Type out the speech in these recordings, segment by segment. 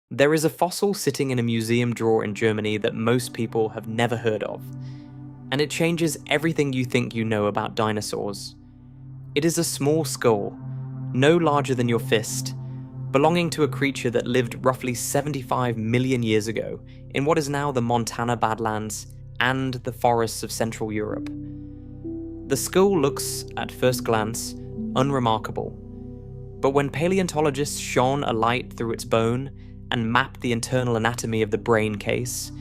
There is a fossil sitting in a museum drawer in Germany that most people have never heard of, and it changes everything you think you know about dinosaurs. It is a small skull, no larger than your fist, belonging to a creature that lived roughly 75 million years ago in what is now the Montana Badlands and the forests of Central Europe. The skull looks, at first glance, unremarkable, but when paleontologists shone a light through its bone and mapped the internal anatomy of the brain case,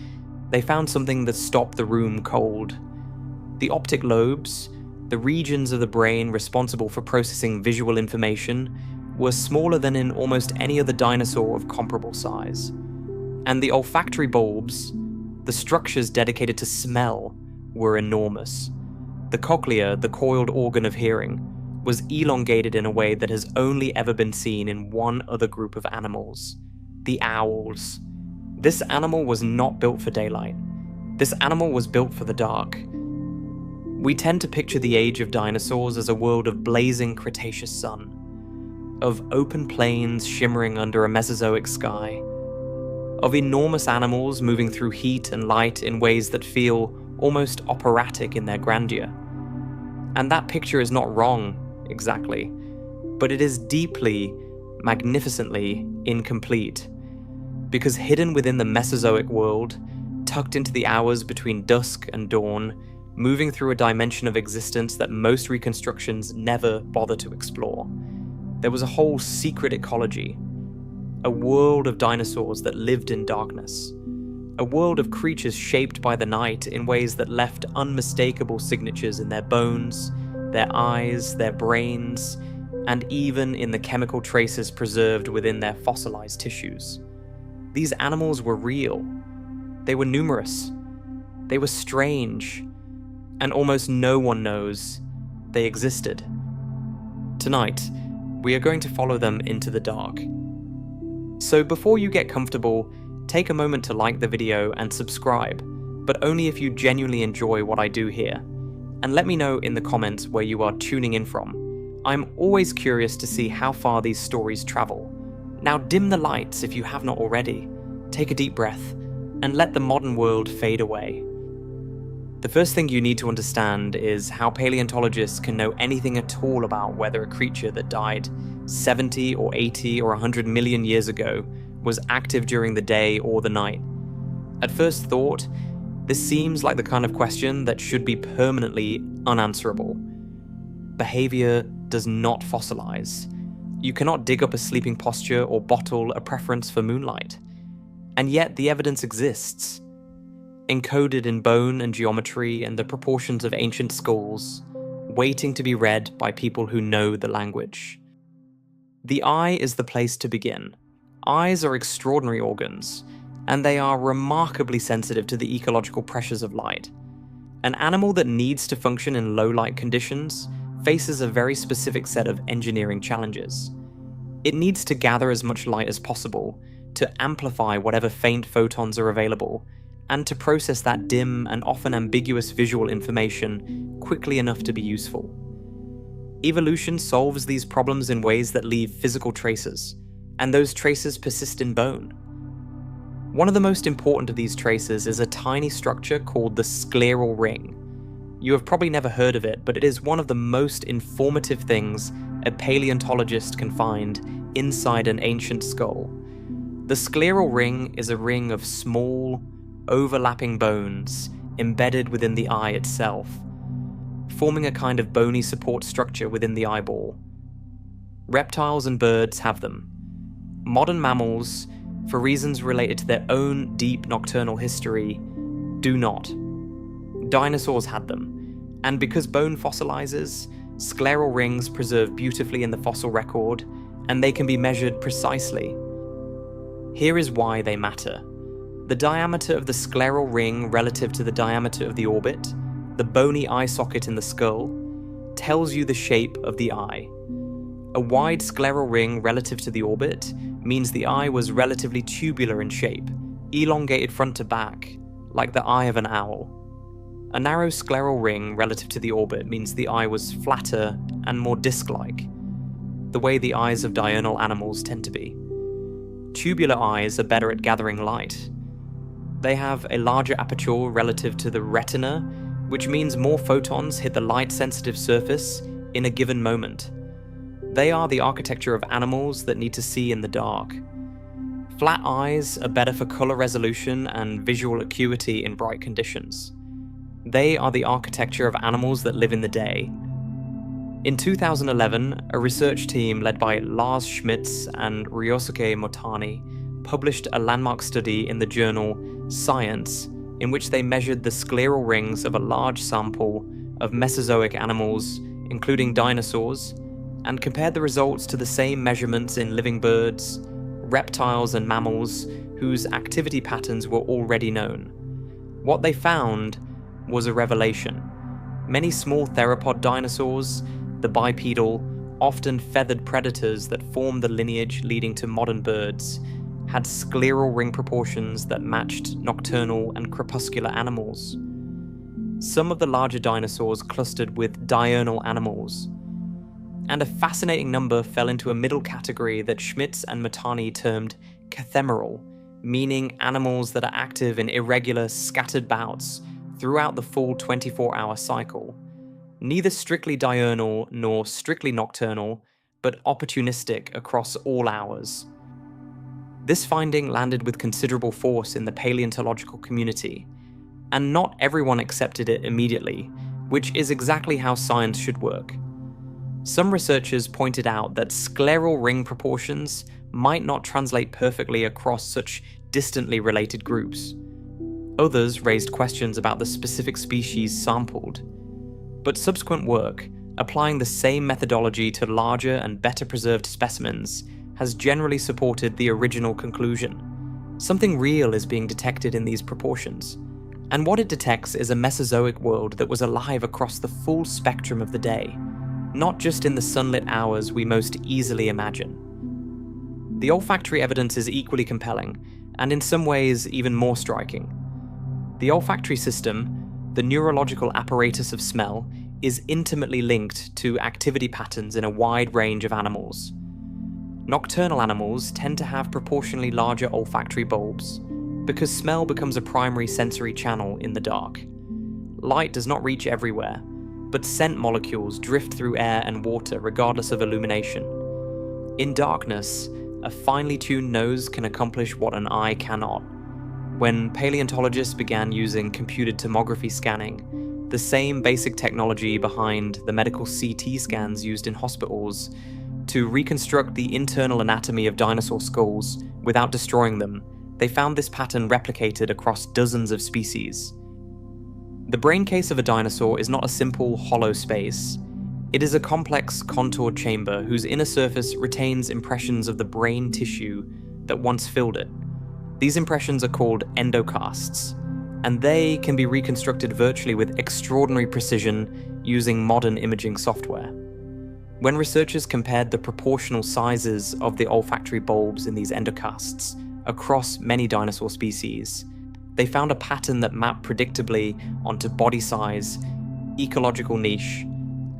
they found something that stopped the room cold. The optic lobes, the regions of the brain responsible for processing visual information, were smaller than in almost any other dinosaur of comparable size. And the olfactory bulbs, the structures dedicated to smell, were enormous. The cochlea, the coiled organ of hearing, was elongated in a way that has only ever been seen in one other group of animals: the owls. This animal was not built for daylight. This animal was built for the dark. We tend to picture the age of dinosaurs as a world of blazing Cretaceous sun, of open plains shimmering under a Mesozoic sky, of enormous animals moving through heat and light in ways that feel almost operatic in their grandeur. And that picture is not wrong, exactly, but it is deeply, magnificently incomplete. Because hidden within the Mesozoic world, tucked into the hours between dusk and dawn, moving through a dimension of existence that most reconstructions never bother to explore, there was a whole secret ecology, a world of dinosaurs that lived in darkness, a world of creatures shaped by the night in ways that left unmistakable signatures in their bones, their eyes, their brains, and even in the chemical traces preserved within their fossilized tissues. These animals were real. They were numerous. They were strange. And almost no one knows they existed. Tonight, we are going to follow them into the dark. So before you get comfortable, take a moment to like the video and subscribe, but only if you genuinely enjoy what I do here. And let me know in the comments where you are tuning in from. I'm always curious to see how far these stories travel. Now dim the lights if you have not already, take a deep breath, and let the modern world fade away. The first thing you need to understand is how paleontologists can know anything at all about whether a creature that died 70 or 80 or 100 million years ago was active during the day or the night. At first thought, this seems like the kind of question that should be permanently unanswerable. Behavior does not fossilize. You cannot dig up a sleeping posture or bottle a preference for moonlight. And yet the evidence exists, encoded in bone and geometry and the proportions of ancient skulls, waiting to be read by people who know the language. The eye is the place to begin. Eyes are extraordinary organs, and they are remarkably sensitive to the ecological pressures of light. An animal that needs to function in low light conditions faces a very specific set of engineering challenges. It needs to gather as much light as possible, to amplify whatever faint photons are available, and to process that dim and often ambiguous visual information quickly enough to be useful. Evolution solves these problems in ways that leave physical traces, and those traces persist in bone. One of the most important of these traces is a tiny structure called the scleral ring. You have probably never heard of it, but it is one of the most informative things a paleontologist can find inside an ancient skull. The scleral ring is a ring of small, overlapping bones embedded within the eye itself, forming a kind of bony support structure within the eyeball. Reptiles and birds have them. Modern mammals, for reasons related to their own deep nocturnal history, do not. Dinosaurs had them, and because bone fossilizes, scleral rings preserve beautifully in the fossil record, and they can be measured precisely. Here is why they matter. The diameter of the scleral ring relative to the diameter of the orbit, the bony eye socket in the skull, tells you the shape of the eye. A wide scleral ring relative to the orbit means the eye was relatively tubular in shape, elongated front to back, like the eye of an owl. A narrow scleral ring relative to the orbit means the eye was flatter and more disc-like, the way the eyes of diurnal animals tend to be. Tubular eyes are better at gathering light. They have a larger aperture relative to the retina, which means more photons hit the light-sensitive surface in a given moment. They are the architecture of animals that need to see in the dark. Flat eyes are better for color resolution and visual acuity in bright conditions. They are the architecture of animals that live in the day. In 2011, a research team led by Lars Schmitz and Ryosuke Motani published a landmark study in the journal Science, in which they measured the scleral rings of a large sample of Mesozoic animals, including dinosaurs, and compared the results to the same measurements in living birds, reptiles, and mammals whose activity patterns were already known. What they found was a revelation. Many small theropod dinosaurs, the bipedal, often feathered predators that form the lineage leading to modern birds, had scleral ring proportions that matched nocturnal and crepuscular animals. Some of the larger dinosaurs clustered with diurnal animals, and a fascinating number fell into a middle category that Schmitz and Motani termed cathemeral, meaning animals that are active in irregular, scattered bouts throughout the full 24-hour cycle. Neither strictly diurnal nor strictly nocturnal, but opportunistic across all hours. This finding landed with considerable force in the paleontological community, and not everyone accepted it immediately, which is exactly how science should work. Some researchers pointed out that scleral ring proportions might not translate perfectly across such distantly related groups. Others raised questions about the specific species sampled. But subsequent work, applying the same methodology to larger and better preserved specimens, has generally supported the original conclusion. Something real is being detected in these proportions, and what it detects is a Mesozoic world that was alive across the full spectrum of the day, not just in the sunlit hours we most easily imagine. The olfactory evidence is equally compelling, and in some ways even more striking. The olfactory system, the neurological apparatus of smell, is intimately linked to activity patterns in a wide range of animals. Nocturnal animals tend to have proportionally larger olfactory bulbs, because smell becomes a primary sensory channel in the dark. Light does not reach everywhere, but scent molecules drift through air and water regardless of illumination. In darkness, a finely tuned nose can accomplish what an eye cannot. When paleontologists began using computed tomography scanning, the same basic technology behind the medical CT scans used in hospitals, to reconstruct the internal anatomy of dinosaur skulls without destroying them, they found this pattern replicated across dozens of species. The brain case of a dinosaur is not a simple, hollow space. It is a complex, contoured chamber whose inner surface retains impressions of the brain tissue that once filled it. These impressions are called endocasts, and they can be reconstructed virtually with extraordinary precision using modern imaging software. When researchers compared the proportional sizes of the olfactory bulbs in these endocasts across many dinosaur species, they found a pattern that mapped predictably onto body size, ecological niche,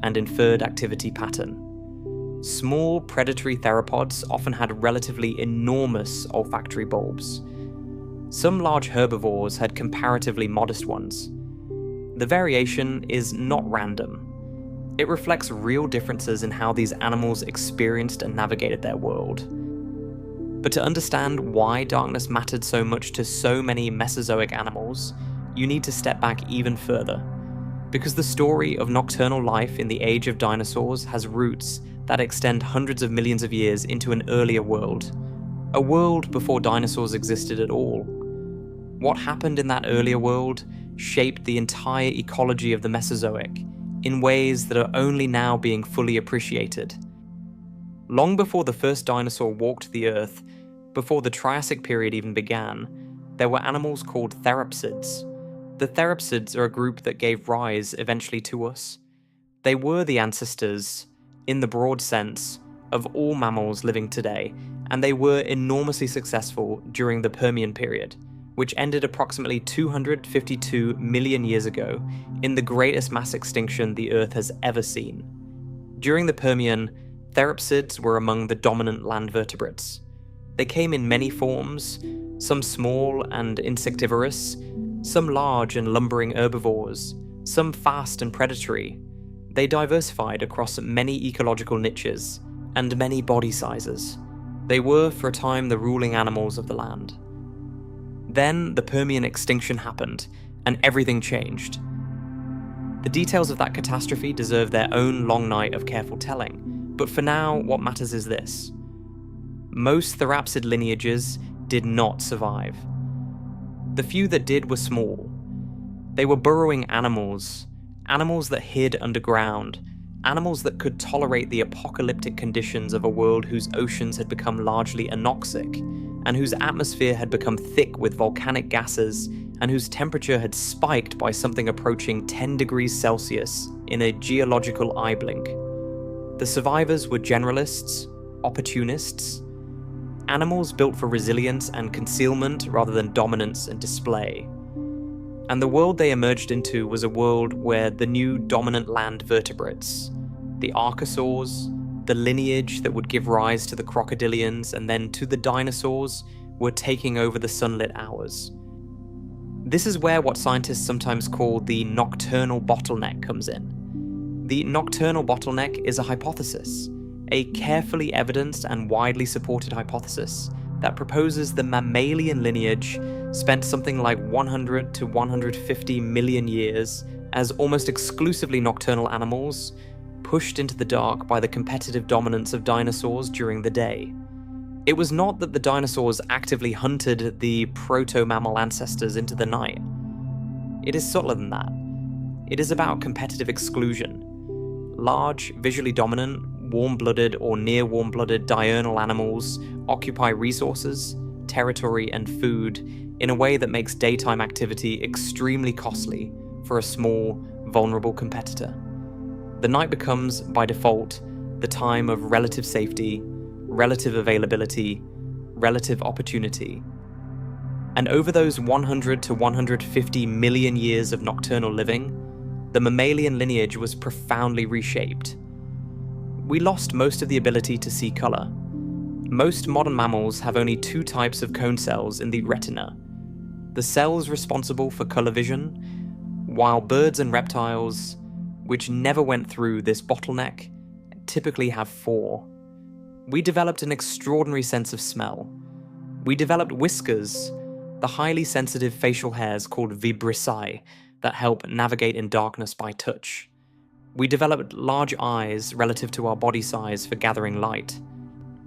and inferred activity pattern. Small predatory theropods often had relatively enormous olfactory bulbs. Some large herbivores had comparatively modest ones. The variation is not random. It reflects real differences in how these animals experienced and navigated their world. But to understand why darkness mattered so much to so many Mesozoic animals, you need to step back even further. Because the story of nocturnal life in the age of dinosaurs has roots that extend hundreds of millions of years into an earlier world. A world before dinosaurs existed at all. What happened in that earlier world shaped the entire ecology of the Mesozoic in ways that are only now being fully appreciated. Long before the first dinosaur walked the Earth, before the Triassic period even began, there were animals called therapsids. The therapsids are a group that gave rise eventually to us. They were the ancestors, in the broad sense, of all mammals living today, and they were enormously successful during the Permian period, which ended approximately 252 million years ago in the greatest mass extinction the Earth has ever seen. During the Permian, therapsids were among the dominant land vertebrates. They came in many forms, some small and insectivorous, some large and lumbering herbivores, some fast and predatory. They diversified across many ecological niches and many body sizes. They were, for a time, the ruling animals of the land. Then the Permian extinction happened, and everything changed. The details of that catastrophe deserve their own long night of careful telling, but for now, what matters is this. Most therapsid lineages did not survive. The few that did were small. They were burrowing animals that hid underground, animals that could tolerate the apocalyptic conditions of a world whose oceans had become largely anoxic, and whose atmosphere had become thick with volcanic gases, and whose temperature had spiked by something approaching 10 degrees Celsius in a geological eye blink. The survivors were generalists, opportunists, animals built for resilience and concealment rather than dominance and display. And the world they emerged into was a world where the new dominant land vertebrates, the archosaurs, the lineage that would give rise to the crocodilians and then to the dinosaurs, were taking over the sunlit hours. This is where what scientists sometimes call the nocturnal bottleneck comes in. The nocturnal bottleneck is a hypothesis, a carefully evidenced and widely supported hypothesis that proposes the mammalian lineage spent something like 100 to 150 million years as almost exclusively nocturnal animals, pushed into the dark by the competitive dominance of dinosaurs during the day. It was not that the dinosaurs actively hunted the proto-mammal ancestors into the night. It is subtler than that. It is about competitive exclusion. Large, visually dominant, warm-blooded or near-warm-blooded diurnal animals occupy resources, territory, and food in a way that makes daytime activity extremely costly for a small, vulnerable competitor. The night becomes, by default, the time of relative safety, relative availability, relative opportunity. And over those 100 to 150 million years of nocturnal living, the mammalian lineage was profoundly reshaped. We lost most of the ability to see color. Most modern mammals have only two types of cone cells in the retina. The cells responsible for color vision, while birds and reptiles, which never went through this bottleneck, typically have four. We developed an extraordinary sense of smell. We developed whiskers, the highly sensitive facial hairs called vibrissae that help navigate in darkness by touch. We developed large eyes relative to our body size for gathering light.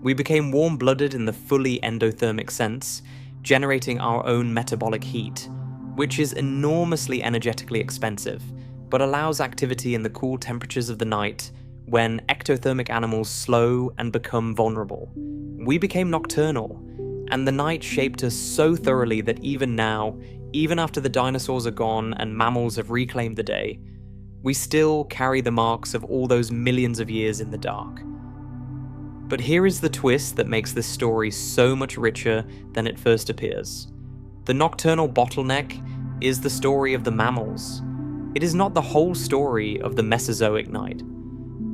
We became warm-blooded in the fully endothermic sense, generating our own metabolic heat, which is enormously energetically expensive, but allows activity in the cool temperatures of the night when ectothermic animals slow and become vulnerable. We became nocturnal, and the night shaped us so thoroughly that even now, even after the dinosaurs are gone and mammals have reclaimed the day, we still carry the marks of all those millions of years in the dark. But here is the twist that makes this story so much richer than it first appears. The nocturnal bottleneck is the story of the mammals. It is not the whole story of the Mesozoic night.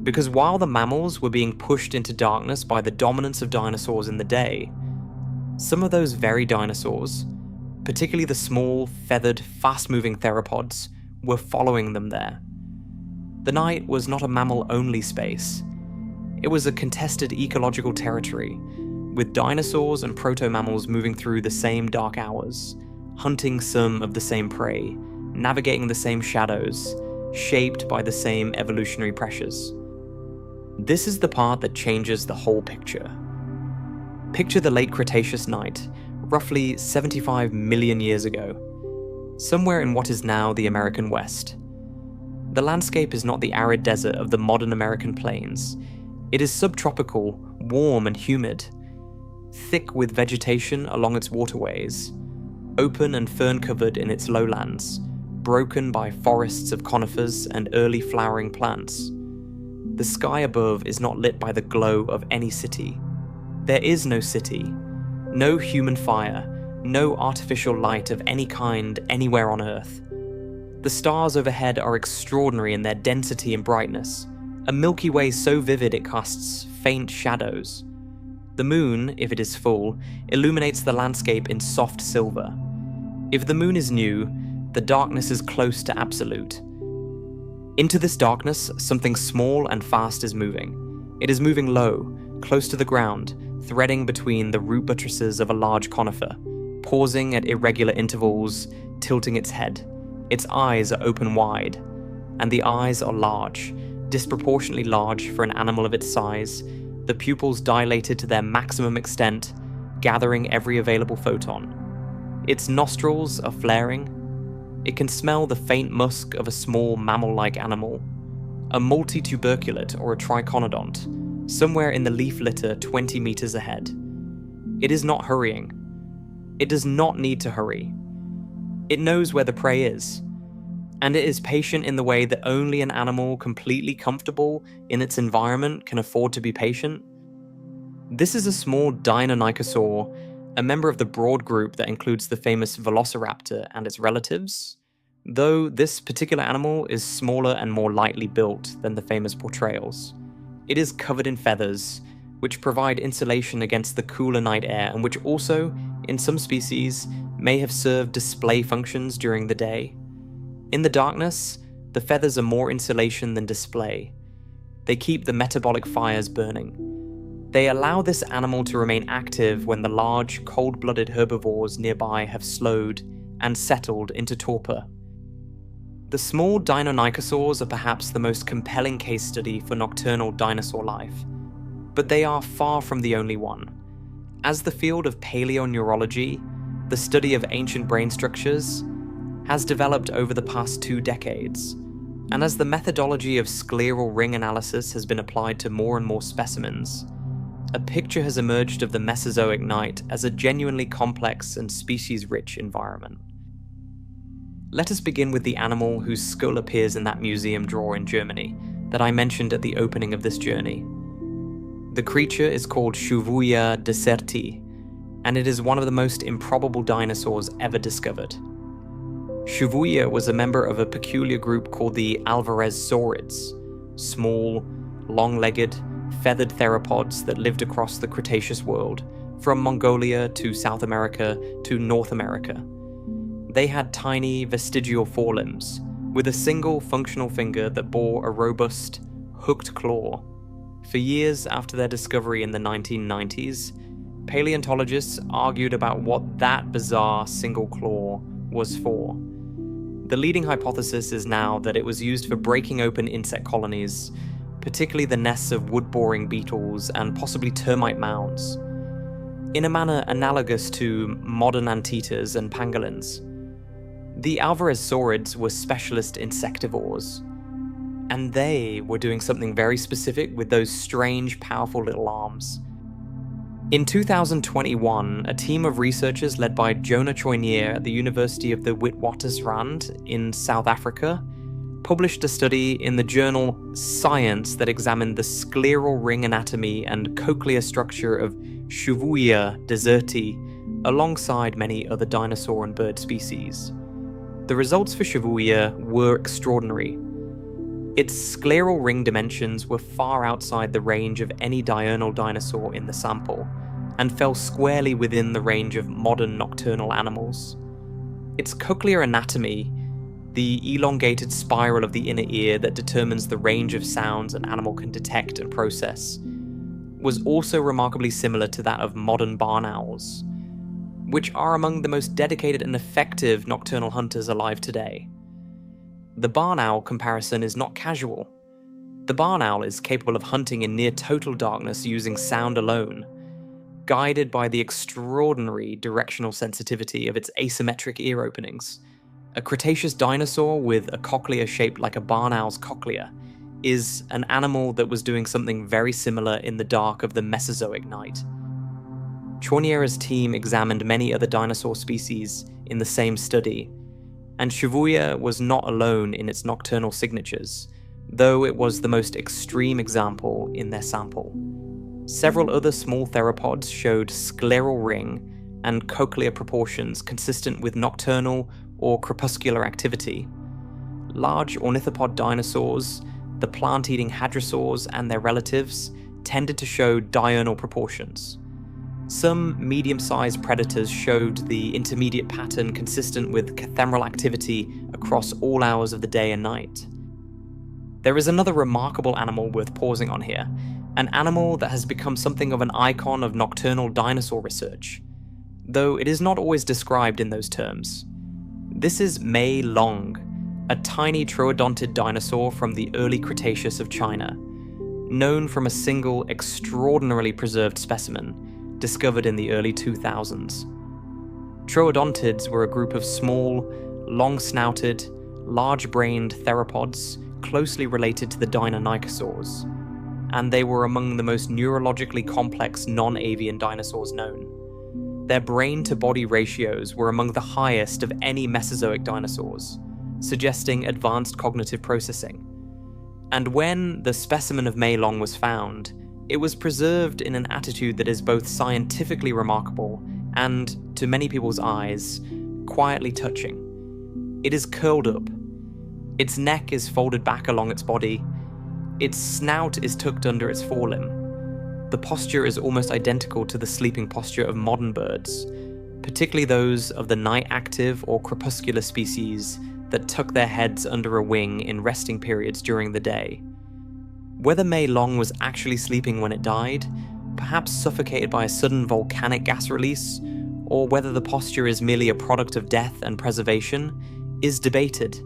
Because while the mammals were being pushed into darkness by the dominance of dinosaurs in the day, some of those very dinosaurs, particularly the small, feathered, fast-moving theropods, were following them there. The night was not a mammal-only space. It was a contested ecological territory, with dinosaurs and proto-mammals moving through the same dark hours, hunting some of the same prey, navigating the same shadows, shaped by the same evolutionary pressures. This is the part that changes the whole picture. Picture the late Cretaceous night, roughly 75 million years ago, somewhere in what is now the American West. The landscape is not the arid desert of the modern American plains. It is subtropical, warm and humid, thick with vegetation along its waterways, open and fern-covered in its lowlands, broken by forests of conifers and early flowering plants. The sky above is not lit by the glow of any city. There is no city, no human fire, no artificial light of any kind anywhere on Earth. The stars overhead are extraordinary in their density and brightness, a Milky Way so vivid it casts faint shadows. The moon, if it is full, illuminates the landscape in soft silver. If the moon is new, the darkness is close to absolute. Into this darkness, something small and fast is moving. It is moving low, close to the ground, threading between the root buttresses of a large conifer, pausing at irregular intervals, tilting its head. Its eyes are open wide, and the eyes are large, disproportionately large for an animal of its size, the pupils dilated to their maximum extent, gathering every available photon. Its nostrils are flaring. It can smell the faint musk of a small mammal-like animal, a multituberculate or a triconodont, somewhere in the leaf litter 20 meters ahead. It is not hurrying. It does not need to hurry. It knows where the prey is, and it is patient in the way that only an animal completely comfortable in its environment can afford to be patient. This is a small Deinonychosaur, a member of the broad group that includes the famous Velociraptor and its relatives, though this particular animal is smaller and more lightly built than the famous portrayals. It is covered in feathers, which provide insulation against the cooler night air and which also, in some species, may have served display functions during the day. In the darkness, the feathers are more insulation than display. They keep the metabolic fires burning. They allow this animal to remain active when the large, cold-blooded herbivores nearby have slowed and settled into torpor. The small Deinonychosaurs are perhaps the most compelling case study for nocturnal dinosaur life, but they are far from the only one. As the field of paleoneurology, the study of ancient brain structures, has developed over the past 2 decades, and as the methodology of scleral ring analysis has been applied to more and more specimens, a picture has emerged of the Mesozoic night as a genuinely complex and species-rich environment. Let us begin with the animal whose skull appears in that museum drawer in Germany that I mentioned at the opening of this journey. The creature is called Shuvuia deserti, and it is one of the most improbable dinosaurs ever discovered. Shuvuia was a member of a peculiar group called the Alvarezsaurids, small, long-legged, feathered theropods that lived across the Cretaceous world, from Mongolia to South America to North America. They had tiny vestigial forelimbs, with a single functional finger that bore a robust, hooked claw. For years after their discovery in the 1990s, paleontologists argued about what that bizarre single claw was for. The leading hypothesis is now that it was used for breaking open insect colonies, particularly the nests of wood-boring beetles and possibly termite mounds, in a manner analogous to modern anteaters and pangolins. The Alvarezsaurids were specialist insectivores, and they were doing something very specific with those strange, powerful little arms. In 2021, a team of researchers led by Jonah Choinier at the University of the Witwatersrand in South Africa published a study in the journal Science that examined the scleral ring anatomy and cochlear structure of Shuvuia deserti alongside many other dinosaur and bird species. The results for Shuvuia were extraordinary. Its scleral ring dimensions were far outside the range of any diurnal dinosaur in the sample, and fell squarely within the range of modern nocturnal animals. Its cochlear anatomy, the elongated spiral of the inner ear that determines the range of sounds an animal can detect and process, was also remarkably similar to that of modern barn owls, which are among the most dedicated and effective nocturnal hunters alive today. The barn owl comparison is not casual. The barn owl is capable of hunting in near total darkness using sound alone, guided by the extraordinary directional sensitivity of its asymmetric ear openings. A Cretaceous dinosaur with a cochlea shaped like a barn owl's cochlea is an animal that was doing something very similar in the dark of the Mesozoic night. Choinier's team examined many other dinosaur species in the same study, and Shuvuia was not alone in its nocturnal signatures, though it was the most extreme example in their sample. Several other small theropods showed scleral ring and cochlear proportions consistent with nocturnal or crepuscular activity. Large ornithopod dinosaurs, the plant-eating hadrosaurs and their relatives, tended to show diurnal proportions, Some medium-sized predators showed the intermediate pattern consistent with cathemeral activity across all hours of the day and night. There is another remarkable animal worth pausing on here, an animal that has become something of an icon of nocturnal dinosaur research, though it is not always described in those terms. This is Mei Long, a tiny troodontid dinosaur from the early Cretaceous of China, known from a single extraordinarily preserved specimen discovered in the early 2000s. Troodontids were a group of small, long-snouted, large-brained theropods closely related to the Deinonychosaurs, and they were among the most neurologically complex non-avian dinosaurs known. Their brain-to-body ratios were among the highest of any Mesozoic dinosaurs, suggesting advanced cognitive processing. And when the specimen of Mei Long was found, it was preserved in an attitude that is both scientifically remarkable and, to many people's eyes, quietly touching. It is curled up. Its neck is folded back along its body. Its snout is tucked under its forelimb. The posture is almost identical to the sleeping posture of modern birds, particularly those of the night-active or crepuscular species that tuck their heads under a wing in resting periods during the day. Whether Mei Long was actually sleeping when it died, perhaps suffocated by a sudden volcanic gas release, or whether the posture is merely a product of death and preservation, is debated.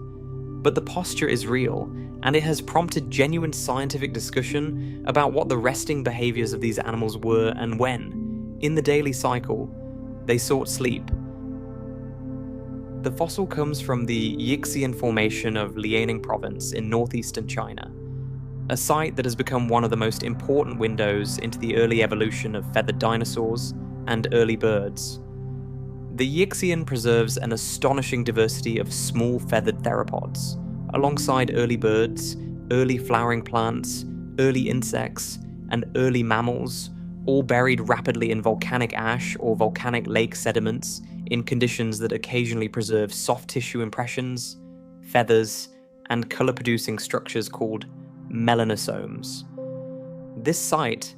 But the posture is real, and it has prompted genuine scientific discussion about what the resting behaviors of these animals were and when, in the daily cycle, they sought sleep. The fossil comes from the Yixian Formation of Liaoning Province in northeastern China, a site that has become one of the most important windows into the early evolution of feathered dinosaurs and early birds. The Yixian preserves an astonishing diversity of small feathered theropods, alongside early birds, early flowering plants, early insects, and early mammals, all buried rapidly in volcanic ash or volcanic lake sediments in conditions that occasionally preserve soft tissue impressions, feathers, and colour-producing structures called melanosomes. This site,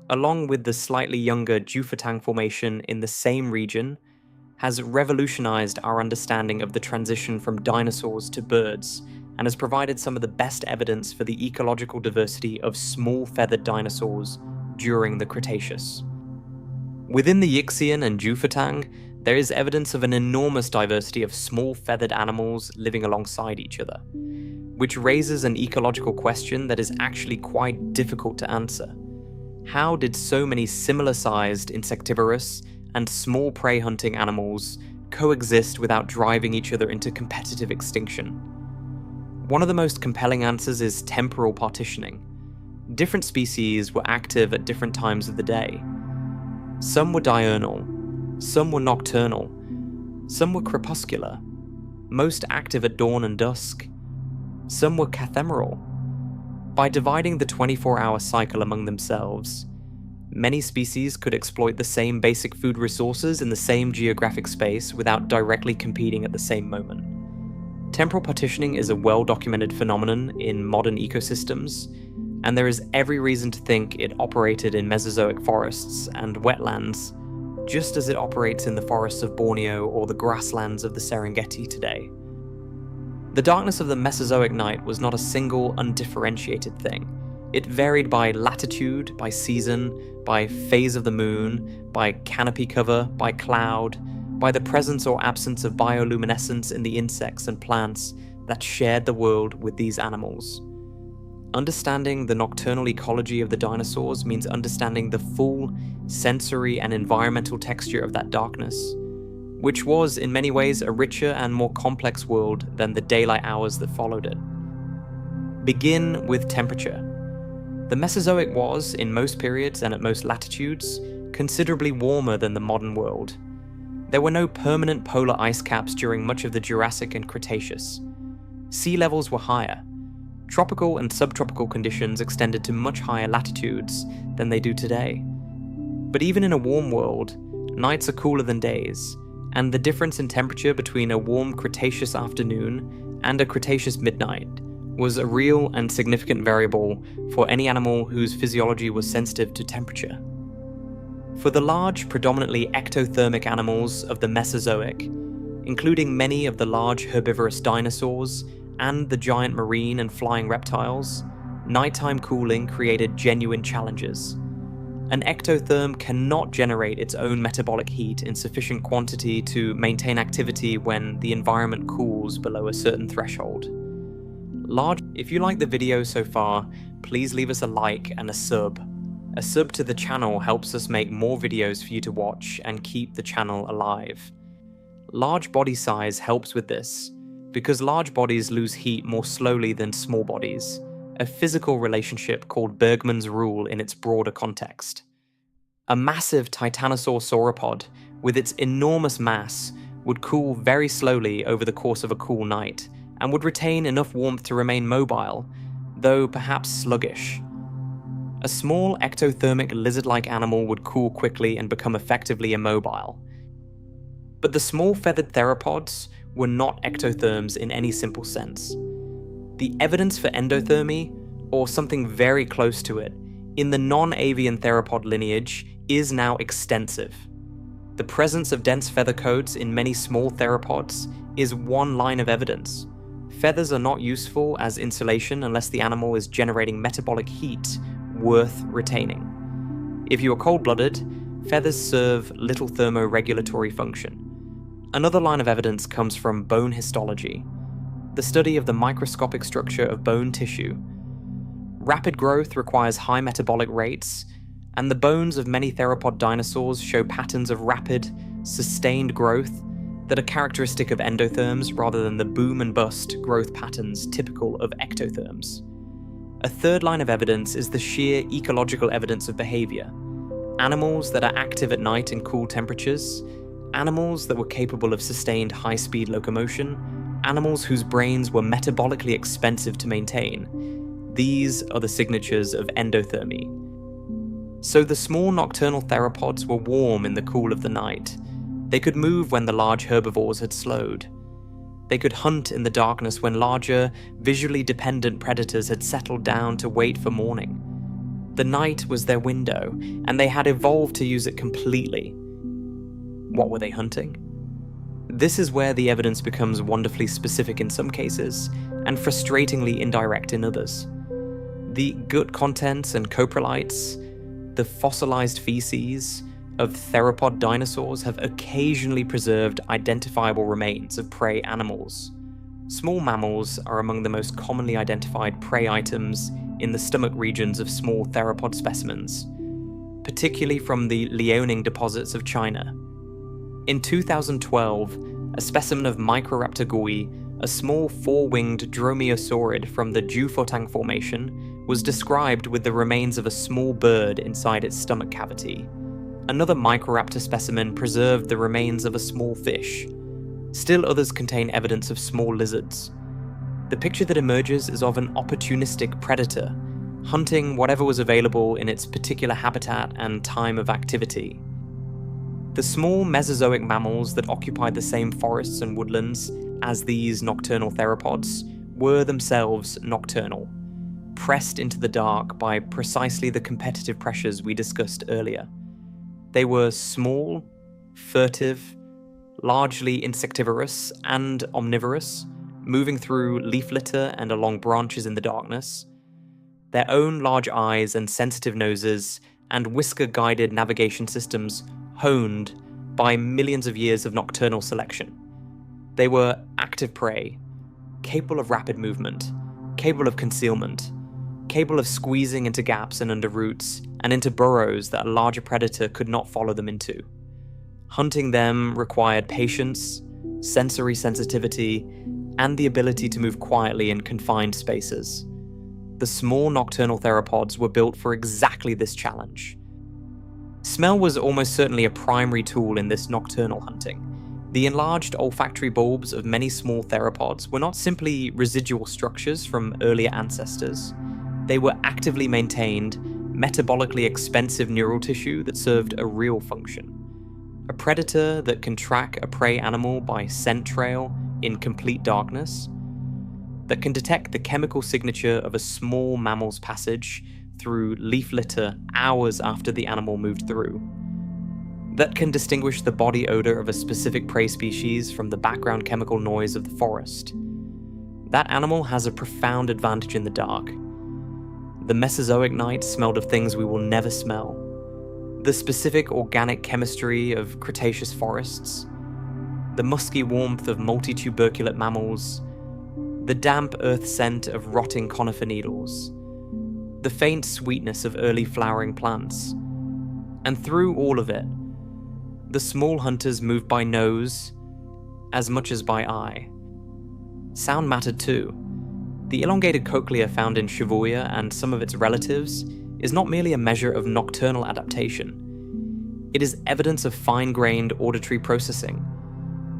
along with the slightly younger Jiufatang Formation in the same region, has revolutionized our understanding of the transition from dinosaurs to birds and has provided some of the best evidence for the ecological diversity of small feathered dinosaurs during the Cretaceous. Within the Yixian and Jiufatang, there is evidence of an enormous diversity of small feathered animals living alongside each other, which raises an ecological question that is actually quite difficult to answer. How did so many similar-sized insectivorous and small prey-hunting animals coexist without driving each other into competitive extinction? One of the most compelling answers is temporal partitioning. Different species were active at different times of the day. Some were diurnal, some were nocturnal, some were crepuscular, most active at dawn and dusk. Some were cathemeral. By dividing the 24-hour cycle among themselves, many species could exploit the same basic food resources in the same geographic space without directly competing at the same moment. Temporal partitioning is a well-documented phenomenon in modern ecosystems, and there is every reason to think it operated in Mesozoic forests and wetlands, just as it operates in the forests of Borneo or the grasslands of the Serengeti today. The darkness of the Mesozoic night was not a single, undifferentiated thing. It varied by latitude, by season, by phase of the moon, by canopy cover, by cloud, by the presence or absence of bioluminescence in the insects and plants that shared the world with these animals. Understanding the nocturnal ecology of the dinosaurs means understanding the full sensory and environmental texture of that darkness, which was in many ways a richer and more complex world than the daylight hours that followed it. Begin with temperature. The Mesozoic was, in most periods and at most latitudes, considerably warmer than the modern world. There were no permanent polar ice caps during much of the Jurassic and Cretaceous. Sea levels were higher. Tropical and subtropical conditions extended to much higher latitudes than they do today. But even in a warm world, nights are cooler than days, and the difference in temperature between a warm Cretaceous afternoon and a Cretaceous midnight was a real and significant variable for any animal whose physiology was sensitive to temperature. For the large, predominantly ectothermic animals of the Mesozoic, including many of the large herbivorous dinosaurs and the giant marine and flying reptiles, nighttime cooling created genuine challenges. An ectotherm cannot generate its own metabolic heat in sufficient quantity to maintain activity when the environment cools below a certain threshold. If you like the video so far, please leave us a like and a sub. A sub to the channel helps us make more videos for you to watch and keep the channel alive. Large body size helps with this, because large bodies lose heat more slowly than small bodies, a physical relationship called Bergmann's rule in its broader context. A massive titanosaur sauropod, with its enormous mass, would cool very slowly over the course of a cool night, and would retain enough warmth to remain mobile, though perhaps sluggish. A small ectothermic lizard-like animal would cool quickly and become effectively immobile. But the small feathered theropods were not ectotherms in any simple sense. The evidence for endothermy, or something very close to it, in the non-avian theropod lineage is now extensive. The presence of dense feather coats in many small theropods is one line of evidence. Feathers are not useful as insulation unless the animal is generating metabolic heat worth retaining. If you are cold-blooded, feathers serve little thermoregulatory function. Another line of evidence comes from bone histology, the study of the microscopic structure of bone tissue. Rapid growth requires high metabolic rates, and the bones of many theropod dinosaurs show patterns of rapid, sustained growth that are characteristic of endotherms rather than the boom and bust growth patterns typical of ectotherms. A third line of evidence is the sheer ecological evidence of behavior. Animals that are active at night in cool temperatures, animals that were capable of sustained high-speed locomotion, animals whose brains were metabolically expensive to maintain. These are the signatures of endothermy. So the small nocturnal theropods were warm in the cool of the night. They could move when the large herbivores had slowed. They could hunt in the darkness when larger, visually dependent predators had settled down to wait for morning. The night was their window, and they had evolved to use it completely. What were they hunting? This is where the evidence becomes wonderfully specific in some cases, and frustratingly indirect in others. The gut contents and coprolites, the fossilized feces of theropod dinosaurs have occasionally preserved identifiable remains of prey animals. Small mammals are among the most commonly identified prey items in the stomach regions of small theropod specimens, particularly from the Liaoning deposits of China. In 2012, a specimen of Microraptor gui, a small four-winged dromaeosaurid from the Jiufotang Formation, was described with the remains of a small bird inside its stomach cavity. Another Microraptor specimen preserved the remains of a small fish. Still others contain evidence of small lizards. The picture that emerges is of an opportunistic predator, hunting whatever was available in its particular habitat and time of activity. The small Mesozoic mammals that occupied the same forests and woodlands as these nocturnal theropods were themselves nocturnal, pressed into the dark by precisely the competitive pressures we discussed earlier. They were small, furtive, largely insectivorous and omnivorous, moving through leaf litter and along branches in the darkness. Their own large eyes and sensitive noses and whisker-guided navigation systems honed by millions of years of nocturnal selection. They were active prey, capable of rapid movement, capable of concealment, capable of squeezing into gaps and under roots, and into burrows that a larger predator could not follow them into. Hunting them required patience, sensory sensitivity, and the ability to move quietly in confined spaces. The small nocturnal theropods were built for exactly this challenge. Smell was almost certainly a primary tool in this nocturnal hunting. The enlarged olfactory bulbs of many small theropods were not simply residual structures from earlier ancestors. They were actively maintained, metabolically expensive neural tissue that served a real function. A predator that can track a prey animal by scent trail in complete darkness, that can detect the chemical signature of a small mammal's passage through leaf litter hours after the animal moved through. that can distinguish the body odor of a specific prey species from the background chemical noise of the forest. That animal has a profound advantage in the dark. The Mesozoic night smelled of things we will never smell. The specific organic chemistry of Cretaceous forests, the musky warmth of multituberculate mammals, the damp earth scent of rotting conifer needles, the faint sweetness of early flowering plants. And through all of it, the small hunters moved by nose as much as by eye. Sound mattered too. The elongated cochlea found in Shibuya and some of its relatives is not merely a measure of nocturnal adaptation. It is evidence of fine-grained auditory processing,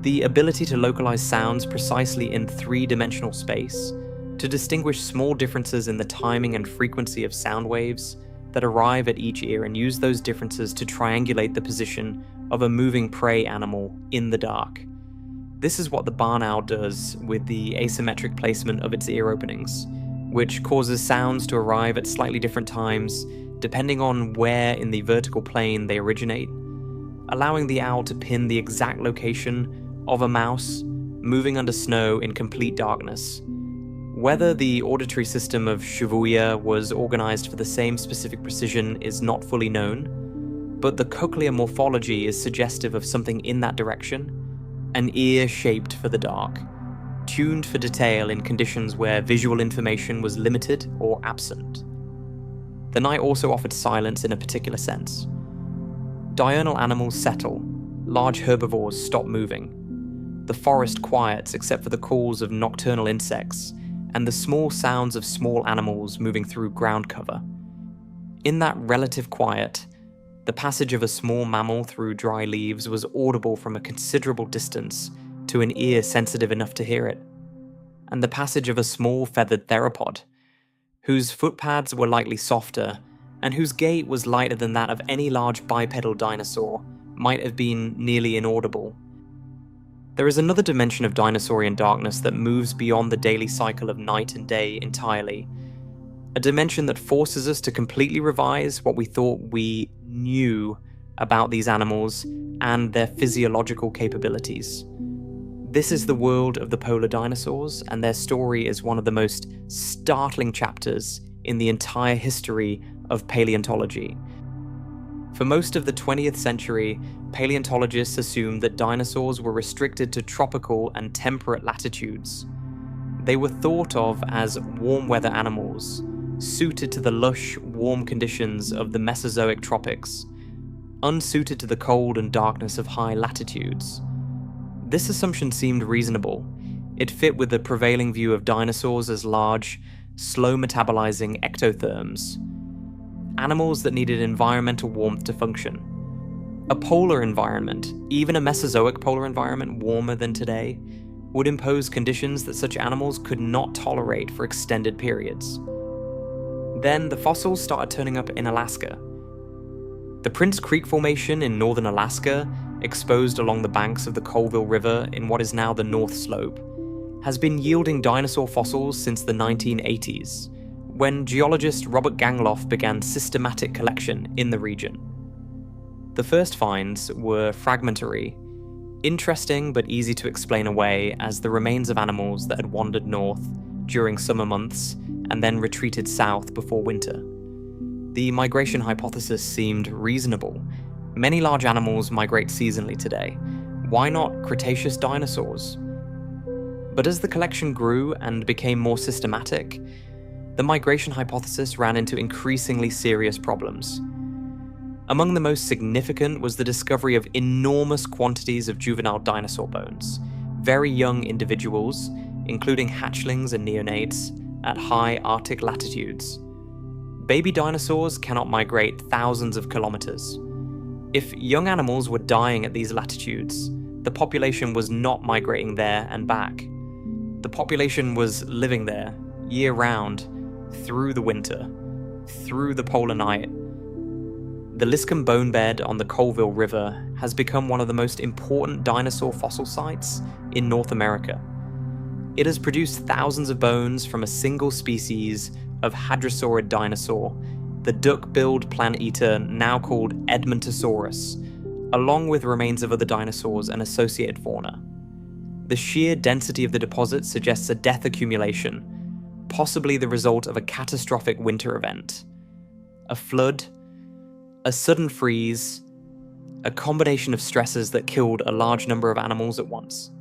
the ability to localize sounds precisely in three-dimensional space, to distinguish small differences in the timing and frequency of sound waves that arrive at each ear and use those differences to triangulate the position of a moving prey animal in the dark. This is what the barn owl does with the asymmetric placement of its ear openings, which causes sounds to arrive at slightly different times depending on where in the vertical plane they originate, allowing the owl to pin the exact location of a mouse moving under snow in complete darkness. Whether the auditory system of Shibuya was organized for the same specific precision is not fully known, but the cochlear morphology is suggestive of something in that direction. An ear shaped for the dark, tuned for detail in conditions where visual information was limited or absent. The night also offered silence in a particular sense. Diurnal animals settle, large herbivores stop moving. The forest quiets except for the calls of nocturnal insects and the small sounds of small animals moving through ground cover. In that relative quiet, the passage of a small mammal through dry leaves was audible from a considerable distance to an ear sensitive enough to hear it. And the passage of a small feathered theropod, whose footpads were likely softer, and whose gait was lighter than that of any large bipedal dinosaur, might have been nearly inaudible. There is another dimension of dinosaurian darkness that moves beyond the daily cycle of night and day entirely, a dimension that forces us to completely revise what we thought we knew about these animals and their physiological capabilities. This is the world of the polar dinosaurs, and their story is one of the most startling chapters in the entire history of paleontology. For most of the 20th century, paleontologists assumed that dinosaurs were restricted to tropical and temperate latitudes. They were thought of as warm weather animals, suited to the lush, warm conditions of the Mesozoic tropics, unsuited to the cold and darkness of high latitudes. This assumption seemed reasonable. It fit with the prevailing view of dinosaurs as large, slow-metabolizing ectotherms, animals that needed environmental warmth to function. A polar environment, even a Mesozoic polar environment warmer than today, would impose conditions that such animals could not tolerate for extended periods. Then the fossils started turning up in Alaska. The Prince Creek Formation in northern Alaska, exposed along the banks of the Colville River in what is now the North Slope, has been yielding dinosaur fossils since the 1980s, when geologist Robert Gangloff began systematic collection in the region. The first finds were fragmentary, interesting but easy to explain away as the remains of animals that had wandered north during summer months and then retreated south before winter. The migration hypothesis seemed reasonable. Many large animals migrate seasonally today. Why not Cretaceous dinosaurs? But as the collection grew and became more systematic, the migration hypothesis ran into increasingly serious problems. Among the most significant was the discovery of enormous quantities of juvenile dinosaur bones, very young individuals, including hatchlings and neonates, at high Arctic latitudes. Baby dinosaurs cannot migrate thousands of kilometers. If young animals were dying at these latitudes, the population was not migrating there and back. The population was living there, year-round, through the winter, through the polar night. The Liscombe bone bed on the Colville River has become one of the most important dinosaur fossil sites in North America. It has produced thousands of bones from a single species of hadrosaurid dinosaur, the duck-billed plant-eater now called Edmontosaurus, along with remains of other dinosaurs and associated fauna. The sheer density of the deposit suggests a death accumulation, possibly the result of a catastrophic winter event. A flood, a sudden freeze, a combination of stresses that killed a large number of animals at once.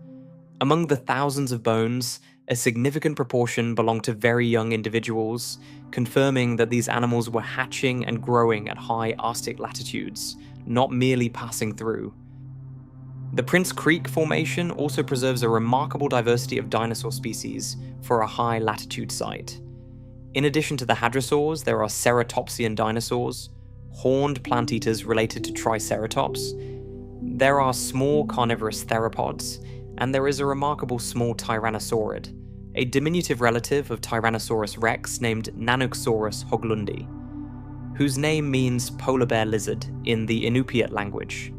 Among the thousands of bones, a significant proportion belonged to very young individuals, confirming that these animals were hatching and growing at high Arctic latitudes, not merely passing through. The Prince Creek Formation also preserves a remarkable diversity of dinosaur species for a high latitude site. In addition to the hadrosaurs, there are ceratopsian dinosaurs, horned plant eaters related to Triceratops, there are small carnivorous theropods, and there is a remarkable small tyrannosaurid, a diminutive relative of Tyrannosaurus rex named Nanuqsaurus hoglundi, whose name means polar bear lizard in the Inupiat language.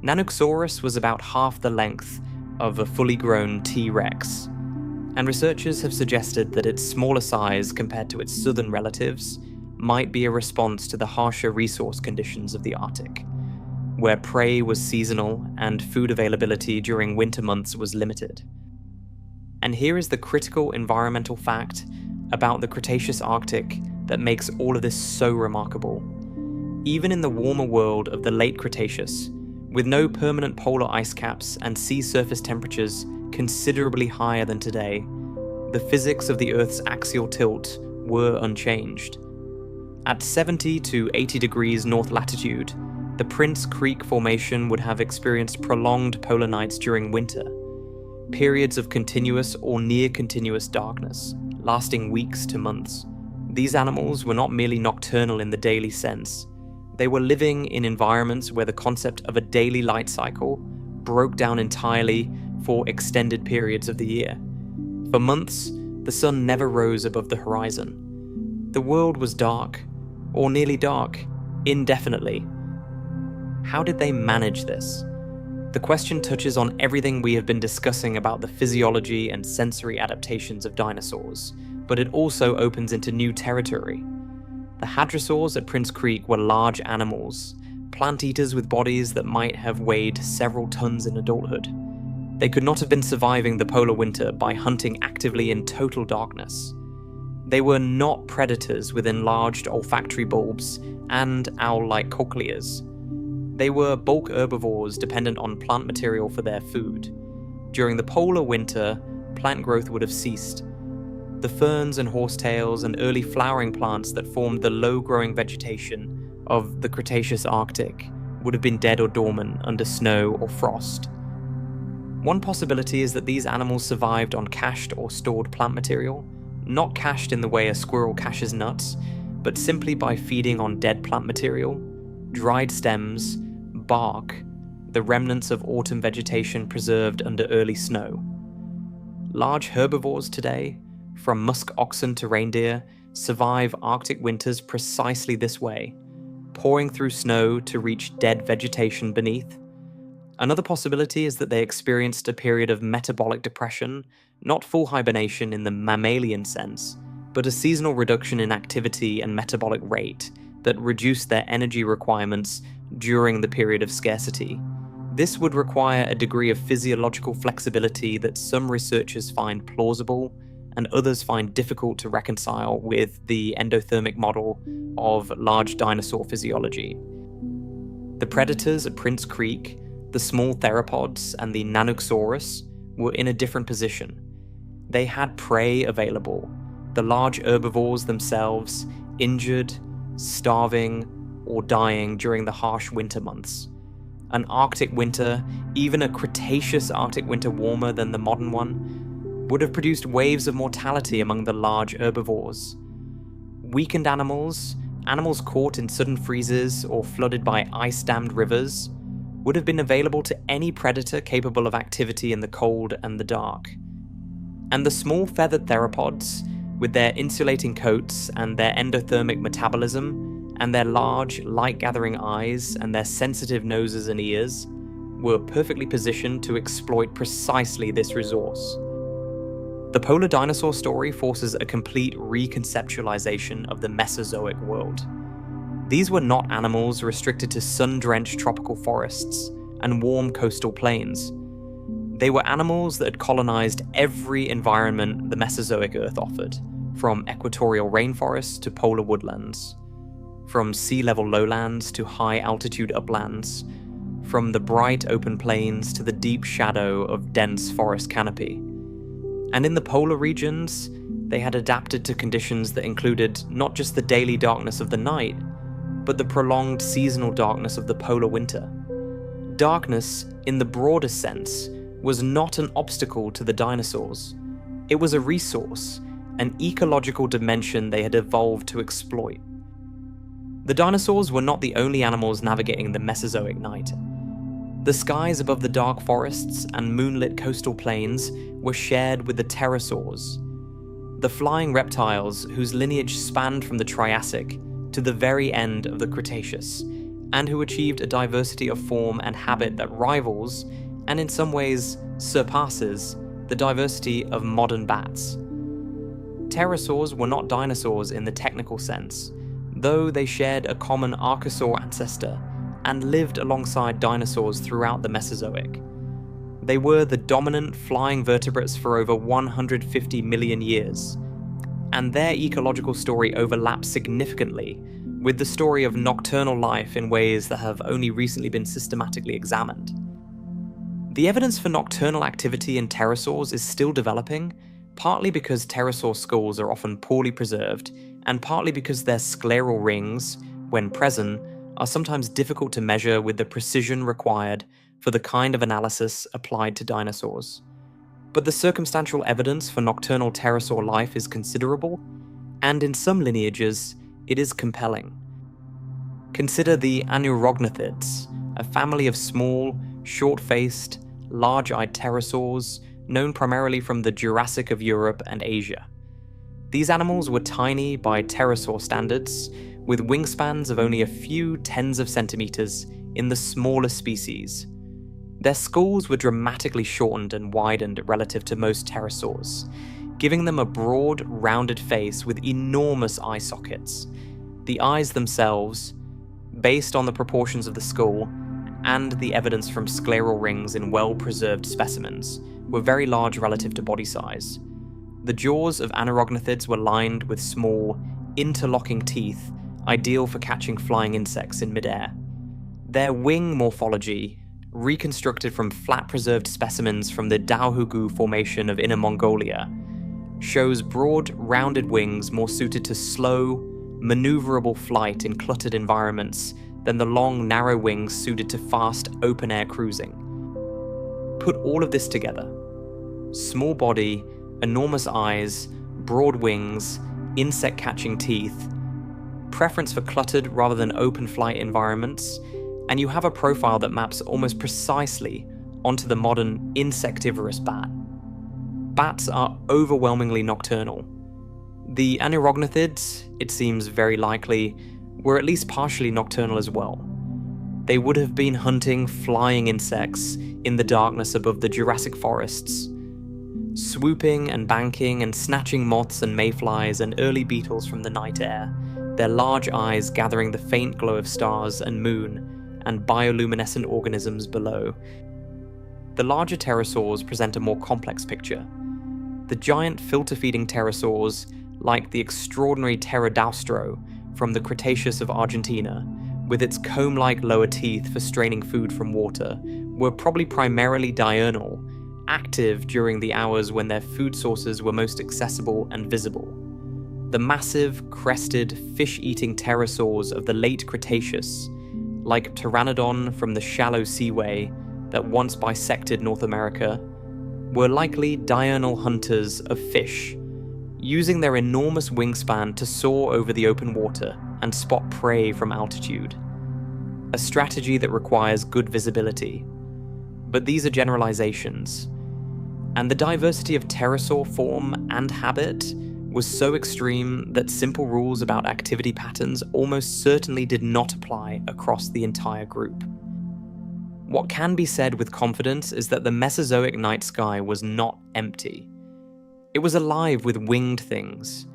Nanuqsaurus was about half the length of a fully grown T-Rex, and researchers have suggested that its smaller size compared to its southern relatives might be a response to the harsher resource conditions of the Arctic, where prey was seasonal and food availability during winter months was limited. And here is the critical environmental fact about the Cretaceous Arctic that makes all of this so remarkable. Even in the warmer world of the late Cretaceous, with no permanent polar ice caps and sea surface temperatures considerably higher than today, the physics of the Earth's axial tilt were unchanged. At 70 to 80 degrees north latitude, the Prince Creek Formation would have experienced prolonged polar nights during winter, periods of continuous or near-continuous darkness, lasting weeks to months. These animals were not merely nocturnal in the daily sense. They were living in environments where the concept of a daily light cycle broke down entirely for extended periods of the year. For months, the sun never rose above the horizon. The world was dark, or nearly dark, indefinitely. How did they manage this? The question touches on everything we have been discussing about the physiology and sensory adaptations of dinosaurs, but it also opens into new territory. The hadrosaurs at Prince Creek were large animals, plant eaters with bodies that might have weighed several tons in adulthood. They could not have been surviving the polar winter by hunting actively in total darkness. They were not predators with enlarged olfactory bulbs and owl-like cochleas. They were bulk herbivores dependent on plant material for their food. During the polar winter, plant growth would have ceased. The ferns and horsetails and early flowering plants that formed the low-growing vegetation of the Cretaceous Arctic would have been dead or dormant under snow or frost. One possibility is that these animals survived on cached or stored plant material, not cached in the way a squirrel caches nuts, but simply by feeding on dead plant material, dried stems, bark, the remnants of autumn vegetation preserved under early snow. Large herbivores today, from musk oxen to reindeer, survive Arctic winters precisely this way, pouring through snow to reach dead vegetation beneath. Another possibility is that they experienced a period of metabolic depression, not full hibernation in the mammalian sense, but a seasonal reduction in activity and metabolic rate that reduced their energy requirements during the period of scarcity. This would require a degree of physiological flexibility that some researchers find plausible and others find difficult to reconcile with the endothermic model of large dinosaur physiology. The predators at Prince Creek, the small theropods and the Nanuqsaurus, were in a different position. They had prey available, the large herbivores themselves, injured, starving, or dying during the harsh winter months. An Arctic winter, even a Cretaceous Arctic winter warmer than the modern one, would have produced waves of mortality among the large herbivores. Weakened animals, animals caught in sudden freezes or flooded by ice-dammed rivers, would have been available to any predator capable of activity in the cold and the dark. And the small feathered theropods, with their insulating coats and their endothermic metabolism, and their large, light-gathering eyes and their sensitive noses and ears, were perfectly positioned to exploit precisely this resource. The polar dinosaur story forces a complete reconceptualization of the Mesozoic world. These were not animals restricted to sun-drenched tropical forests and warm coastal plains. They were animals that had colonized every environment the Mesozoic Earth offered, from equatorial rainforests to polar woodlands, from sea-level lowlands to high-altitude uplands, from the bright open plains to the deep shadow of dense forest canopy. And in the polar regions, they had adapted to conditions that included not just the daily darkness of the night, but the prolonged seasonal darkness of the polar winter. Darkness, in the broadest sense, was not an obstacle to the dinosaurs. It was a resource, an ecological dimension they had evolved to exploit. The dinosaurs were not the only animals navigating the Mesozoic night. The skies above the dark forests and moonlit coastal plains were shared with the pterosaurs, the flying reptiles whose lineage spanned from the Triassic to the very end of the Cretaceous, and who achieved a diversity of form and habit that rivals, and in some ways surpasses, the diversity of modern bats. Pterosaurs were not dinosaurs in the technical sense, though they shared a common archosaur ancestor and lived alongside dinosaurs throughout the Mesozoic. They were the dominant flying vertebrates for over 150 million years, and their ecological story overlaps significantly with the story of nocturnal life in ways that have only recently been systematically examined. The evidence for nocturnal activity in pterosaurs is still developing, partly because pterosaur skulls are often poorly preserved, and partly because their scleral rings, when present, are sometimes difficult to measure with the precision required for the kind of analysis applied to dinosaurs. But the circumstantial evidence for nocturnal pterosaur life is considerable, and in some lineages, it is compelling. Consider the Anurognathids, a family of small, short-faced, large-eyed pterosaurs known primarily from the Jurassic of Europe and Asia. These animals were tiny by pterosaur standards, with wingspans of only a few tens of centimeters in the smallest species. Their skulls were dramatically shortened and widened relative to most pterosaurs, giving them a broad, rounded face with enormous eye sockets. The eyes themselves, based on the proportions of the skull and the evidence from scleral rings in well-preserved specimens, were very large relative to body size. The jaws of Anurognathids were lined with small, interlocking teeth, ideal for catching flying insects in midair. Their wing morphology, reconstructed from flat-preserved specimens from the Daohugu Formation of Inner Mongolia, shows broad, rounded wings more suited to slow, maneuverable flight in cluttered environments than the long, narrow wings suited to fast, open-air cruising. Put all of this together: small body, enormous eyes, broad wings, insect-catching teeth, preference for cluttered rather than open flight environments, and you have a profile that maps almost precisely onto the modern insectivorous bat. Bats are overwhelmingly nocturnal. The Anurognathids, it seems very likely, were at least partially nocturnal as well. They would have been hunting flying insects in the darkness above the Jurassic forests, swooping and banking and snatching moths and mayflies and early beetles from the night air, their large eyes gathering the faint glow of stars and moon and bioluminescent organisms below. The larger pterosaurs present a more complex picture. The giant filter-feeding pterosaurs, like the extraordinary Pterodaustro from the Cretaceous of Argentina, with its comb-like lower teeth for straining food from water, were probably primarily diurnal, active during the hours when their food sources were most accessible and visible. The massive, crested, fish-eating pterosaurs of the late Cretaceous, like Pteranodon from the shallow seaway that once bisected North America, were likely diurnal hunters of fish, using their enormous wingspan to soar over the open water and spot prey from altitude. A strategy that requires good visibility. But these are generalizations, and the diversity of pterosaur form and habit was so extreme that simple rules about activity patterns almost certainly did not apply across the entire group. What can be said with confidence is that the Mesozoic night sky was not empty. It was alive with winged things.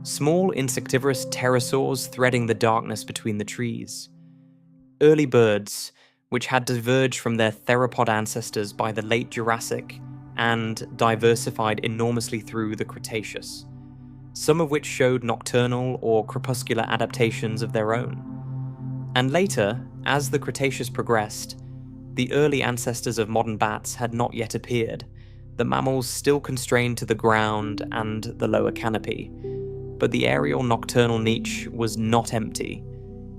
Small insectivorous pterosaurs threading the darkness between the trees. Early birds, which had diverged from their theropod ancestors by the late Jurassic and diversified enormously through the Cretaceous, some of which showed nocturnal or crepuscular adaptations of their own. And later, as the Cretaceous progressed, the early ancestors of modern bats had not yet appeared, the mammals still constrained to the ground and the lower canopy. But the aerial nocturnal niche was not empty.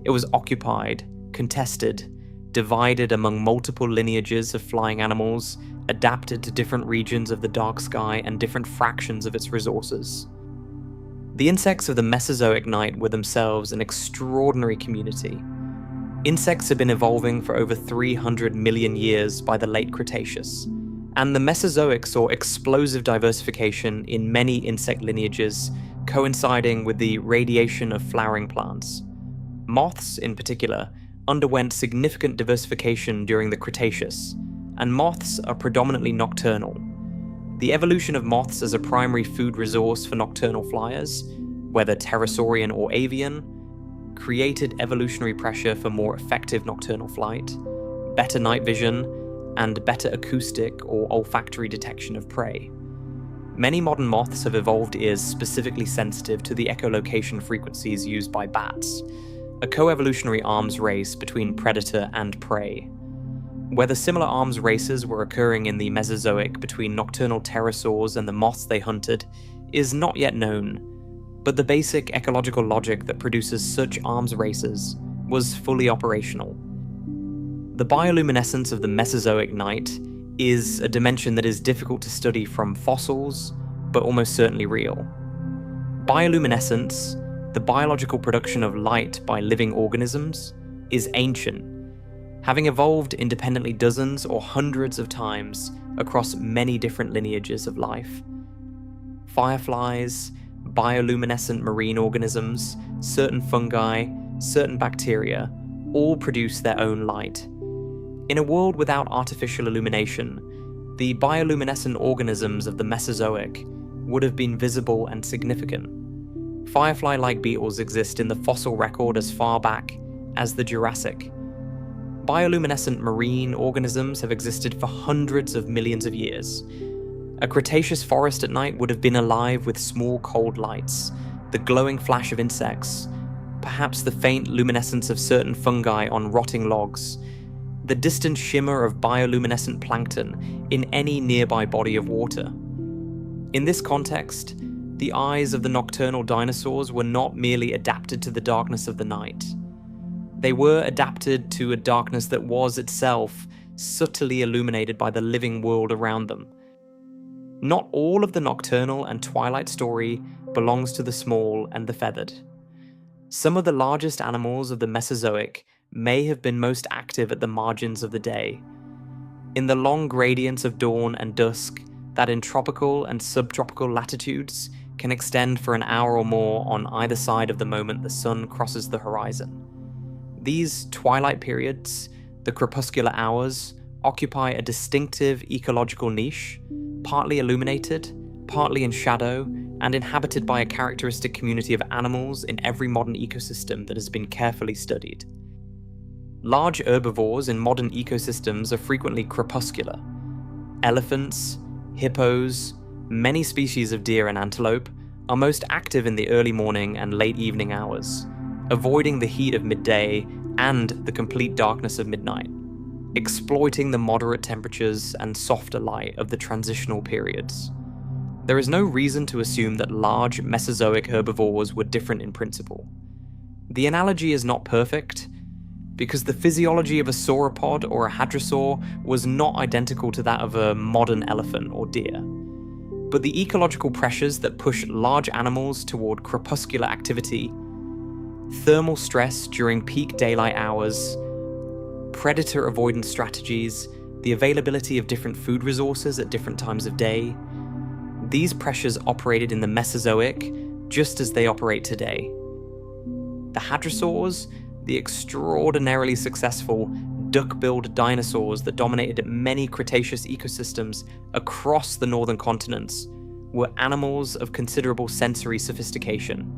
It was occupied, contested, divided among multiple lineages of flying animals, adapted to different regions of the dark sky and different fractions of its resources. The insects of the Mesozoic night were themselves an extraordinary community. Insects had been evolving for over 300 million years by the late Cretaceous, and the Mesozoic saw explosive diversification in many insect lineages, coinciding with the radiation of flowering plants. Moths, in particular, underwent significant diversification during the Cretaceous, and moths are predominantly nocturnal. The evolution of moths as a primary food resource for nocturnal flyers, whether pterosaurian or avian, created evolutionary pressure for more effective nocturnal flight, better night vision, and better acoustic or olfactory detection of prey. Many modern moths have evolved ears specifically sensitive to the echolocation frequencies used by bats, a co-evolutionary arms race between predator and prey. Whether similar arms races were occurring in the Mesozoic between nocturnal pterosaurs and the moths they hunted is not yet known, but the basic ecological logic that produces such arms races was fully operational. The bioluminescence of the Mesozoic night is a dimension that is difficult to study from fossils, but almost certainly real. Bioluminescence, the biological production of light by living organisms, is ancient, having evolved independently dozens or hundreds of times across many different lineages of life. Fireflies, bioluminescent marine organisms, certain fungi, certain bacteria, all produce their own light. In a world without artificial illumination, the bioluminescent organisms of the Mesozoic would have been visible and significant. Firefly-like beetles exist in the fossil record as far back as the Jurassic. Bioluminescent marine organisms have existed for hundreds of millions of years. A Cretaceous forest at night would have been alive with small cold lights, the glowing flash of insects, perhaps the faint luminescence of certain fungi on rotting logs, the distant shimmer of bioluminescent plankton in any nearby body of water. In this context, the eyes of the nocturnal dinosaurs were not merely adapted to the darkness of the night. They were adapted to a darkness that was itself subtly illuminated by the living world around them. Not all of the nocturnal and twilight story belongs to the small and the feathered. Some of the largest animals of the Mesozoic may have been most active at the margins of the day, in the long gradients of dawn and dusk that in tropical and subtropical latitudes can extend for an hour or more on either side of the moment the sun crosses the horizon. These twilight periods, the crepuscular hours, occupy a distinctive ecological niche, partly illuminated, partly in shadow, and inhabited by a characteristic community of animals in every modern ecosystem that has been carefully studied. Large herbivores in modern ecosystems are frequently crepuscular. Elephants, hippos, many species of deer and antelope are most active in the early morning and late evening hours, avoiding the heat of midday and the complete darkness of midnight, exploiting the moderate temperatures and softer light of the transitional periods. There is no reason to assume that large Mesozoic herbivores were different in principle. The analogy is not perfect, because the physiology of a sauropod or a hadrosaur was not identical to that of a modern elephant or deer. But the ecological pressures that push large animals toward crepuscular activity, thermal stress during peak daylight hours, predator avoidance strategies, the availability of different food resources at different times of day, these pressures operated in the Mesozoic just as they operate today. The hadrosaurs, the extraordinarily successful duck-billed dinosaurs that dominated many Cretaceous ecosystems across the northern continents, were animals of considerable sensory sophistication.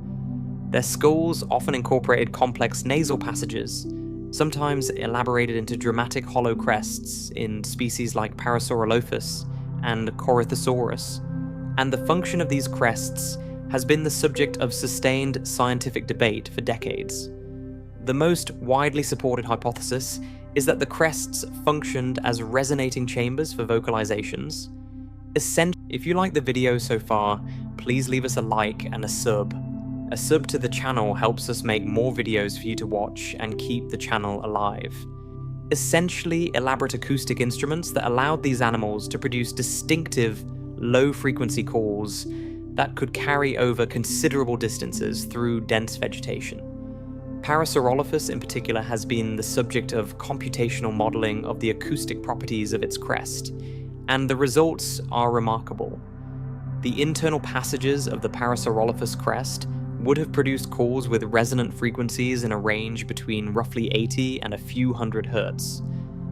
Their skulls often incorporated complex nasal passages, sometimes elaborated into dramatic hollow crests in species like Parasaurolophus and Corythosaurus, and the function of these crests has been the subject of sustained scientific debate for decades. The most widely supported hypothesis is that the crests functioned as resonating chambers for vocalizations. If you like the video so far, please leave us a like and a sub. A sub to the channel helps us make more videos for you to watch and keep the channel alive. Essentially elaborate acoustic instruments that allowed these animals to produce distinctive, low-frequency calls that could carry over considerable distances through dense vegetation. Parasaurolophus in particular has been the subject of computational modeling of the acoustic properties of its crest, and the results are remarkable. The internal passages of the Parasaurolophus crest would have produced calls with resonant frequencies in a range between roughly 80 and a few hundred hertz,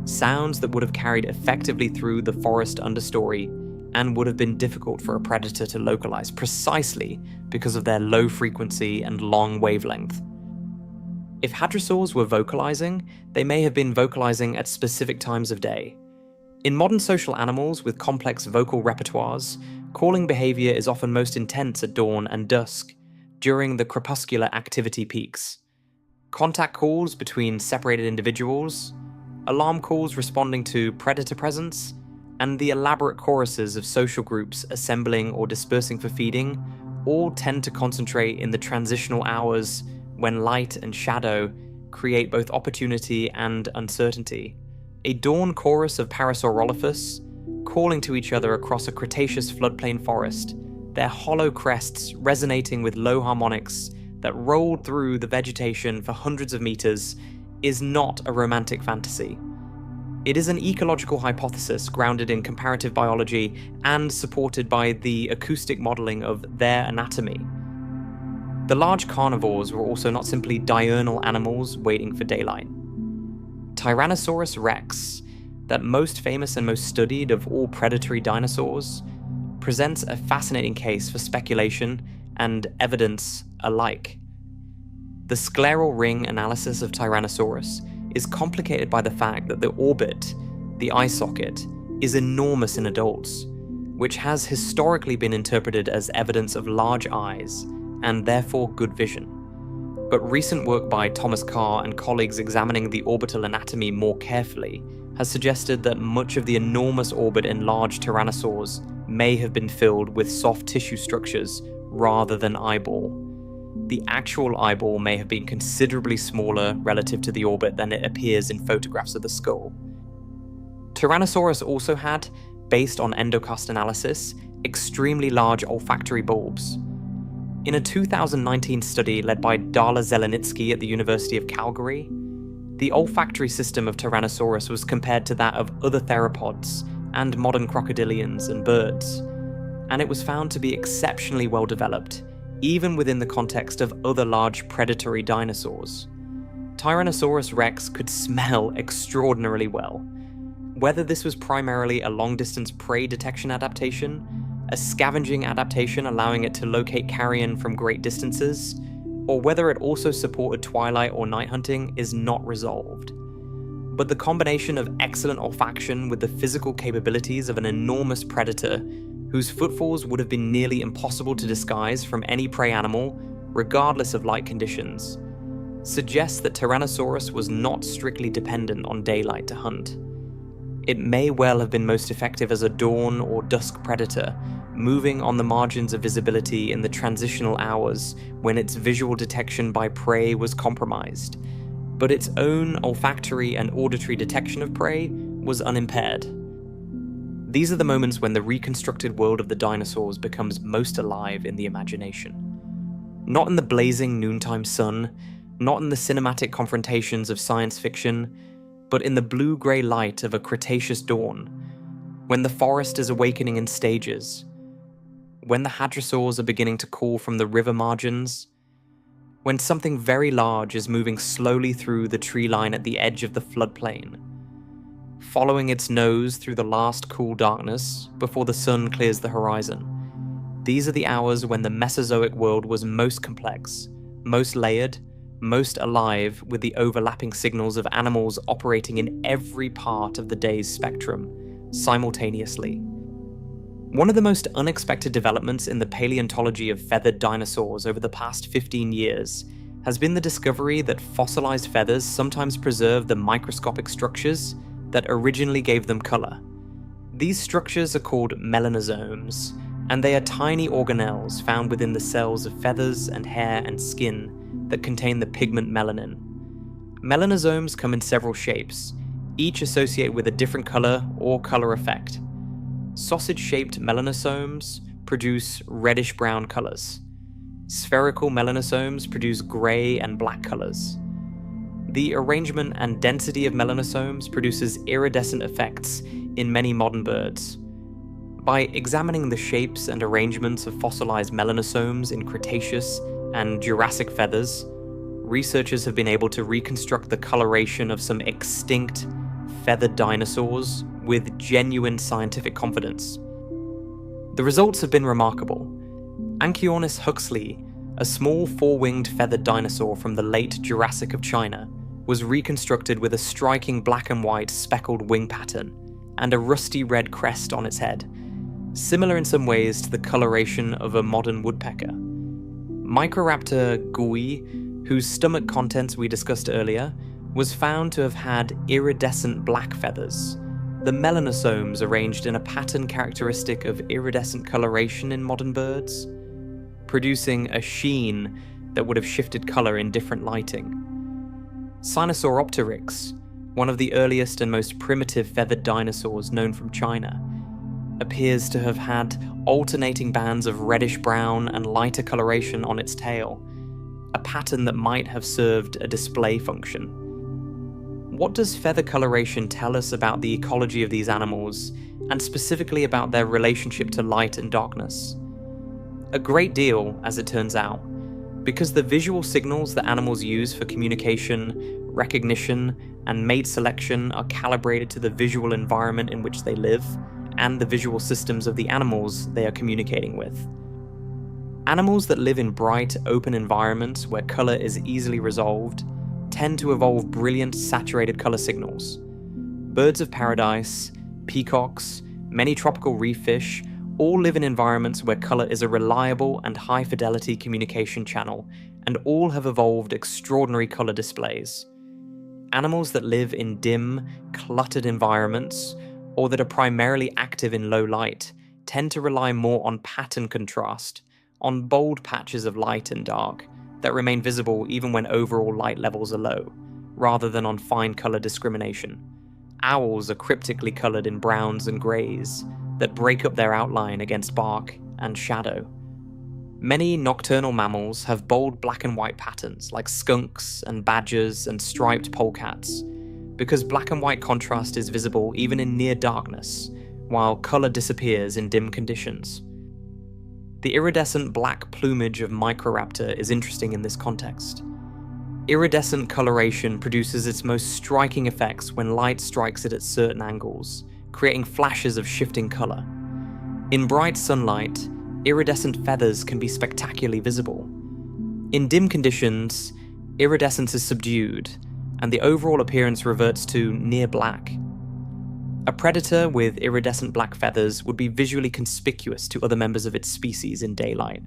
sounds that would have carried effectively through the forest understory and would have been difficult for a predator to localize precisely because of their low frequency and long wavelength. If hadrosaurs were vocalizing, they may have been vocalizing at specific times of day. In modern social animals with complex vocal repertoires, calling behavior is often most intense at dawn and dusk, during the crepuscular activity peaks. Contact calls between separated individuals, alarm calls responding to predator presence, and the elaborate choruses of social groups assembling or dispersing for feeding all tend to concentrate in the transitional hours when light and shadow create both opportunity and uncertainty. A dawn chorus of Parasaurolophus, calling to each other across a Cretaceous floodplain forest, their hollow crests resonating with low harmonics that rolled through the vegetation for hundreds of meters, is not a romantic fantasy. It is an ecological hypothesis grounded in comparative biology and supported by the acoustic modeling of their anatomy. The large carnivores were also not simply diurnal animals waiting for daylight. Tyrannosaurus rex, that most famous and most studied of all predatory dinosaurs, presents a fascinating case for speculation and evidence alike. The scleral ring analysis of Tyrannosaurus is complicated by the fact that the orbit, the eye socket, is enormous in adults, which has historically been interpreted as evidence of large eyes and therefore good vision. But recent work by Thomas Carr and colleagues examining the orbital anatomy more carefully has suggested that much of the enormous orbit in large tyrannosaurs may have been filled with soft tissue structures rather than eyeball. The actual eyeball may have been considerably smaller relative to the orbit than it appears in photographs of the skull. Tyrannosaurus also had, based on endocast analysis, extremely large olfactory bulbs. In a 2019 study led by Darla Zelenitsky at the University of Calgary, the olfactory system of Tyrannosaurus was compared to that of other theropods and modern crocodilians and birds, and it was found to be exceptionally well developed, even within the context of other large predatory dinosaurs. Tyrannosaurus rex could smell extraordinarily well. Whether this was primarily a long-distance prey detection adaptation, a scavenging adaptation allowing it to locate carrion from great distances, or whether it also supported twilight or night hunting is not resolved. But the combination of excellent olfaction with the physical capabilities of an enormous predator whose footfalls would have been nearly impossible to disguise from any prey animal, regardless of light conditions, suggests that Tyrannosaurus was not strictly dependent on daylight to hunt. It may well have been most effective as a dawn or dusk predator, moving on the margins of visibility in the transitional hours when its visual detection by prey was compromised, but its own olfactory and auditory detection of prey was unimpaired. These are the moments when the reconstructed world of the dinosaurs becomes most alive in the imagination. Not in the blazing noontime sun, not in the cinematic confrontations of science fiction, but in the blue-grey light of a Cretaceous dawn, when the forest is awakening in stages, when the hadrosaurs are beginning to call from the river margins, when something very large is moving slowly through the tree line at the edge of the floodplain, following its nose through the last cool darkness before the sun clears the horizon, these are the hours when the Mesozoic world was most complex, most layered, most alive, with the overlapping signals of animals operating in every part of the day's spectrum, simultaneously. One of the most unexpected developments in the paleontology of feathered dinosaurs over the past 15 years has been the discovery that fossilized feathers sometimes preserve the microscopic structures that originally gave them color. These structures are called melanosomes, and they are tiny organelles found within the cells of feathers and hair and skin that contain the pigment melanin. Melanosomes come in several shapes, each associated with a different color or color effect. Sausage-shaped melanosomes produce reddish-brown colors. Spherical melanosomes produce gray and black colors. The arrangement and density of melanosomes produces iridescent effects in many modern birds. By examining the shapes and arrangements of fossilized melanosomes in Cretaceous and Jurassic feathers, researchers have been able to reconstruct the coloration of some extinct feathered dinosaurs with genuine scientific confidence. The results have been remarkable. Anchiornis huxley, a small four-winged feathered dinosaur from the late Jurassic of China, was reconstructed with a striking black and white speckled wing pattern and a rusty red crest on its head, similar in some ways to the coloration of a modern woodpecker. Microraptor gui, whose stomach contents we discussed earlier, was found to have had iridescent black feathers, the melanosomes arranged in a pattern characteristic of iridescent coloration in modern birds, producing a sheen that would have shifted color in different lighting. Sinosauropteryx, one of the earliest and most primitive feathered dinosaurs known from China, appears to have had alternating bands of reddish-brown and lighter coloration on its tail, a pattern that might have served a display function. What does feather coloration tell us about the ecology of these animals, and specifically about their relationship to light and darkness? A great deal, as it turns out, because the visual signals that animals use for communication, recognition, and mate selection are calibrated to the visual environment in which they live, and the visual systems of the animals they are communicating with. Animals that live in bright, open environments where color is easily resolved tend to evolve brilliant, saturated color signals. Birds of paradise, peacocks, many tropical reef fish all live in environments where color is a reliable and high-fidelity communication channel, and all have evolved extraordinary color displays. Animals that live in dim, cluttered environments, or that are primarily active in low light, tend to rely more on pattern contrast, on bold patches of light and dark that remain visible even when overall light levels are low, rather than on fine color discrimination. Owls are cryptically colored in browns and grays that break up their outline against bark and shadow. Many nocturnal mammals have bold black and white patterns, like skunks and badgers and striped polecats, because black and white contrast is visible even in near darkness, while color disappears in dim conditions. The iridescent black plumage of Microraptor is interesting in this context. Iridescent coloration produces its most striking effects when light strikes it at certain angles, creating flashes of shifting color. In bright sunlight, iridescent feathers can be spectacularly visible. In dim conditions, iridescence is subdued, and the overall appearance reverts to near black. A predator with iridescent black feathers would be visually conspicuous to other members of its species in daylight,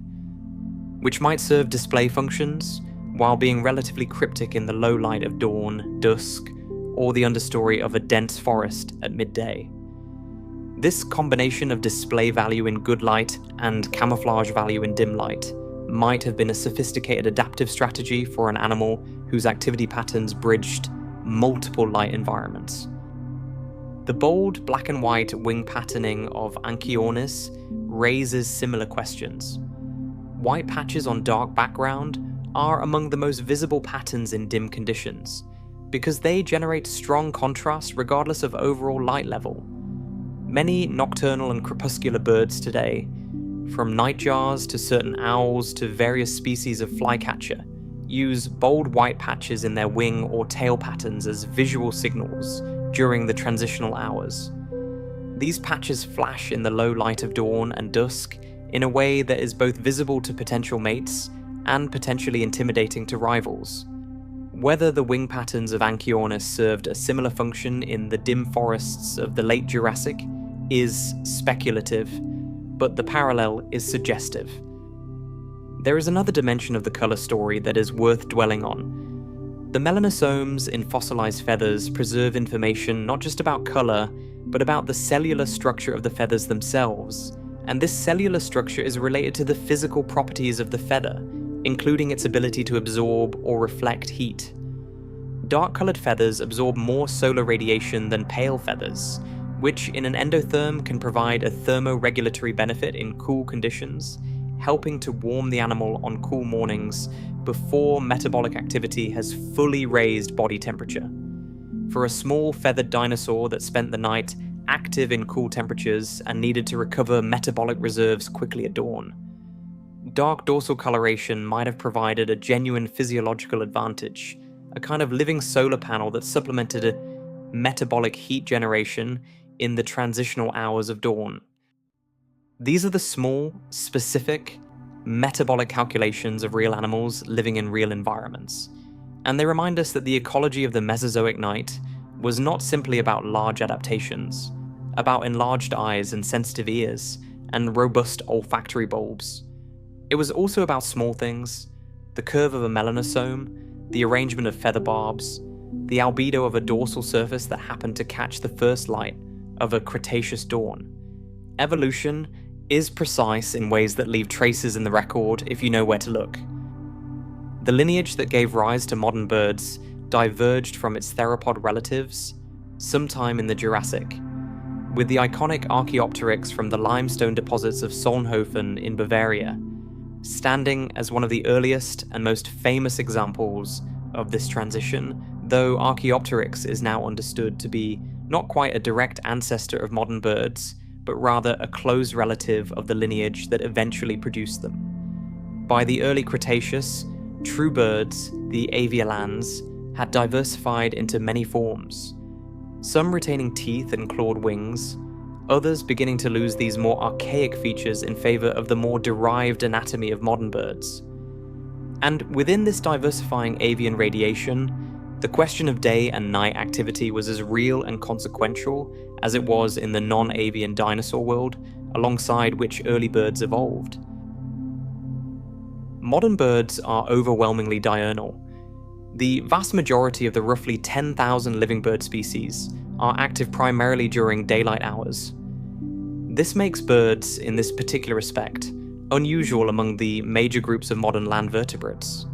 which might serve display functions while being relatively cryptic in the low light of dawn, dusk, or the understory of a dense forest at midday. This combination of display value in good light and camouflage value in dim light might have been a sophisticated adaptive strategy for an animal whose activity patterns bridged multiple light environments. The bold black and white wing patterning of Anchiornis raises similar questions. White patches on dark background are among the most visible patterns in dim conditions, because they generate strong contrast regardless of overall light level. Many nocturnal and crepuscular birds today, from nightjars to certain owls to various species of flycatcher, use bold white patches in their wing or tail patterns as visual signals during the transitional hours. These patches flash in the low light of dawn and dusk, in a way that is both visible to potential mates and potentially intimidating to rivals. Whether the wing patterns of Anchiornis served a similar function in the dim forests of the late Jurassic is speculative, but the parallel is suggestive. There is another dimension of the colour story that is worth dwelling on. The melanosomes in fossilized feathers preserve information not just about colour, but about the cellular structure of the feathers themselves, and this cellular structure is related to the physical properties of the feather, including its ability to absorb or reflect heat. Dark-coloured feathers absorb more solar radiation than pale feathers, which in an endotherm can provide a thermoregulatory benefit in cool conditions, helping to warm the animal on cool mornings before metabolic activity has fully raised body temperature. For a small feathered dinosaur that spent the night active in cool temperatures and needed to recover metabolic reserves quickly at dawn, dark dorsal coloration might have provided a genuine physiological advantage, a kind of living solar panel that supplemented a metabolic heat generation in the transitional hours of dawn. These are the small, specific, metabolic calculations of real animals living in real environments, and they remind us that the ecology of the Mesozoic night was not simply about large adaptations, about enlarged eyes and sensitive ears, and robust olfactory bulbs. It was also about small things: the curve of a melanosome, the arrangement of feather barbs, the albedo of a dorsal surface that happened to catch the first light of a Cretaceous dawn. Evolution is precise in ways that leave traces in the record if you know where to look. The lineage that gave rise to modern birds diverged from its theropod relatives sometime in the Jurassic, with the iconic Archaeopteryx from the limestone deposits of Solnhofen in Bavaria standing as one of the earliest and most famous examples of this transition, though Archaeopteryx is now understood to be not quite a direct ancestor of modern birds, but rather a close relative of the lineage that eventually produced them. By the early Cretaceous, true birds, the avialans, had diversified into many forms, some retaining teeth and clawed wings, others beginning to lose these more archaic features in favour of the more derived anatomy of modern birds. And within this diversifying avian radiation, the question of day and night activity was as real and consequential as it was in the non-avian dinosaur world, alongside which early birds evolved. Modern birds are overwhelmingly diurnal. The vast majority of the roughly 10,000 living bird species are active primarily during daylight hours. This makes birds, in this particular respect, unusual among the major groups of modern land vertebrates.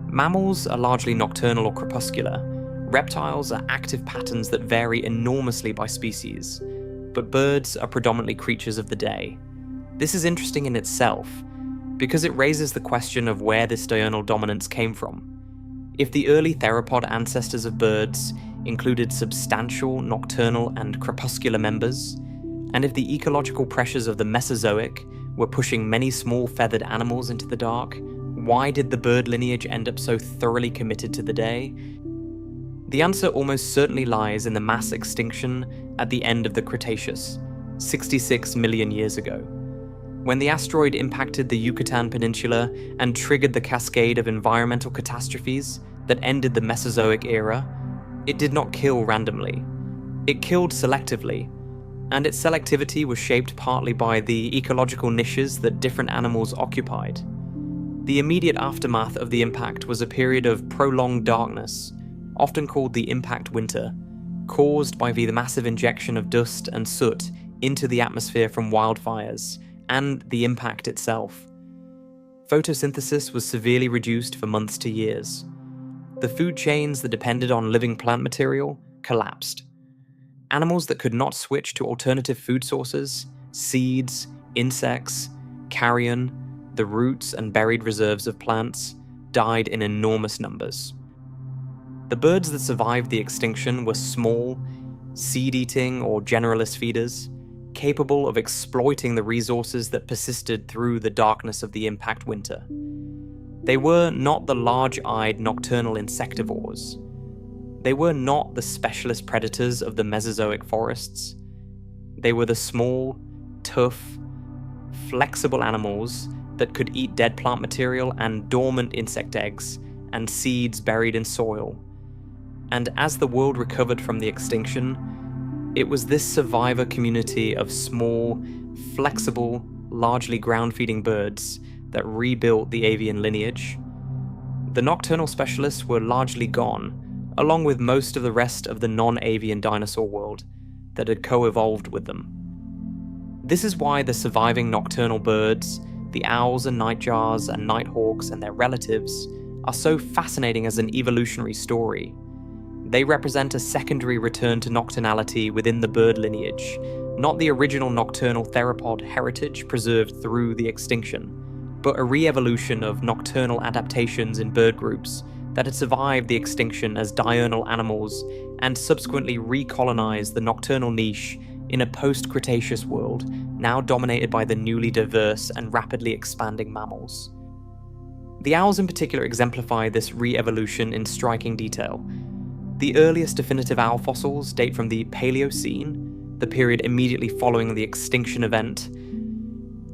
Mammals are largely nocturnal or crepuscular. Reptiles are active patterns that vary enormously by species, but birds are predominantly creatures of the day. This is interesting in itself, because it raises the question of where this diurnal dominance came from. If the early theropod ancestors of birds included substantial nocturnal and crepuscular members, and if the ecological pressures of the Mesozoic were pushing many small feathered animals into the dark, why did the bird lineage end up so thoroughly committed to the day? The answer almost certainly lies in the mass extinction at the end of the Cretaceous, 66 million years ago. When the asteroid impacted the Yucatan Peninsula and triggered the cascade of environmental catastrophes that ended the Mesozoic era, it did not kill randomly. It killed selectively, and its selectivity was shaped partly by the ecological niches that different animals occupied. The immediate aftermath of the impact was a period of prolonged darkness, often called the impact winter, caused by the massive injection of dust and soot into the atmosphere from wildfires, and the impact itself. Photosynthesis was severely reduced for months to years. The food chains that depended on living plant material collapsed. Animals that could not switch to alternative food sources, seeds, insects, carrion, the roots and buried reserves of plants, died in enormous numbers. The birds that survived the extinction were small, seed-eating or generalist feeders, capable of exploiting the resources that persisted through the darkness of the impact winter. They were not the large-eyed nocturnal insectivores. They were not the specialist predators of the Mesozoic forests. They were the small, tough, flexible animals that could eat dead plant material and dormant insect eggs and seeds buried in soil. And as the world recovered from the extinction, it was this survivor community of small, flexible, largely ground-feeding birds that rebuilt the avian lineage. The nocturnal specialists were largely gone, along with most of the rest of the non-avian dinosaur world that had co-evolved with them. This is why the surviving nocturnal birds, the owls and nightjars and nighthawks and their relatives, are so fascinating as an evolutionary story. They represent a secondary return to nocturnality within the bird lineage, not the original nocturnal theropod heritage preserved through the extinction, but a re-evolution of nocturnal adaptations in bird groups that had survived the extinction as diurnal animals and subsequently recolonized the nocturnal niche in a post-Cretaceous world now dominated by the newly diverse and rapidly expanding mammals. The owls in particular exemplify this re-evolution in striking detail. The earliest definitive owl fossils date from the Paleocene, the period immediately following the extinction event,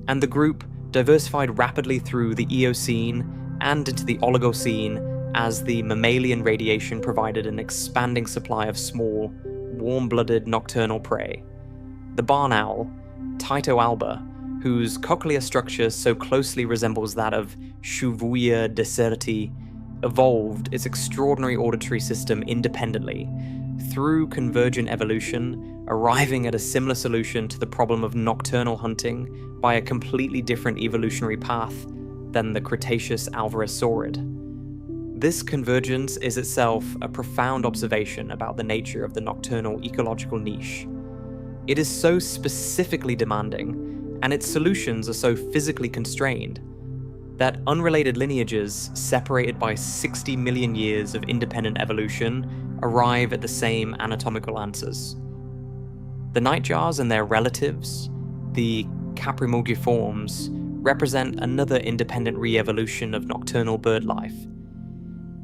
and the group diversified rapidly through the Eocene and into the Oligocene as the mammalian radiation provided an expanding supply of small, warm-blooded nocturnal prey. The barn owl, Tyto alba, whose cochlear structure so closely resembles that of Chevuia deserti, evolved its extraordinary auditory system independently, through convergent evolution, arriving at a similar solution to the problem of nocturnal hunting by a completely different evolutionary path than the Cretaceous alvarezsaurid. This convergence is itself a profound observation about the nature of the nocturnal ecological niche. It is so specifically demanding, and its solutions are so physically constrained, that unrelated lineages, separated by 60 million years of independent evolution, arrive at the same anatomical answers. The nightjars and their relatives, the Caprimulgiformes, represent another independent re-evolution of nocturnal bird life.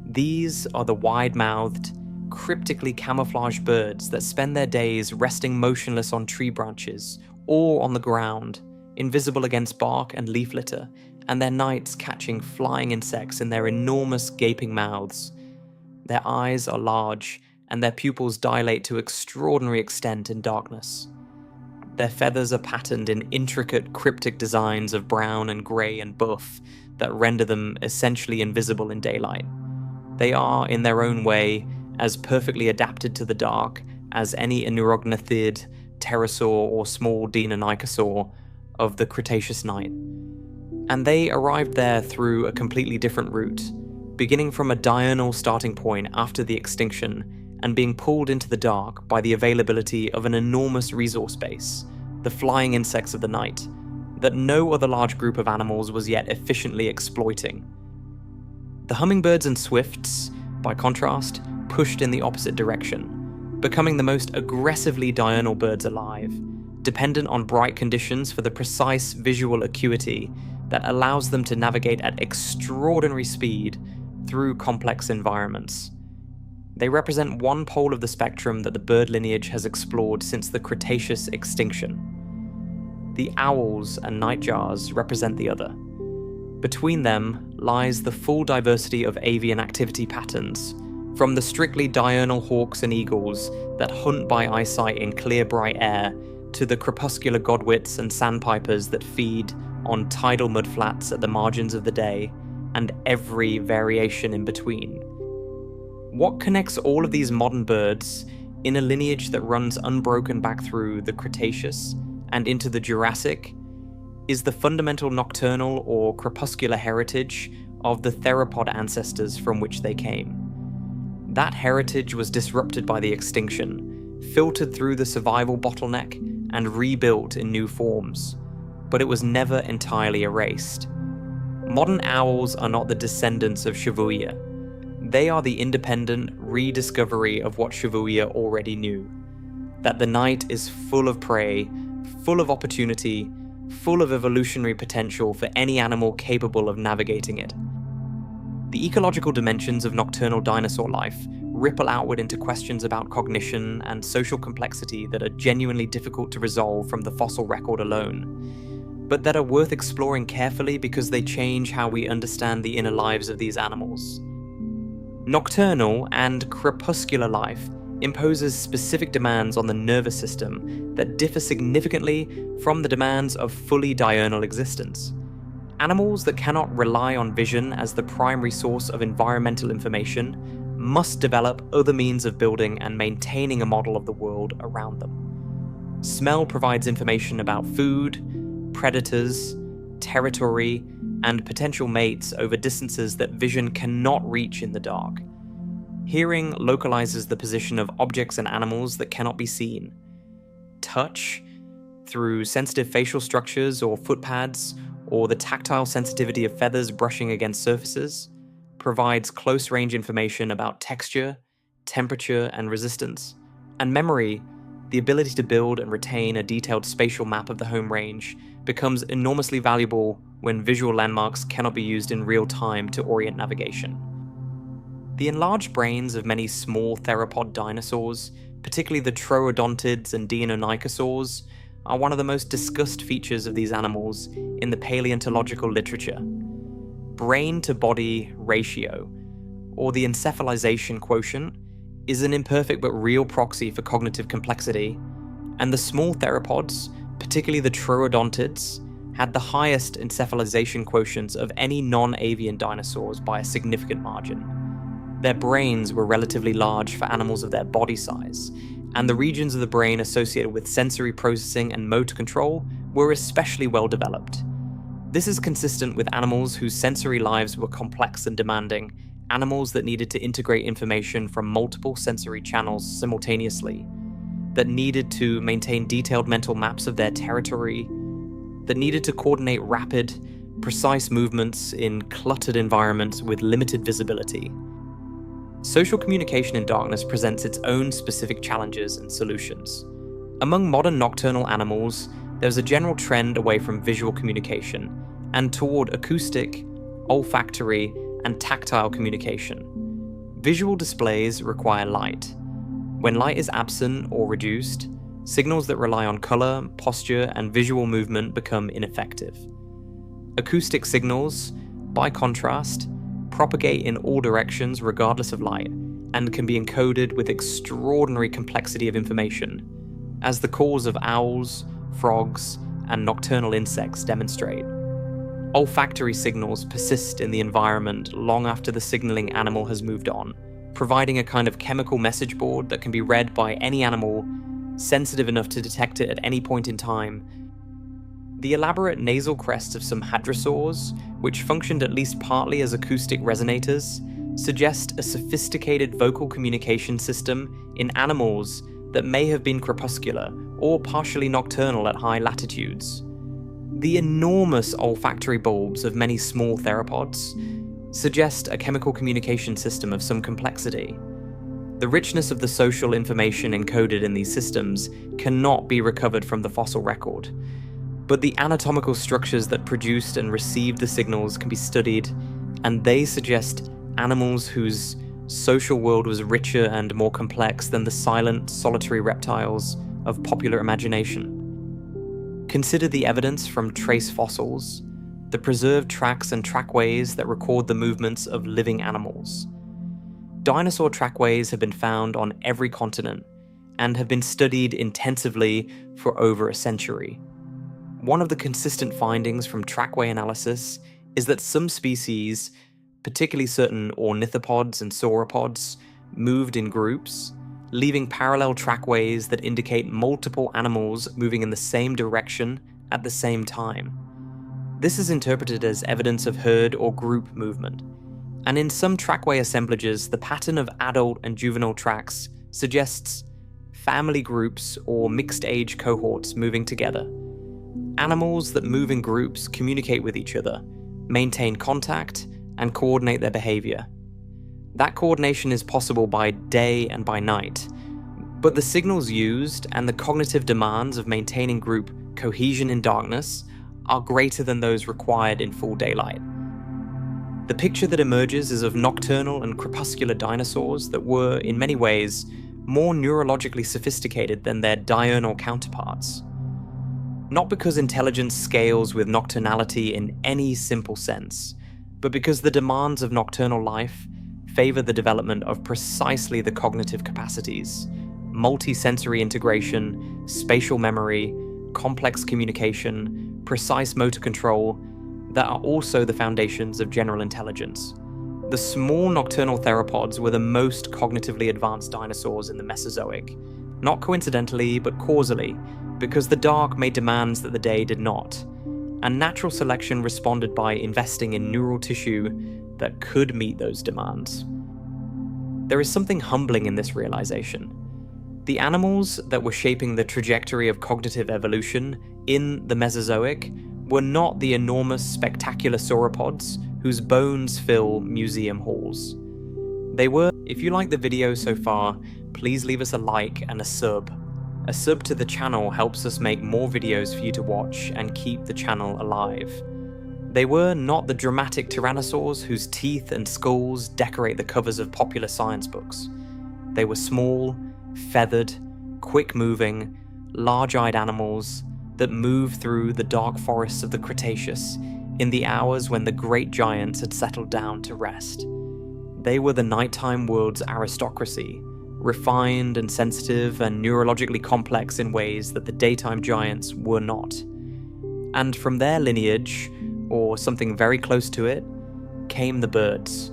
These are the wide-mouthed, cryptically camouflaged birds that spend their days resting motionless on tree branches or on the ground, invisible against bark and leaf litter, and their nights catching flying insects in their enormous gaping mouths. Their eyes are large, and their pupils dilate to extraordinary extent in darkness. Their feathers are patterned in intricate cryptic designs of brown and grey and buff that render them essentially invisible in daylight. They are, in their own way, as perfectly adapted to the dark as any Neurognatheid, pterosaur, or small Deinonychosaur of the Cretaceous night. And they arrived there through a completely different route, beginning from a diurnal starting point after the extinction and being pulled into the dark by the availability of an enormous resource base, the flying insects of the night, that no other large group of animals was yet efficiently exploiting. The hummingbirds and swifts, by contrast, pushed in the opposite direction, becoming the most aggressively diurnal birds alive, dependent on bright conditions for the precise visual acuity that allows them to navigate at extraordinary speed through complex environments. They represent one pole of the spectrum that the bird lineage has explored since the Cretaceous extinction. The owls and nightjars represent the other. Between them lies the full diversity of avian activity patterns, from the strictly diurnal hawks and eagles that hunt by eyesight in clear bright air, to the crepuscular godwits and sandpipers that feed on tidal mudflats at the margins of the day, and every variation in between. What connects all of these modern birds in a lineage that runs unbroken back through the Cretaceous and into the Jurassic is the fundamental nocturnal or crepuscular heritage of the theropod ancestors from which they came. That heritage was disrupted by the extinction, filtered through the survival bottleneck, and rebuilt in new forms, but it was never entirely erased. Modern owls are not the descendants of Chevuia. They are the independent rediscovery of what Chevuia already knew, that the night is full of prey, full of opportunity, full of evolutionary potential for any animal capable of navigating it. The ecological dimensions of nocturnal dinosaur life ripple outward into questions about cognition and social complexity that are genuinely difficult to resolve from the fossil record alone. but that are worth exploring carefully because they change how we understand the inner lives of these animals. Nocturnal and crepuscular life imposes specific demands on the nervous system that differ significantly from the demands of fully diurnal existence. Animals that cannot rely on vision as the primary source of environmental information must develop other means of building and maintaining a model of the world around them. Smell provides information about food, predators, territory, and potential mates over distances that vision cannot reach in the dark. Hearing localizes the position of objects and animals that cannot be seen. Touch, through sensitive facial structures or foot pads, or the tactile sensitivity of feathers brushing against surfaces, provides close-range information about texture, temperature, and resistance. And memory, the ability to build and retain a detailed spatial map of the home range, becomes enormously valuable when visual landmarks cannot be used in real time to orient navigation. The enlarged brains of many small theropod dinosaurs, particularly the troodontids and deinonychosaurs, are one of the most discussed features of these animals in the paleontological literature. Brain-to-body ratio, or the encephalization quotient, is an imperfect but real proxy for cognitive complexity, and the small theropods, particularly the troodontids, had the highest encephalization quotients of any non-avian dinosaurs by a significant margin. Their brains were relatively large for animals of their body size, and the regions of the brain associated with sensory processing and motor control were especially well developed. This is consistent with animals whose sensory lives were complex and demanding, animals that needed to integrate information from multiple sensory channels simultaneously, that needed to maintain detailed mental maps of their territory, that needed to coordinate rapid, precise movements in cluttered environments with limited visibility. Social communication in darkness presents its own specific challenges and solutions. Among modern nocturnal animals, there's a general trend away from visual communication and toward acoustic, olfactory, and tactile communication. Visual displays require light. When light is absent or reduced, signals that rely on color, posture, and visual movement become ineffective. Acoustic signals, by contrast, propagate in all directions regardless of light, and can be encoded with extraordinary complexity of information, as the calls of owls, frogs, and nocturnal insects demonstrate. Olfactory signals persist in the environment long after the signaling animal has moved on, providing a kind of chemical message board that can be read by any animal sensitive enough to detect it at any point in time. The elaborate nasal crests of some hadrosaurs, which functioned at least partly as acoustic resonators, suggest a sophisticated vocal communication system in animals that may have been crepuscular or partially nocturnal at high latitudes. The enormous olfactory bulbs of many small theropods suggest a chemical communication system of some complexity. The richness of the social information encoded in these systems cannot be recovered from the fossil record, but the anatomical structures that produced and received the signals can be studied, and they suggest animals whose social world was richer and more complex than the silent, solitary reptiles of popular imagination. Consider the evidence from trace fossils, the preserved tracks and trackways that record the movements of living animals. Dinosaur trackways have been found on every continent and have been studied intensively for over a century. One of the consistent findings from trackway analysis is that some species, particularly certain ornithopods and sauropods, moved in groups, leaving parallel trackways that indicate multiple animals moving in the same direction at the same time. This is interpreted as evidence of herd or group movement, and in some trackway assemblages, the pattern of adult and juvenile tracks suggests family groups or mixed-age cohorts moving together. Animals that move in groups communicate with each other, maintain contact, and coordinate their behavior. That coordination is possible by day and by night, but the signals used and the cognitive demands of maintaining group cohesion in darkness are greater than those required in full daylight. The picture that emerges is of nocturnal and crepuscular dinosaurs that were, in many ways, more neurologically sophisticated than their diurnal counterparts. Not because intelligence scales with nocturnality in any simple sense, but because the demands of nocturnal life favor the development of precisely the cognitive capacities, multi-sensory integration, spatial memory, complex communication, precise motor control, that are also the foundations of general intelligence. The small nocturnal theropods were the most cognitively advanced dinosaurs in the Mesozoic, not coincidentally but causally, because the dark made demands that the day did not, and natural selection responded by investing in neural tissue that could meet those demands. There is something humbling in this realization. The animals that were shaping the trajectory of cognitive evolution in the Mesozoic were not the enormous, spectacular sauropods whose bones fill museum halls. They were. If you like the video so far, please leave us a like and a sub. A sub to the channel helps us make more videos for you to watch and keep the channel alive. They were not the dramatic tyrannosaurs whose teeth and skulls decorate the covers of popular science books. They were small, feathered, quick-moving, large-eyed animals that moved through the dark forests of the Cretaceous in the hours when the great giants had settled down to rest. They were the nighttime world's aristocracy, refined and sensitive and neurologically complex in ways that the daytime giants were not. And from their lineage, or something very close to it, came the birds.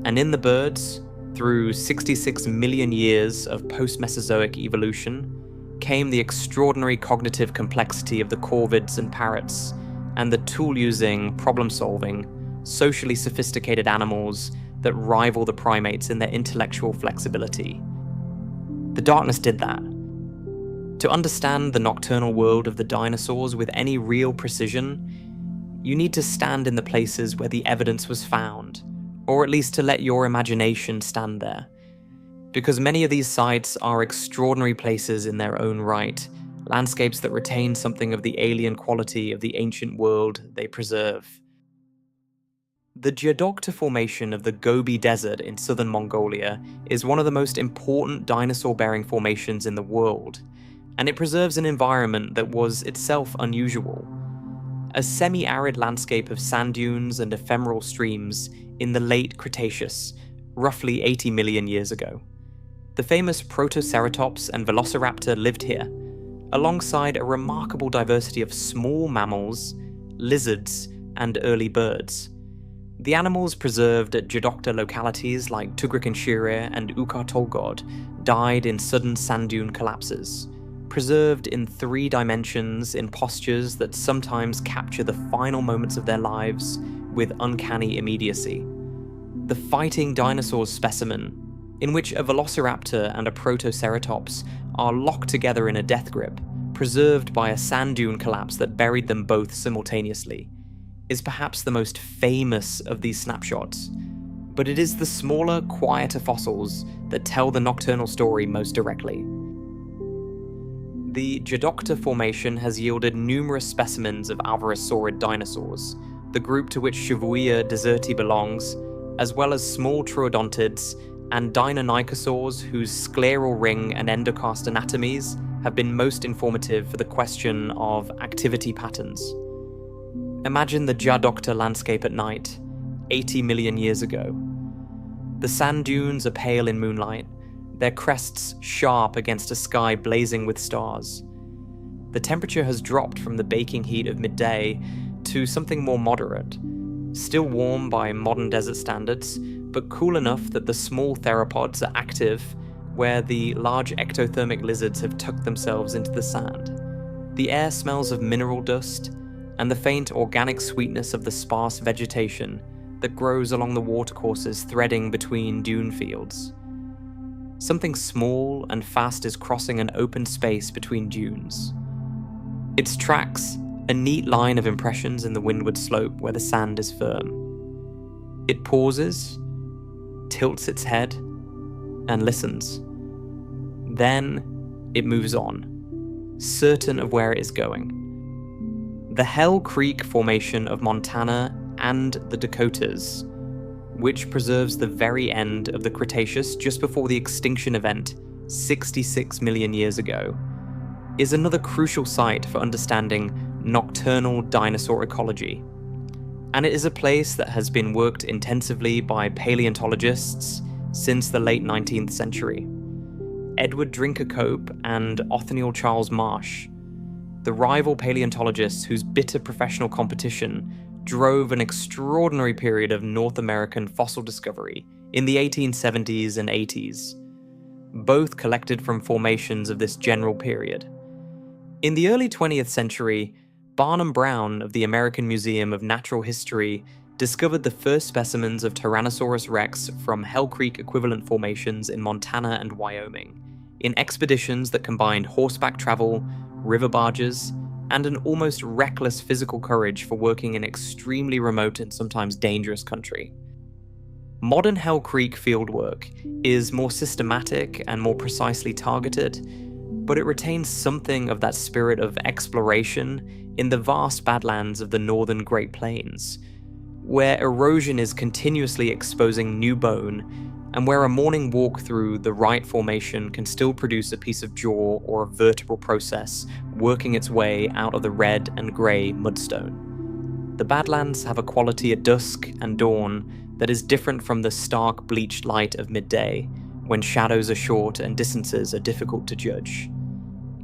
And in the birds, through 66 million years of post-Mesozoic evolution, came the extraordinary cognitive complexity of the corvids and parrots, and the tool-using, problem-solving, socially sophisticated animals that rival the primates in their intellectual flexibility. The darkness did that. To understand the nocturnal world of the dinosaurs with any real precision, you need to stand in the places where the evidence was found, or at least to let your imagination stand there. Because many of these sites are extraordinary places in their own right, landscapes that retain something of the alien quality of the ancient world they preserve. The Geodocta Formation of the Gobi Desert in southern Mongolia is one of the most important dinosaur-bearing formations in the world, and it preserves an environment that was itself unusual. A semi-arid landscape of sand dunes and ephemeral streams in the late Cretaceous, roughly 80 million years ago. The famous Protoceratops and Velociraptor lived here, alongside a remarkable diversity of small mammals, lizards, and early birds. The animals preserved at Geodocta localities like Tugrikinshire and Ukar-Tolgod died in sudden sand dune collapses, preserved in 3 dimensions in postures that sometimes capture the final moments of their lives with uncanny immediacy. The fighting dinosaurs specimen, in which a velociraptor and a protoceratops are locked together in a death grip, preserved by a sand dune collapse that buried them both simultaneously, is perhaps the most famous of these snapshots, but it is the smaller, quieter fossils that tell the nocturnal story most directly. The Geodocta Formation has yielded numerous specimens of alvarosaurid dinosaurs, the group to which Shibuya deserti belongs, as well as small troodontids and deinonychosaurs whose scleral ring and endocast anatomies have been most informative for the question of activity patterns. Imagine the Geodocta landscape at night, 80 million years ago. The sand dunes are pale in moonlight, their crests sharp against a sky blazing with stars. The temperature has dropped from the baking heat of midday to something more moderate, still warm by modern desert standards, but cool enough that the small theropods are active where the large ectothermic lizards have tucked themselves into the sand. The air smells of mineral dust and the faint organic sweetness of the sparse vegetation that grows along the watercourses threading between dune fields. Something small and fast is crossing an open space between dunes. Its tracks a neat line of impressions in the windward slope where the sand is firm. It pauses, tilts its head, and listens. Then it moves on, certain of where it is going. The Hell Creek Formation of Montana and the Dakotas, which preserves the very end of the Cretaceous just before the extinction event 66 million years ago, is another crucial site for understanding nocturnal dinosaur ecology. And it is a place that has been worked intensively by paleontologists since the late 19th century. Edward Drinker Cope and Othniel Charles Marsh, the rival paleontologists whose bitter professional competition drove an extraordinary period of North American fossil discovery in the 1870s and 80s, both collected from formations of this general period. In the early 20th century, Barnum Brown of the American Museum of Natural History discovered the first specimens of Tyrannosaurus rex from Hell Creek equivalent formations in Montana and Wyoming, in expeditions that combined horseback travel, river barges, and an almost reckless physical courage for working in extremely remote and sometimes dangerous country. Modern Hell Creek fieldwork is more systematic and more precisely targeted, but it retains something of that spirit of exploration in the vast badlands of the northern Great Plains, where erosion is continuously exposing new bone, and where a morning walk through the right formation can still produce a piece of jaw or a vertebral process working its way out of the red and grey mudstone. The Badlands have a quality at dusk and dawn that is different from the stark bleached light of midday, when shadows are short and distances are difficult to judge.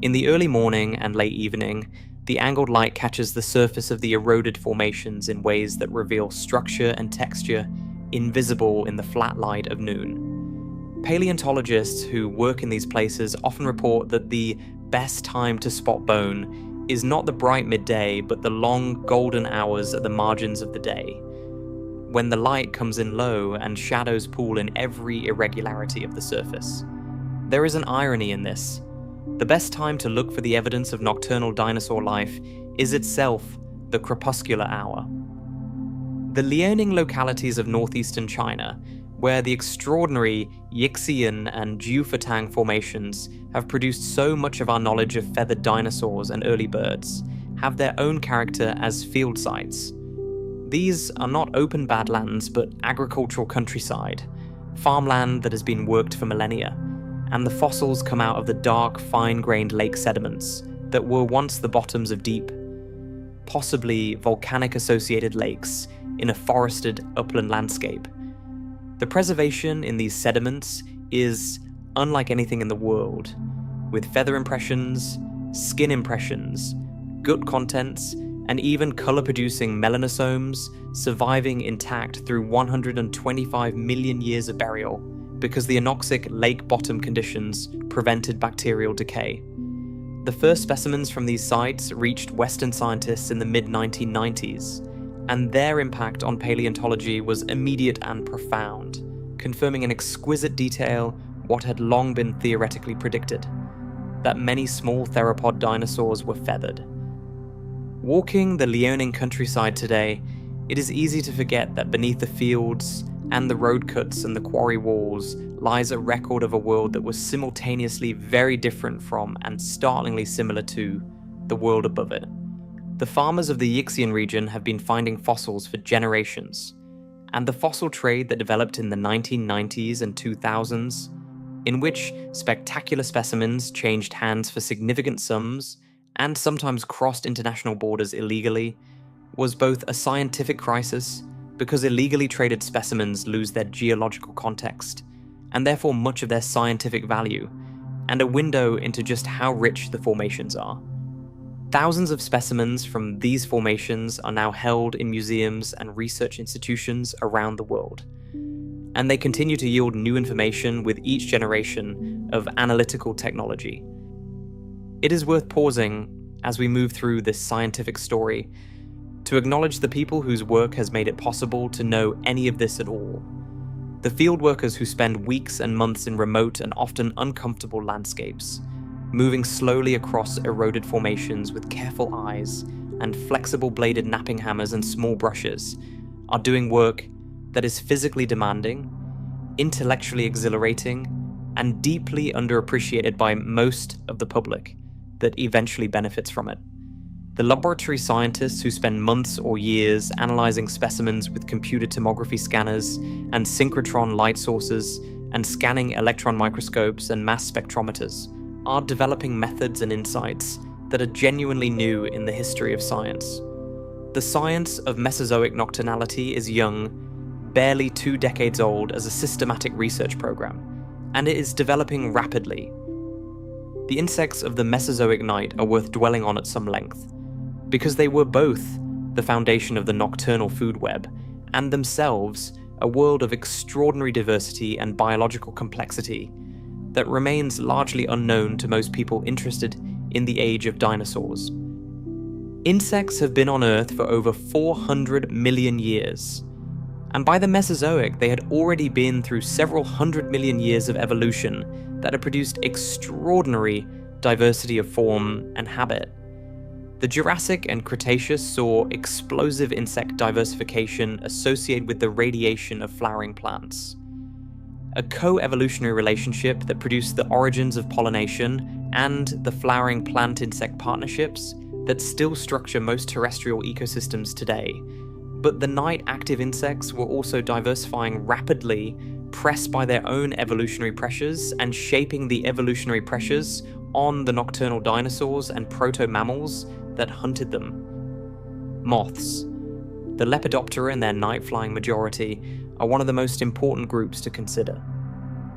In the early morning and late evening, the angled light catches the surface of the eroded formations in ways that reveal structure and texture invisible in the flat light of noon. Paleontologists who work in these places often report that the best time to spot bone is not the bright midday, but the long golden hours at the margins of the day, when the light comes in low and shadows pool in every irregularity of the surface. There is an irony in this. The best time to look for the evidence of nocturnal dinosaur life is itself the crepuscular hour. The Liaoning localities of northeastern China, where the extraordinary Yixian and Jiufatang formations have produced so much of our knowledge of feathered dinosaurs and early birds, have their own character as field sites. These are not open badlands, but agricultural countryside, farmland that has been worked for millennia, and the fossils come out of the dark, fine-grained lake sediments that were once the bottoms of deep, possibly volcanic-associated lakes in a forested upland landscape. The preservation in these sediments is unlike anything in the world, with feather impressions, skin impressions, gut contents, and even colour-producing melanosomes surviving intact through 125 million years of burial because the anoxic lake bottom conditions prevented bacterial decay. The first specimens from these sites reached Western scientists in the mid-1990s, and their impact on paleontology was immediate and profound, confirming in exquisite detail what had long been theoretically predicted, that many small theropod dinosaurs were feathered. Walking the Liaoning countryside today, it is easy to forget that beneath the fields and the road cuts and the quarry walls lies a record of a world that was simultaneously very different from and startlingly similar to the world above it. The farmers of the Yixian region have been finding fossils for generations, and the fossil trade that developed in the 1990s and 2000s, in which spectacular specimens changed hands for significant sums and sometimes crossed international borders illegally, was both a scientific crisis because illegally traded specimens lose their geological context, and therefore much of their scientific value, and a window into just how rich the formations are. Thousands of specimens from these formations are now held in museums and research institutions around the world, and they continue to yield new information with each generation of analytical technology. It is worth pausing, as we move through this scientific story, to acknowledge the people whose work has made it possible to know any of this at all. The field workers who spend weeks and months in remote and often uncomfortable landscapes, moving slowly across eroded formations with careful eyes and flexible bladed napping hammers and small brushes, are doing work that is physically demanding, intellectually exhilarating, and deeply underappreciated by most of the public that eventually benefits from it. The laboratory scientists who spend months or years analyzing specimens with computed tomography scanners and synchrotron light sources and scanning electron microscopes and mass spectrometers are developing methods and insights that are genuinely new in the history of science. The science of Mesozoic nocturnality is young, barely 2 decades old as a systematic research program, and it is developing rapidly. The insects of the Mesozoic night are worth dwelling on at some length, because they were both the foundation of the nocturnal food web, and themselves a world of extraordinary diversity and biological complexity that remains largely unknown to most people interested in the age of dinosaurs. Insects have been on Earth for over 400 million years, and by the Mesozoic they had already been through several 100 million years of evolution that had produced extraordinary diversity of form and habit. The Jurassic and Cretaceous saw explosive insect diversification associated with the radiation of flowering plants. A co-evolutionary relationship that produced the origins of pollination and the flowering plant-insect partnerships that still structure most terrestrial ecosystems today. But the night-active insects were also diversifying rapidly, pressed by their own evolutionary pressures and shaping the evolutionary pressures on the nocturnal dinosaurs and proto-mammals that hunted them. Moths, the Lepidoptera in their night-flying majority, are one of the most important groups to consider.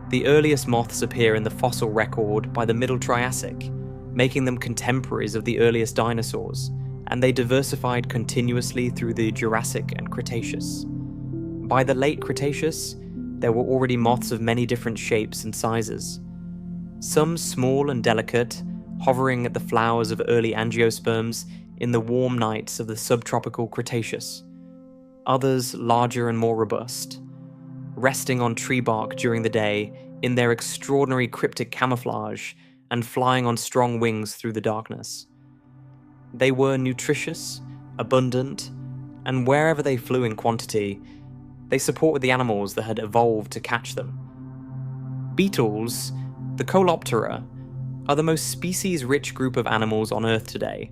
The earliest moths appear in the fossil record by the Middle Triassic, making them contemporaries of the earliest dinosaurs, and they diversified continuously through the Jurassic and Cretaceous. By the late Cretaceous, there were already moths of many different shapes and sizes. Some small and delicate, hovering at the flowers of early angiosperms in the warm nights of the subtropical Cretaceous. Others larger and more robust, resting on tree bark during the day in their extraordinary cryptic camouflage and flying on strong wings through the darkness. They were nutritious, abundant, and wherever they flew in quantity, they supported the animals that had evolved to catch them. Beetles, the Coleoptera, are the most species-rich group of animals on Earth today,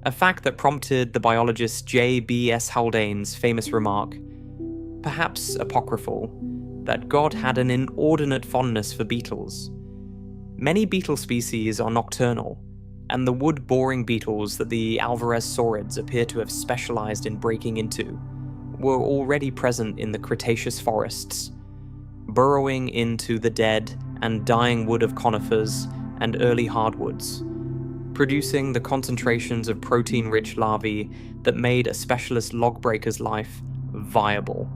a fact that prompted the biologist J.B.S. Haldane's famous remark, perhaps apocryphal, that God had an inordinate fondness for beetles. Many beetle species are nocturnal, and the wood-boring beetles that the Alvarez saurids appear to have specialized in breaking into were already present in the Cretaceous forests, burrowing into the dead and dying wood of conifers and early hardwoods, producing the concentrations of protein-rich larvae that made a specialist log breaker's life viable.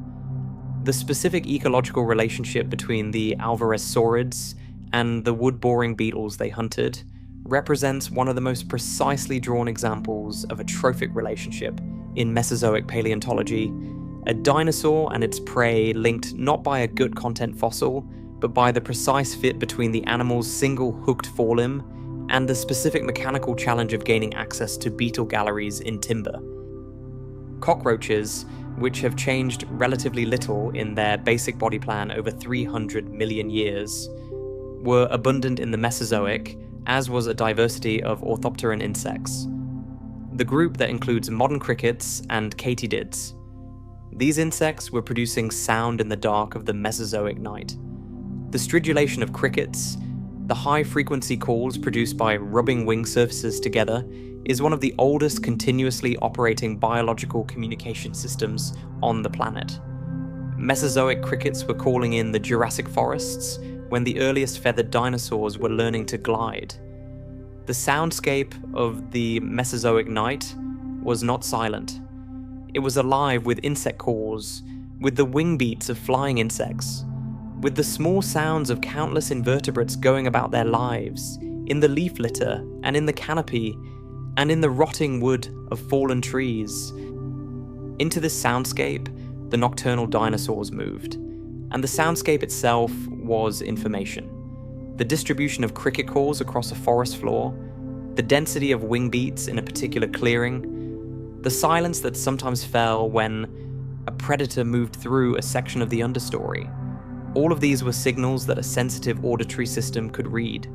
The specific ecological relationship between the Alvarez saurids and the wood-boring beetles they hunted represents one of the most precisely drawn examples of a trophic relationship in Mesozoic paleontology, a dinosaur and its prey linked not by a gut content fossil, but by the precise fit between the animal's single hooked forelimb and the specific mechanical challenge of gaining access to beetle galleries in timber. Cockroaches, which have changed relatively little in their basic body plan over 300 million years, were abundant in the Mesozoic, as was a diversity of orthopteran insects. The group that includes modern crickets and katydids. These insects were producing sound in the dark of the Mesozoic night. The stridulation of crickets, the high-frequency calls produced by rubbing wing surfaces together, is one of the oldest continuously operating biological communication systems on the planet. Mesozoic crickets were calling in the Jurassic forests when the earliest feathered dinosaurs were learning to glide. The soundscape of the Mesozoic night was not silent. It was alive with insect calls, with the wing beats of flying insects, with the small sounds of countless invertebrates going about their lives, in the leaf litter and in the canopy, and in the rotting wood of fallen trees. Into this soundscape, the nocturnal dinosaurs moved, and the soundscape itself was information. The distribution of cricket calls across a forest floor, the density of wing beats in a particular clearing, the silence that sometimes fell when a predator moved through a section of the understory. All of these were signals that a sensitive auditory system could read.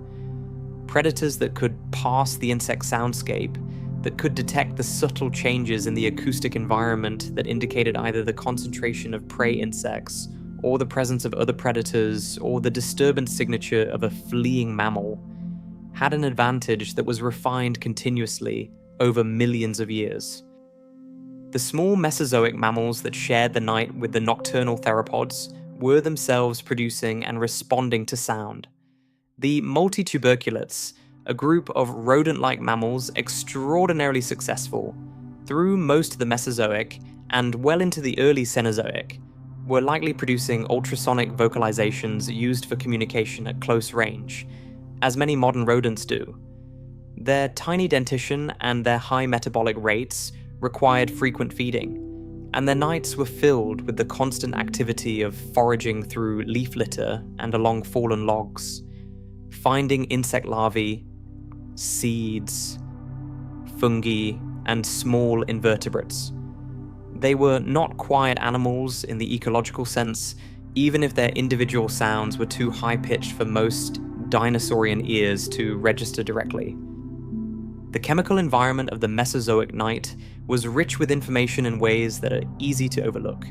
Predators that could parse the insect soundscape, that could detect the subtle changes in the acoustic environment that indicated either the concentration of prey insects, or the presence of other predators, or the disturbance signature of a fleeing mammal. had an advantage that was refined continuously over millions of years. The small Mesozoic mammals that shared the night with the nocturnal theropods were themselves producing and responding to sound. The multituberculates, a group of rodent-like mammals extraordinarily successful through most of the Mesozoic and well into the early Cenozoic, were likely producing ultrasonic vocalizations used for communication at close range, as many modern rodents do. Their tiny dentition and their high metabolic rates required frequent feeding, and their nights were filled with the constant activity of foraging through leaf litter and along fallen logs, finding insect larvae, seeds, fungi, and small invertebrates. They were not quiet animals in the ecological sense, even if their individual sounds were too high-pitched for most dinosaurian ears to register directly. The chemical environment of the Mesozoic night was rich with information in ways that are easy to overlook.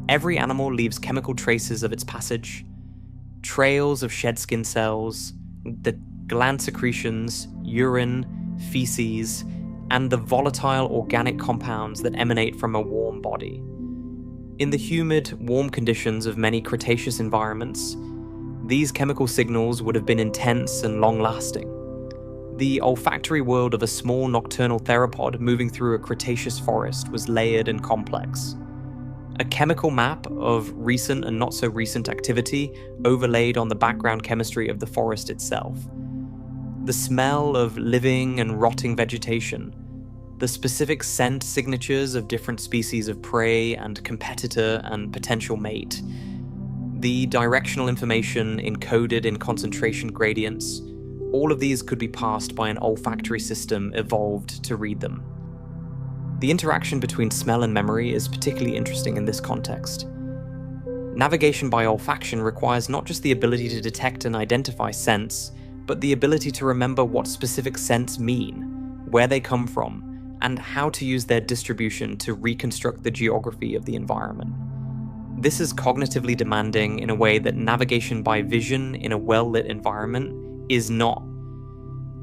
Every animal leaves chemical traces of its passage, trails of shed skin cells, the gland secretions, urine, feces, and the volatile organic compounds that emanate from a warm body. In the humid, warm conditions of many Cretaceous environments, these chemical signals would have been intense and long-lasting. The olfactory world of a small nocturnal theropod moving through a Cretaceous forest was layered and complex. A chemical map of recent and not so recent activity overlaid on the background chemistry of the forest itself. The smell of living and rotting vegetation, the specific scent signatures of different species of prey and competitor and potential mate, the directional information encoded in concentration gradients, all of these could be passed by an olfactory system evolved to read them. The interaction between smell and memory is particularly interesting in this context. Navigation by olfaction requires not just the ability to detect and identify scents, but the ability to remember what specific scents mean, where they come from, and how to use their distribution to reconstruct the geography of the environment. This is cognitively demanding in a way that navigation by vision in a well-lit environment is not,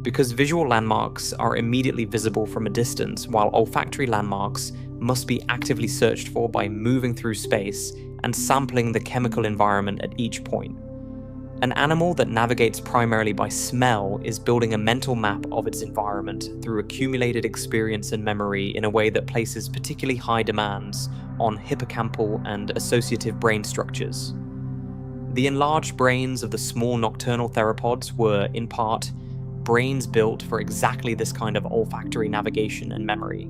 because visual landmarks are immediately visible from a distance, while olfactory landmarks must be actively searched for by moving through space and sampling the chemical environment at each point. An animal that navigates primarily by smell is building a mental map of its environment through accumulated experience and memory in a way that places particularly high demands on hippocampal and associative brain structures. The enlarged brains of the small nocturnal theropods were, in part, brains built for exactly this kind of olfactory navigation and memory.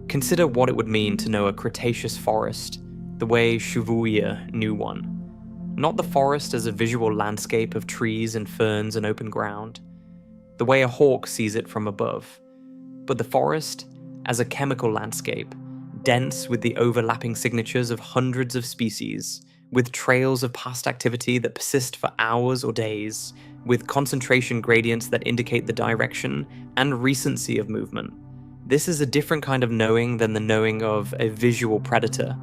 Consider what it would mean to know a Cretaceous forest the way Cuvier knew one. Not the forest as a visual landscape of trees and ferns and open ground, the way a hawk sees it from above, but the forest as a chemical landscape, dense with the overlapping signatures of hundreds of species, with trails of past activity that persist for hours or days, with concentration gradients that indicate the direction and recency of movement. This is a different kind of knowing than the knowing of a visual predator.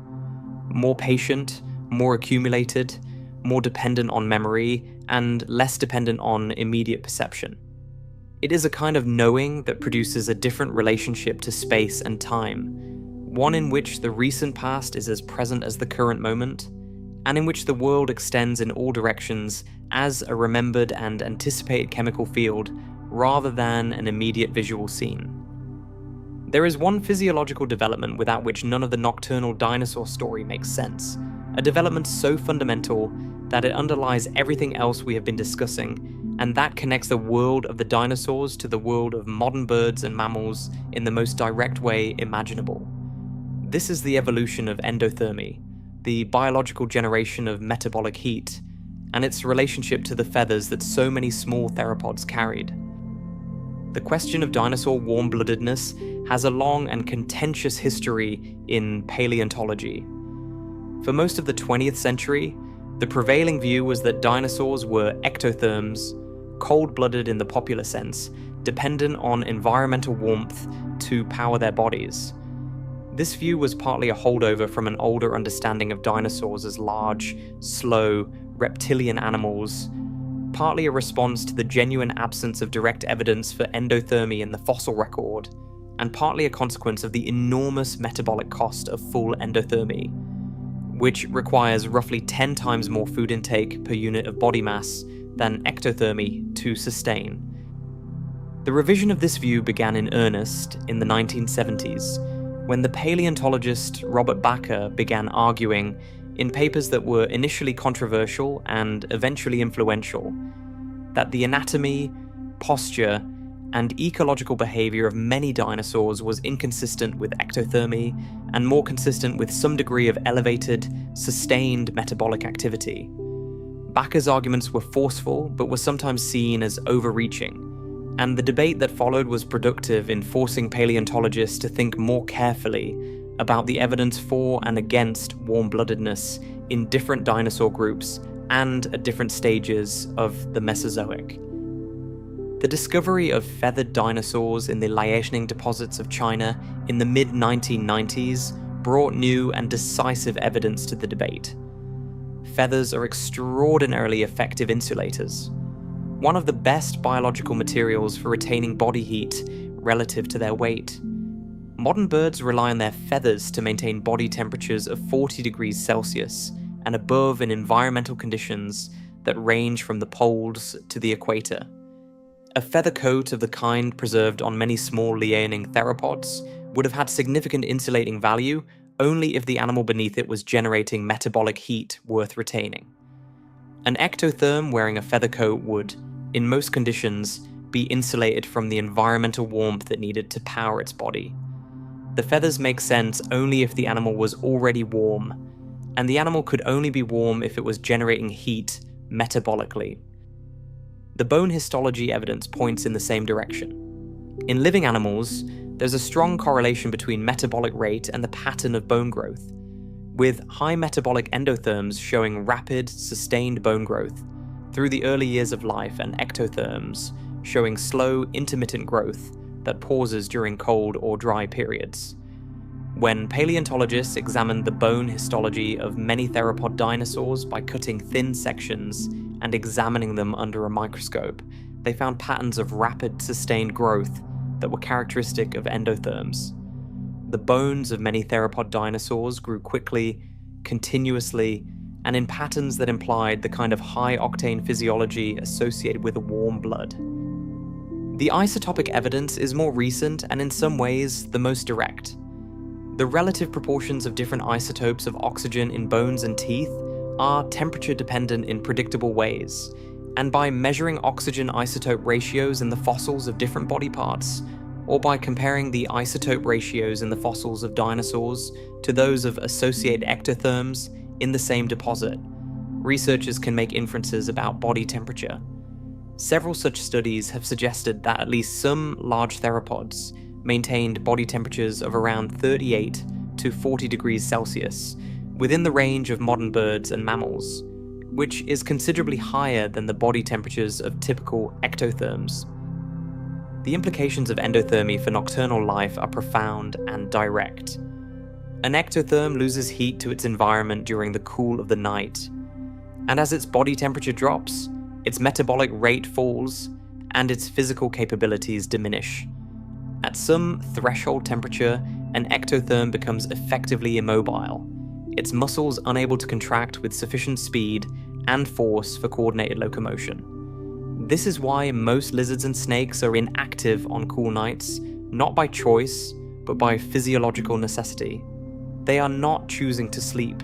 More patient, more accumulated, more dependent on memory, and less dependent on immediate perception. It is a kind of knowing that produces a different relationship to space and time, one in which the recent past is as present as the current moment, and in which the world extends in all directions as a remembered and anticipated chemical field rather than an immediate visual scene. There is one physiological development without which none of the nocturnal dinosaur story makes sense, a development so fundamental that it underlies everything else we have been discussing, and that connects the world of the dinosaurs to the world of modern birds and mammals in the most direct way imaginable. This is the evolution of endothermy, the biological generation of metabolic heat, and its relationship to the feathers that so many small theropods carried. The question of dinosaur warm-bloodedness has a long and contentious history in paleontology. For most of the 20th century, the prevailing view was that dinosaurs were ectotherms, cold-blooded in the popular sense, dependent on environmental warmth to power their bodies. This view was partly a holdover from an older understanding of dinosaurs as large, slow, reptilian animals partly a response to the genuine absence of direct evidence for endothermy in the fossil record, and partly a consequence of the enormous metabolic cost of full endothermy, which requires roughly 10 times more food intake per unit of body mass than ectothermy to sustain. The revision of this view began in earnest in the 1970s, when the paleontologist Robert Bakker began arguing, in papers that were initially controversial and eventually influential, that the anatomy, posture, and ecological behavior of many dinosaurs was inconsistent with ectothermy and more consistent with some degree of elevated, sustained metabolic activity. Bakker's arguments were forceful, but were sometimes seen as overreaching, and the debate that followed was productive in forcing paleontologists to think more carefully about the evidence for and against warm-bloodedness in different dinosaur groups and at different stages of the Mesozoic. The discovery of feathered dinosaurs in the Liaoning deposits of China in the mid-1990s brought new and decisive evidence to the debate. Feathers are extraordinarily effective insulators, one of the best biological materials for retaining body heat relative to their weight. Modern birds rely on their feathers to maintain body temperatures of 40 degrees Celsius and above in environmental conditions that range from the poles to the equator. A feather coat of the kind preserved on many small Liaoning theropods would have had significant insulating value only if the animal beneath it was generating metabolic heat worth retaining. An ectotherm wearing a feather coat would, in most conditions, be insulated from the environmental warmth it needed to power its body. The feathers make sense only if the animal was already warm, and the animal could only be warm if it was generating heat metabolically. The bone histology evidence points in the same direction. In living animals, there's a strong correlation between metabolic rate and the pattern of bone growth, with high metabolic endotherms showing rapid, sustained bone growth through the early years of life, and ectotherms showing slow, intermittent growth that pauses during cold or dry periods. When paleontologists examined the bone histology of many theropod dinosaurs by cutting thin sections and examining them under a microscope, they found patterns of rapid, sustained growth that were characteristic of endotherms. The bones of many theropod dinosaurs grew quickly, continuously, and in patterns that implied the kind of high-octane physiology associated with warm blood. The isotopic evidence is more recent and in some ways the most direct. The relative proportions of different isotopes of oxygen in bones and teeth are temperature-dependent in predictable ways, and by measuring oxygen isotope ratios in the fossils of different body parts, or by comparing the isotope ratios in the fossils of dinosaurs to those of associated ectotherms in the same deposit, researchers can make inferences about body temperature. Several such studies have suggested that at least some large theropods maintained body temperatures of around 38 to 40 degrees Celsius, within the range of modern birds and mammals, which is considerably higher than the body temperatures of typical ectotherms. The implications of endothermy for nocturnal life are profound and direct. An ectotherm loses heat to its environment during the cool of the night, and as its body temperature drops, its metabolic rate falls, and its physical capabilities diminish. At some threshold temperature, an ectotherm becomes effectively immobile, its muscles unable to contract with sufficient speed and force for coordinated locomotion. This is why most lizards and snakes are inactive on cool nights, not by choice, but by physiological necessity. They are not choosing to sleep.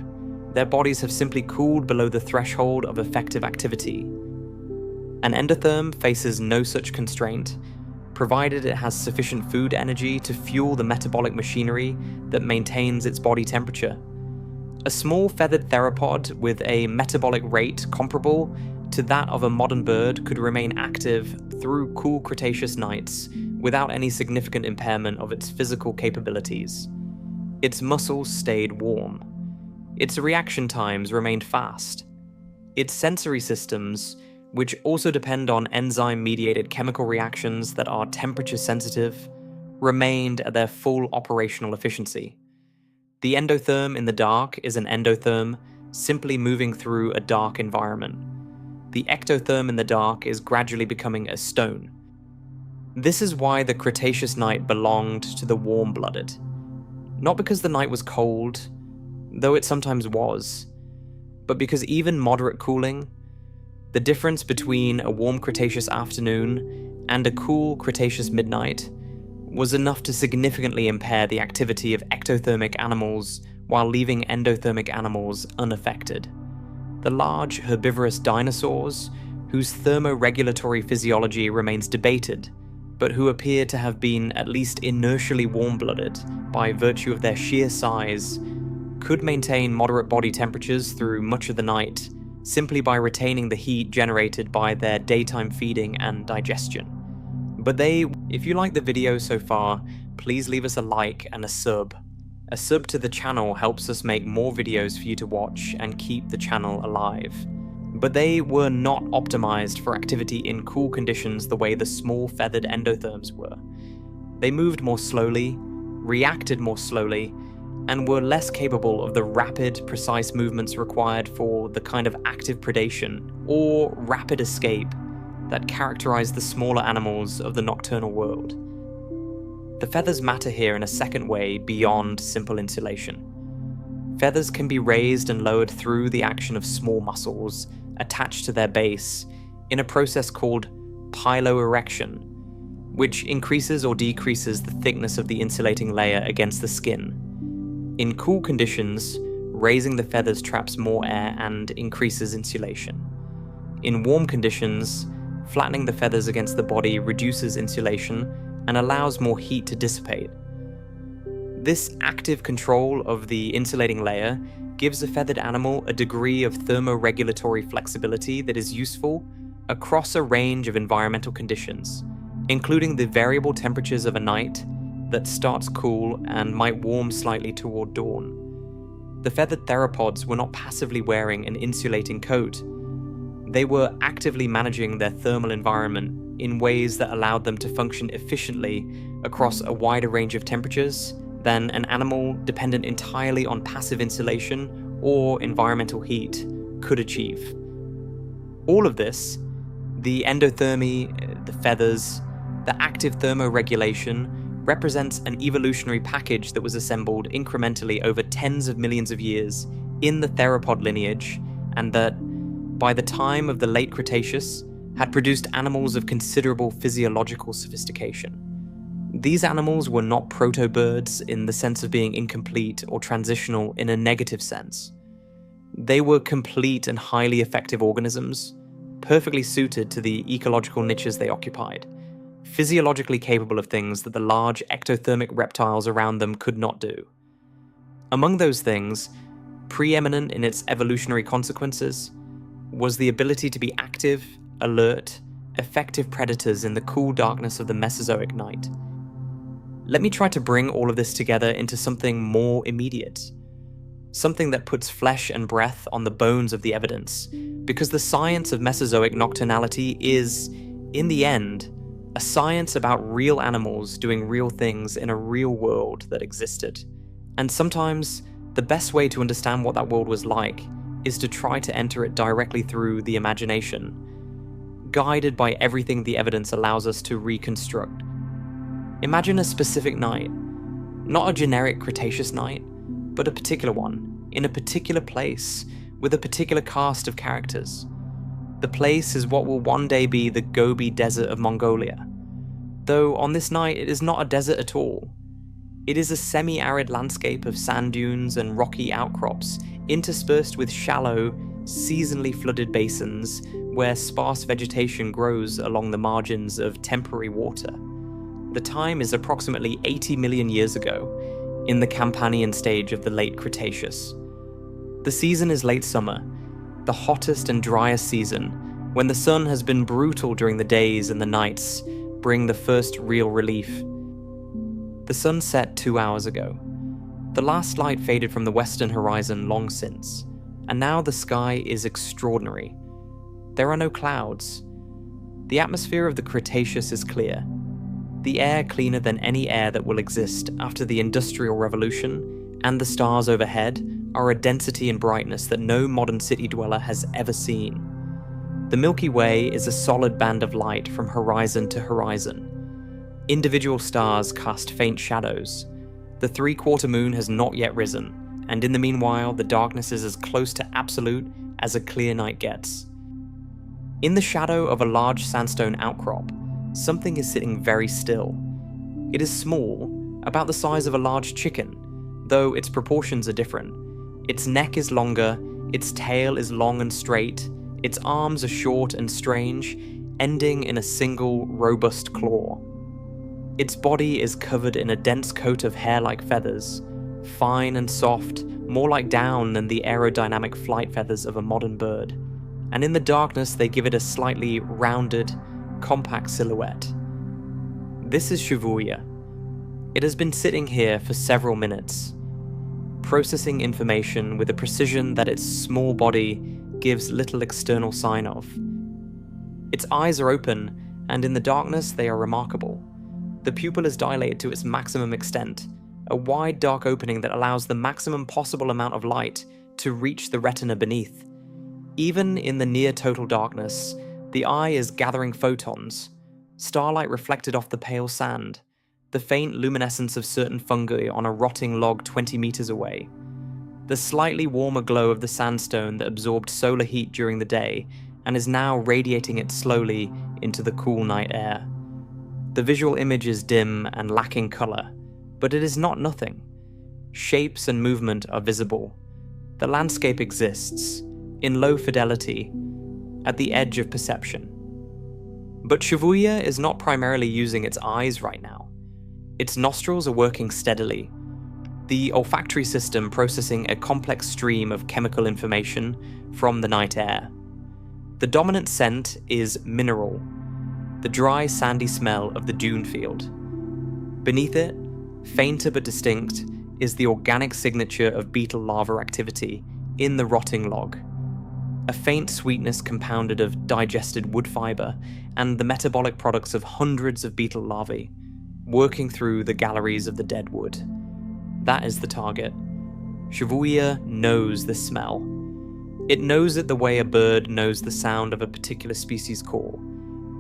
Their bodies have simply cooled below the threshold of effective activity. An endotherm faces no such constraint, provided it has sufficient food energy to fuel the metabolic machinery that maintains its body temperature. A small feathered theropod with a metabolic rate comparable to that of a modern bird could remain active through cool Cretaceous nights without any significant impairment of its physical capabilities. Its muscles stayed warm. Its reaction times remained fast. Its sensory systems, which also depend on enzyme-mediated chemical reactions that are temperature-sensitive, remained at their full operational efficiency. The endotherm in the dark is an endotherm simply moving through a dark environment. the ectotherm in the dark is gradually becoming a stone. This is why the Cretaceous night belonged to the warm-blooded. Not because the night was cold, though it sometimes was, but because even moderate cooling, the difference between a warm Cretaceous afternoon and a cool Cretaceous midnight, was enough to significantly impair the activity of ectothermic animals while leaving endothermic animals unaffected. The large herbivorous dinosaurs, whose thermoregulatory physiology remains debated, but who appear to have been at least inertially warm-blooded by virtue of their sheer size, could maintain moderate body temperatures through much of the night simply by retaining the heat generated by their daytime feeding and digestion. But if you like the video so far, please leave us a like and a sub. A sub to the channel helps us make more videos for you to watch and keep the channel alive. But they were not optimized for activity in cool conditions the way the small feathered endotherms were. They moved more slowly, reacted more slowly, and were less capable of the rapid, precise movements required for the kind of active predation or rapid escape that characterize the smaller animals of the nocturnal world. The feathers matter here in a second way beyond simple insulation. Feathers can be raised and lowered through the action of small muscles attached to their base in a process called piloerection, which increases or decreases the thickness of the insulating layer against the skin. In cool conditions, raising the feathers traps more air and increases insulation. In warm conditions, flattening the feathers against the body reduces insulation and allows more heat to dissipate. This active control of the insulating layer gives a feathered animal a degree of thermoregulatory flexibility that is useful across a range of environmental conditions, including the variable temperatures of a night that starts cool and might warm slightly toward dawn. The feathered theropods were not passively wearing an insulating coat. They were actively managing their thermal environment in ways that allowed them to function efficiently across a wider range of temperatures than an animal dependent entirely on passive insulation or environmental heat could achieve. All of this, the endothermy, the feathers, the active thermoregulation, represents an evolutionary package that was assembled incrementally over tens of millions of years in the theropod lineage, and that, by the time of the late Cretaceous, had produced animals of considerable physiological sophistication. These animals were not proto-birds in the sense of being incomplete or transitional in a negative sense. They were complete and highly effective organisms, perfectly suited to the ecological niches they occupied, physiologically capable of things that the large ectothermic reptiles around them could not do. Among those things, preeminent in its evolutionary consequences, was the ability to be active, alert, effective predators in the cool darkness of the Mesozoic night. Let me try to bring all of this together into something more immediate. Something that puts flesh and breath on the bones of the evidence, because the science of Mesozoic nocturnality is, in the end, a science about real animals doing real things in a real world that existed. And sometimes, the best way to understand what that world was like is to try to enter it directly through the imagination, guided by everything the evidence allows us to reconstruct. Imagine a specific night, not a generic Cretaceous night, but a particular one, in a particular place, with a particular cast of characters. The place is what will one day be the Gobi Desert of Mongolia. Though on this night it is not a desert at all. It is a semi-arid landscape of sand dunes and rocky outcrops, interspersed with shallow, seasonally flooded basins where sparse vegetation grows along the margins of temporary water. The time is approximately 80 million years ago, in the Campanian stage of the late Cretaceous. The season is late summer, the hottest and driest season, when the sun has been brutal during the days and the nights bring the first real relief. The sun set 2 hours ago. The last light faded from the western horizon long since, and now the sky is extraordinary. There are no clouds. The atmosphere of the Cretaceous is clear. The air cleaner than any air that will exist after the Industrial Revolution, and the stars overhead are a density and brightness that no modern city dweller has ever seen. The Milky Way is a solid band of light from horizon to horizon. Individual stars cast faint shadows. The three-quarter moon has not yet risen, and in the meanwhile, the darkness is as close to absolute as a clear night gets. In the shadow of a large sandstone outcrop, something is sitting very still. It is small, about the size of a large chicken, though its proportions are different. Its neck is longer, its tail is long and straight, its arms are short and strange, ending in a single, robust claw. Its body is covered in a dense coat of hair-like feathers, fine and soft, more like down than the aerodynamic flight feathers of a modern bird, and in the darkness they give it a slightly rounded, compact silhouette. This is Shibuya. It has been sitting here for several minutes, processing information with a precision that its small body gives little external sign of. Its eyes are open, and in the darkness they are remarkable. The pupil is dilated to its maximum extent, a wide dark opening that allows the maximum possible amount of light to reach the retina beneath. Even in the near total darkness, the eye is gathering photons, starlight reflected off the pale sand, the faint luminescence of certain fungi on a rotting log 20 meters away, the slightly warmer glow of the sandstone that absorbed solar heat during the day and is now radiating it slowly into the cool night air. The visual image is dim and lacking color, but it is not nothing. Shapes and movement are visible. The landscape exists, in low fidelity, at the edge of perception. But Shibuya is not primarily using its eyes right now. Its nostrils are working steadily, the olfactory system processing a complex stream of chemical information from the night air. The dominant scent is mineral, the dry, sandy smell of the dune field. Beneath it, fainter but distinct, is the organic signature of beetle larva activity in the rotting log. A faint sweetness compounded of digested wood fiber and the metabolic products of hundreds of beetle larvae, working through the galleries of the dead wood. That is the target. Shibuya knows this smell. It knows it the way a bird knows the sound of a particular species' call,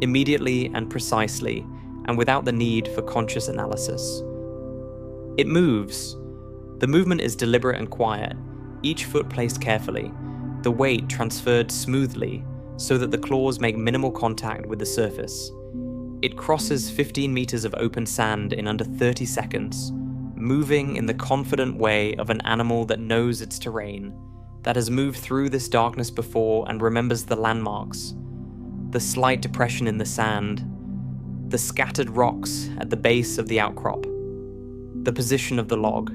immediately and precisely, and without the need for conscious analysis. It moves. The movement is deliberate and quiet, each foot placed carefully, the weight transferred smoothly so that the claws make minimal contact with the surface. It crosses 15 meters of open sand in under 30 seconds, moving in the confident way of an animal that knows its terrain, that has moved through this darkness before and remembers the landmarks, the slight depression in the sand, the scattered rocks at the base of the outcrop, the position of the log.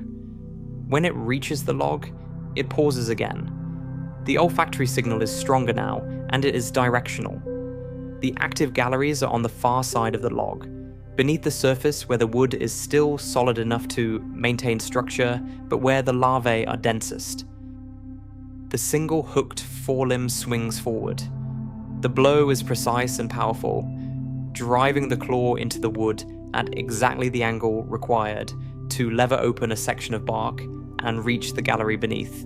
When it reaches the log, it pauses again. The olfactory signal is stronger now, and it is directional. The active galleries are on the far side of the log, beneath the surface where the wood is still solid enough to maintain structure, but where the larvae are densest. The single hooked forelimb swings forward. The blow is precise and powerful, driving the claw into the wood at exactly the angle required to lever open a section of bark and reach the gallery beneath.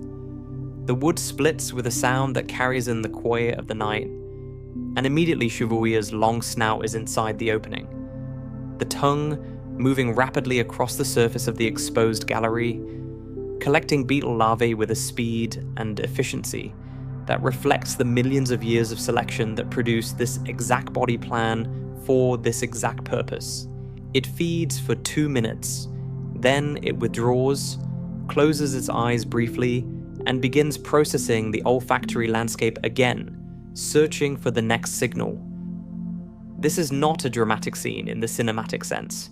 The wood splits with a sound that carries in the quiet of the night, and immediately Shibuya's long snout is inside the opening. The tongue moving rapidly across the surface of the exposed gallery, collecting beetle larvae with a speed and efficiency that reflects the millions of years of selection that produce this exact body plan for this exact purpose. It feeds for 2 minutes, then it withdraws, closes its eyes briefly, and begins processing the olfactory landscape again, searching for the next signal. This is not a dramatic scene in the cinematic sense.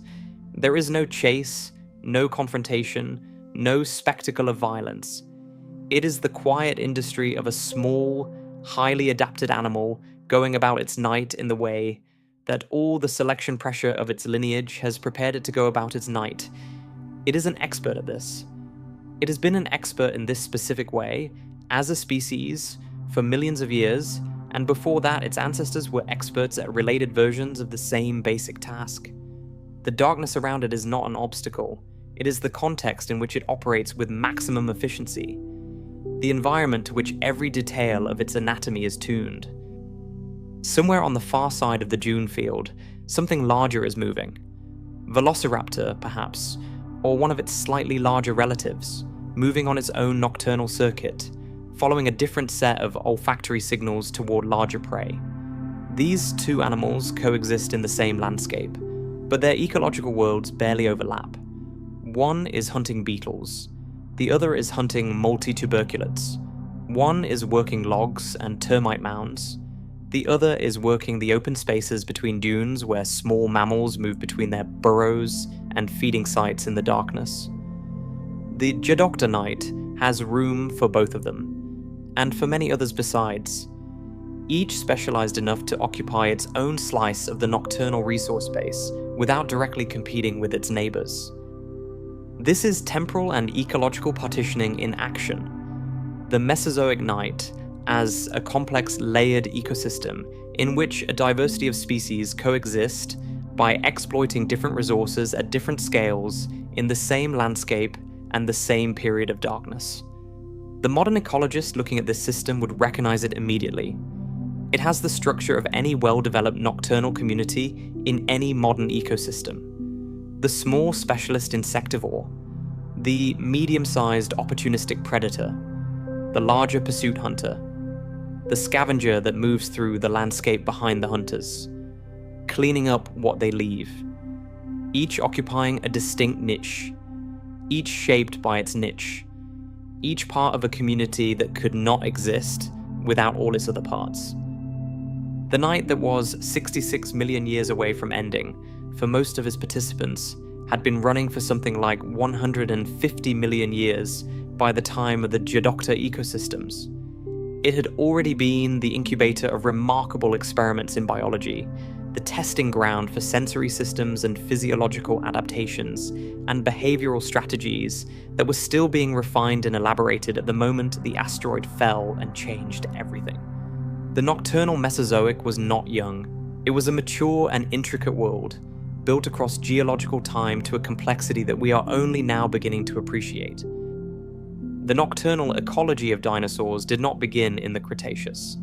There is no chase, no confrontation, no spectacle of violence. It is the quiet industry of a small, highly adapted animal going about its night in the way that all the selection pressure of its lineage has prepared it to go about its night. It is an expert at this. It has been an expert in this specific way, as a species, for millions of years, and before that its ancestors were experts at related versions of the same basic task. The darkness around it is not an obstacle. It is the context in which it operates with maximum efficiency, the environment to which every detail of its anatomy is tuned. Somewhere on the far side of the dune field, something larger is moving. Velociraptor, perhaps, or one of its slightly larger relatives, moving on its own nocturnal circuit, following a different set of olfactory signals toward larger prey. These two animals coexist in the same landscape, but their ecological worlds barely overlap. One is hunting beetles, the other is hunting multituberculates. One is working logs and termite mounds, the other is working the open spaces between dunes where small mammals move between their burrows and feeding sites in the darkness. The Geodocta Knight has room for both of them, and for many others besides, each specialized enough to occupy its own slice of the nocturnal resource base without directly competing with its neighbors. This is temporal and ecological partitioning in action. The Mesozoic night as a complex layered ecosystem in which a diversity of species coexist by exploiting different resources at different scales in the same landscape and the same period of darkness. The modern ecologist looking at this system would recognize it immediately. It has the structure of any well-developed nocturnal community in any modern ecosystem. The small specialist insectivore, the medium-sized opportunistic predator, the larger pursuit hunter, the scavenger that moves through the landscape behind the hunters, cleaning up what they leave, each occupying a distinct niche, each shaped by its niche, each part of a community that could not exist without all its other parts. The night that was 66 million years away from ending, for most of its participants, had been running for something like 150 million years by the time of the Geodocta ecosystems. It had already been the incubator of remarkable experiments in biology, the testing ground for sensory systems and physiological adaptations, and behavioral strategies that were still being refined and elaborated at the moment the asteroid fell and changed everything. The nocturnal Mesozoic was not young. It was a mature and intricate world, built across geological time to a complexity that we are only now beginning to appreciate. The nocturnal ecology of dinosaurs did not begin in the Cretaceous.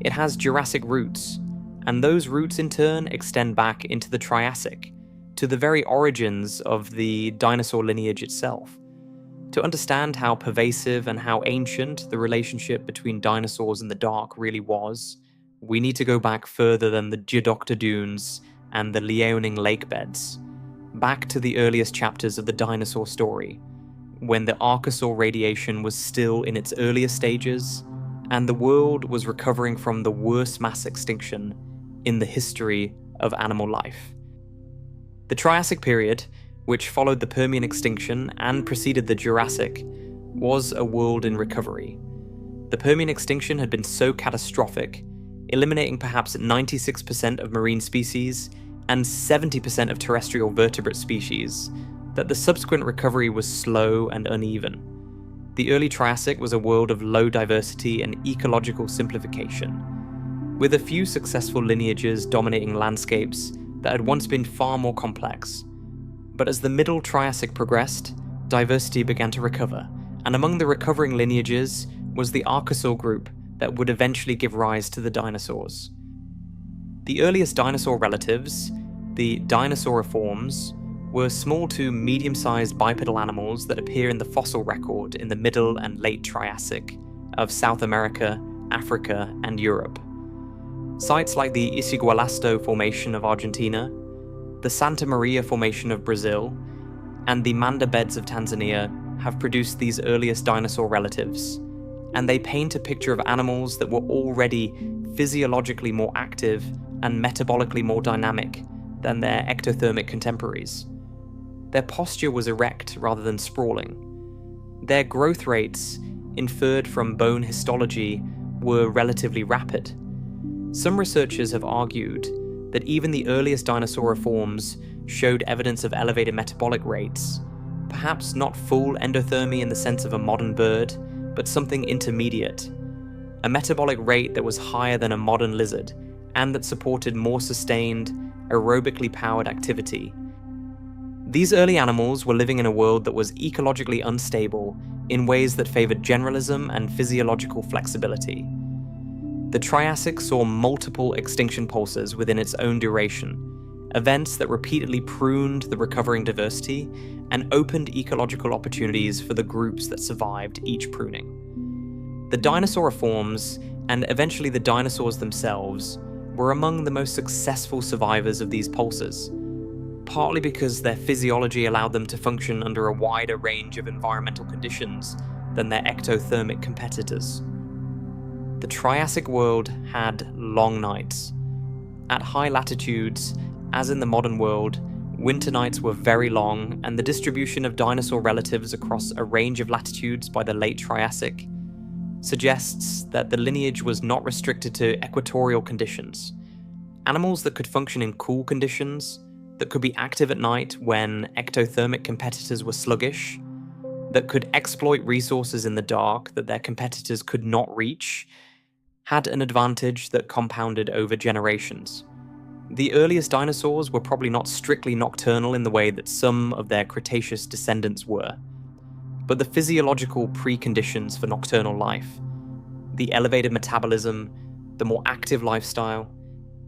It has Jurassic roots, and those roots in turn extend back into the Triassic, to the very origins of the dinosaur lineage itself. To understand how pervasive and how ancient the relationship between dinosaurs and the dark really was, we need to go back further than the Geodocta dunes and the Liaoning lake beds, back to the earliest chapters of the dinosaur story, when the Archosaur radiation was still in its earliest stages, and the world was recovering from the worst mass extinction in the history of animal life. The Triassic period, which followed the Permian extinction and preceded the Jurassic, was a world in recovery. The Permian extinction had been so catastrophic, eliminating perhaps 96% of marine species and 70% of terrestrial vertebrate species, that the subsequent recovery was slow and uneven. The early Triassic was a world of low diversity and ecological simplification, with a few successful lineages dominating landscapes that had once been far more complex. But as the Middle Triassic progressed, diversity began to recover, and among the recovering lineages was the Archosaur group that would eventually give rise to the dinosaurs. The earliest dinosaur relatives, the Dinosauriforms, were small to medium-sized bipedal animals that appear in the fossil record in the Middle and Late Triassic of South America, Africa, and Europe. Sites like the Isigualasto Formation of Argentina, the Santa Maria Formation of Brazil, and the Manda Beds of Tanzania have produced these earliest dinosaur relatives, and they paint a picture of animals that were already physiologically more active and metabolically more dynamic than their ectothermic contemporaries. Their posture was erect rather than sprawling. Their growth rates, inferred from bone histology, were relatively rapid. Some researchers have argued that even the earliest dinosauriforms showed evidence of elevated metabolic rates, perhaps not full endothermy in the sense of a modern bird, but something intermediate, a metabolic rate that was higher than a modern lizard, and that supported more sustained, aerobically powered activity. These early animals were living in a world that was ecologically unstable in ways that favored generalism and physiological flexibility. The Triassic saw multiple extinction pulses within its own duration, events that repeatedly pruned the recovering diversity and opened ecological opportunities for the groups that survived each pruning. The dinosaur forms, and eventually the dinosaurs themselves, were among the most successful survivors of these pulses, partly because their physiology allowed them to function under a wider range of environmental conditions than their ectothermic competitors. The Triassic world had long nights. At high latitudes, as in the modern world, winter nights were very long, and the distribution of dinosaur relatives across a range of latitudes by the late Triassic suggests that the lineage was not restricted to equatorial conditions. Animals that could function in cool conditions, that could be active at night when ectothermic competitors were sluggish, that could exploit resources in the dark that their competitors could not reach, had an advantage that compounded over generations. The earliest dinosaurs were probably not strictly nocturnal in the way that some of their Cretaceous descendants were, but the physiological preconditions for nocturnal life, the elevated metabolism, the more active lifestyle,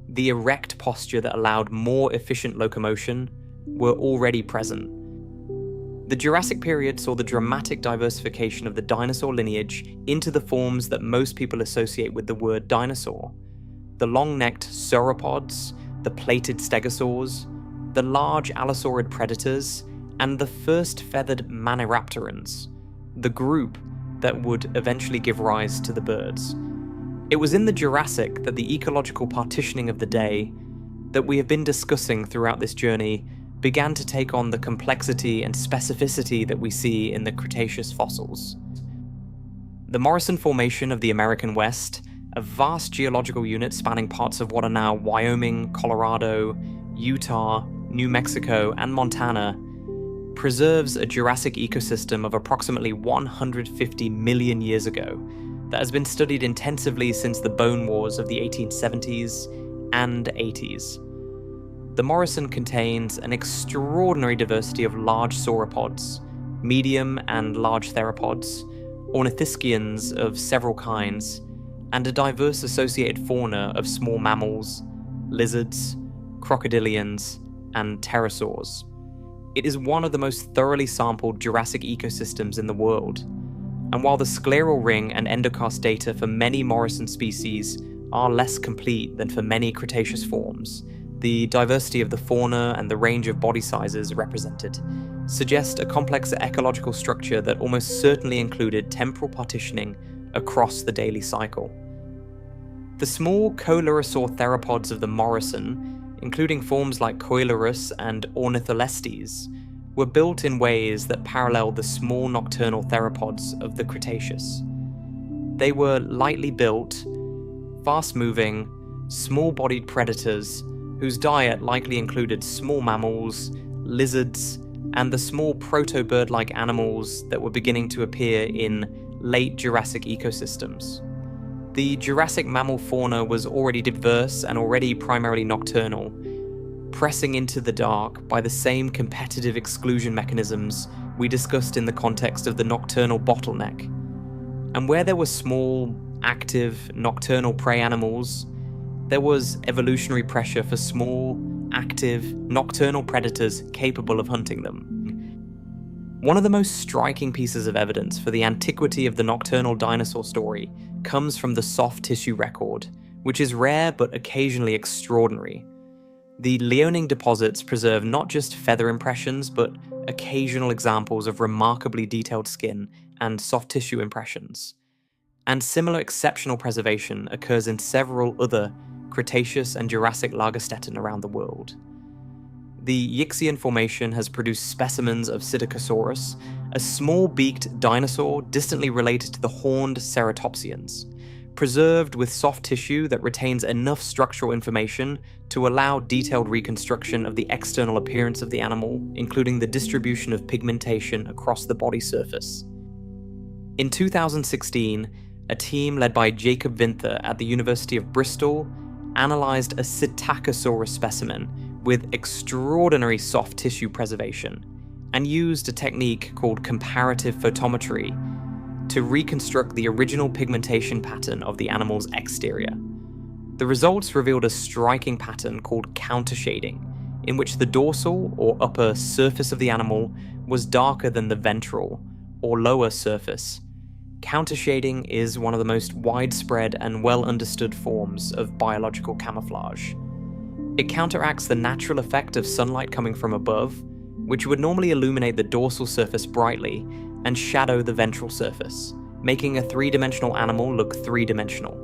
the erect posture that allowed more efficient locomotion, were already present. The Jurassic period saw the dramatic diversification of the dinosaur lineage into the forms that most people associate with the word dinosaur: the long-necked sauropods, the plated stegosaurs, the large allosaurid predators, and the first feathered maniraptorans, the group that would eventually give rise to the birds. It was in the Jurassic that the ecological partitioning of the day that we have been discussing throughout this journey began to take on the complexity and specificity that we see in the Cretaceous fossils. The Morrison Formation of the American West, a vast geological unit spanning parts of what are now Wyoming, Colorado, Utah, New Mexico, and Montana, preserves a Jurassic ecosystem of approximately 150 million years ago that has been studied intensively since the bone wars of the 1870s and 80s. The Morrison contains an extraordinary diversity of large sauropods, medium and large theropods, ornithischians of several kinds, and a diverse associated fauna of small mammals, lizards, crocodilians, and pterosaurs. It is one of the most thoroughly sampled Jurassic ecosystems in the world, and while the scleral ring and endocast data for many Morrison species are less complete than for many Cretaceous forms, the diversity of the fauna and the range of body sizes represented suggest a complex ecological structure that almost certainly included temporal partitioning across the daily cycle. The small coelurosaur theropods of the Morrison, including forms like Coelurus and Ornitholestes, were built in ways that paralleled the small nocturnal theropods of the Cretaceous. They were lightly built, fast-moving, small-bodied predators whose diet likely included small mammals, lizards, and the small proto-bird-like animals that were beginning to appear in late Jurassic ecosystems. The Jurassic mammal fauna was already diverse and already primarily nocturnal, pressing into the dark by the same competitive exclusion mechanisms we discussed in the context of the nocturnal bottleneck. And where there were small, active, nocturnal prey animals, there was evolutionary pressure for small, active, nocturnal predators capable of hunting them. One of the most striking pieces of evidence for the antiquity of the nocturnal dinosaur story comes from the soft tissue record, which is rare but occasionally extraordinary. The Leoning deposits preserve not just feather impressions, but occasional examples of remarkably detailed skin and soft tissue impressions. And similar exceptional preservation occurs in several other Cretaceous and Jurassic Lagerstätten around the world. The Yixian Formation has produced specimens of Psittacosaurus, a small-beaked dinosaur distantly related to the horned ceratopsians, preserved with soft tissue that retains enough structural information to allow detailed reconstruction of the external appearance of the animal, including the distribution of pigmentation across the body surface. In 2016, a team led by Jacob Winther at the University of Bristol analysed a Psittacosaurus specimen with extraordinary soft tissue preservation and used a technique called comparative photometry to reconstruct the original pigmentation pattern of the animal's exterior. The results revealed a striking pattern called countershading, in which the dorsal or upper surface of the animal was darker than the ventral or lower surface. Countershading is one of the most widespread and well understood forms of biological camouflage. It counteracts the natural effect of sunlight coming from above, which would normally illuminate the dorsal surface brightly and shadow the ventral surface, making a three-dimensional animal look three-dimensional.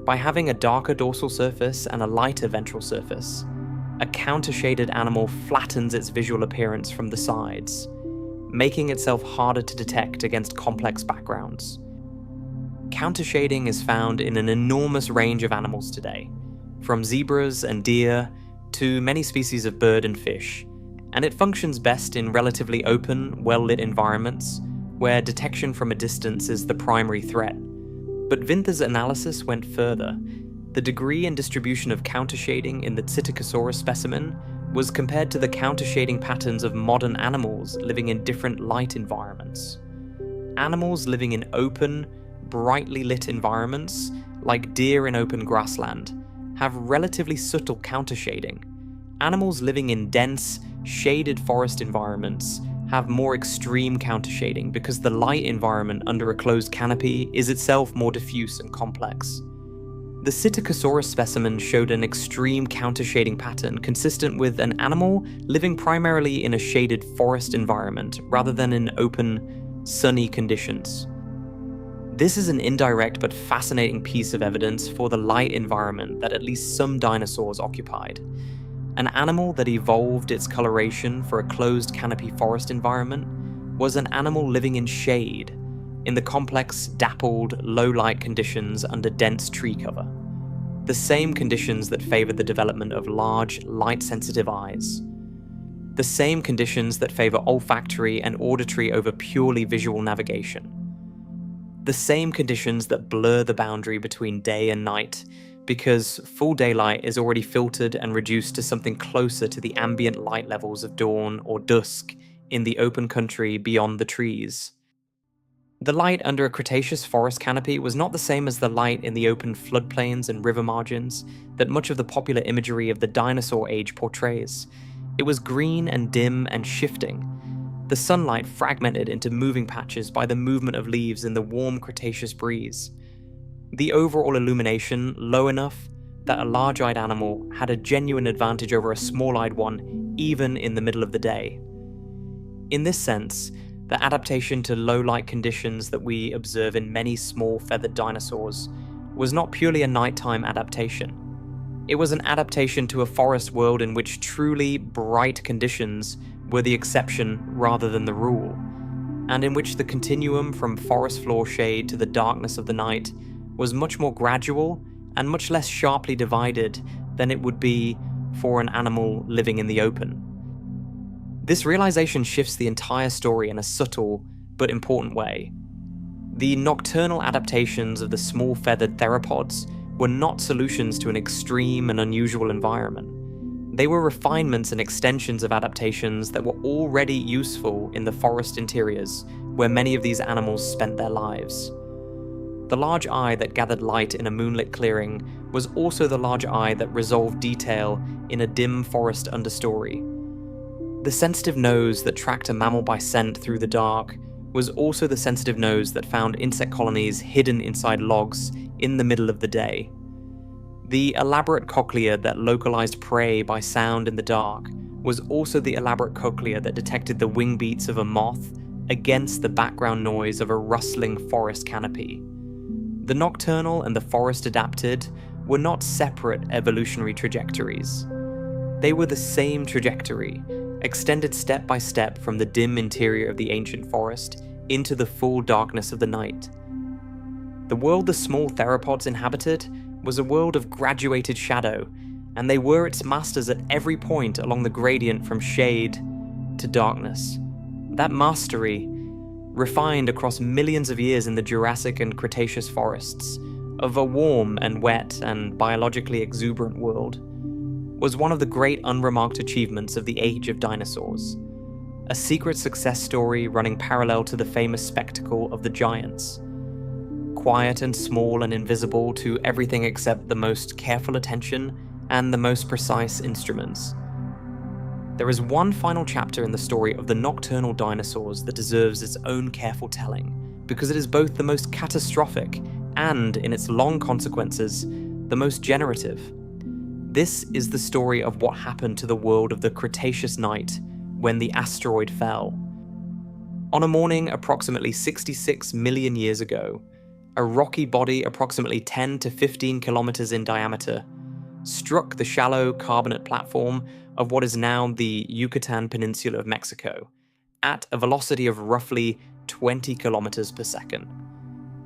By having a darker dorsal surface and a lighter ventral surface, a countershaded animal flattens its visual appearance from the sides, making itself harder to detect against complex backgrounds. Countershading is found in an enormous range of animals today, from zebras and deer to many species of bird and fish, and it functions best in relatively open, well-lit environments where detection from a distance is the primary threat. But Vinther's analysis went further. The degree and distribution of countershading in the Psittacosaurus specimen was compared to the countershading patterns of modern animals living in different light environments. Animals living in open, brightly lit environments, like deer in open grassland, have relatively subtle countershading. Animals living in dense, shaded forest environments have more extreme countershading because the light environment under a closed canopy is itself more diffuse and complex. The Psittacosaurus specimen showed an extreme countershading pattern consistent with an animal living primarily in a shaded forest environment rather than in open, sunny conditions. This is an indirect but fascinating piece of evidence for the light environment that at least some dinosaurs occupied. An animal that evolved its coloration for a closed canopy forest environment was an animal living in shade, in the complex, dappled, low-light conditions under dense tree cover. The same conditions that favored the development of large, light-sensitive eyes. The same conditions that favor olfactory and auditory over purely visual navigation. The same conditions that blur the boundary between day and night, because full daylight is already filtered and reduced to something closer to the ambient light levels of dawn or dusk in the open country beyond the trees. The light under a Cretaceous forest canopy was not the same as the light in the open floodplains and river margins that much of the popular imagery of the dinosaur age portrays. It was green and dim and shifting. The sunlight fragmented into moving patches by the movement of leaves in the warm Cretaceous breeze. The overall illumination low enough that a large-eyed animal had a genuine advantage over a small-eyed one even in the middle of the day. In this sense, the adaptation to low-light conditions that we observe in many small feathered dinosaurs was not purely a nighttime adaptation. It was an adaptation to a forest world in which truly bright conditions were the exception rather than the rule, and in which the continuum from forest floor shade to the darkness of the night was much more gradual and much less sharply divided than it would be for an animal living in the open. This realization shifts the entire story in a subtle but important way. The nocturnal adaptations of the small feathered theropods were not solutions to an extreme and unusual environment. They were refinements and extensions of adaptations that were already useful in the forest interiors where many of these animals spent their lives. The large eye that gathered light in a moonlit clearing was also the large eye that resolved detail in a dim forest understory. The sensitive nose that tracked a mammal by scent through the dark was also the sensitive nose that found insect colonies hidden inside logs in the middle of the day. The elaborate cochlea that localized prey by sound in the dark was also the elaborate cochlea that detected the wing beats of a moth against the background noise of a rustling forest canopy. The nocturnal and the forest adapted were not separate evolutionary trajectories. They were the same trajectory, extended step by step from the dim interior of the ancient forest into the full darkness of the night. The world the small theropods inhabited was a world of graduated shadow, and they were its masters at every point along the gradient from shade to darkness. That mastery, refined across millions of years in the Jurassic and Cretaceous forests, of a warm and wet and biologically exuberant world, was one of the great unremarked achievements of the age of dinosaurs. a secret success story running parallel to the famous spectacle of the giants. Quiet and small and invisible to everything except the most careful attention and the most precise instruments. There is one final chapter in the story of the nocturnal dinosaurs that deserves its own careful telling, because it is both the most catastrophic and, in its long consequences, the most generative. This is the story of what happened to the world of the Cretaceous night when the asteroid fell. On a morning approximately 66 million years ago, a rocky body approximately 10 to 15 kilometers in diameter struck the shallow carbonate platform of what is now the Yucatan Peninsula of Mexico at a velocity of roughly 20 kilometers per second.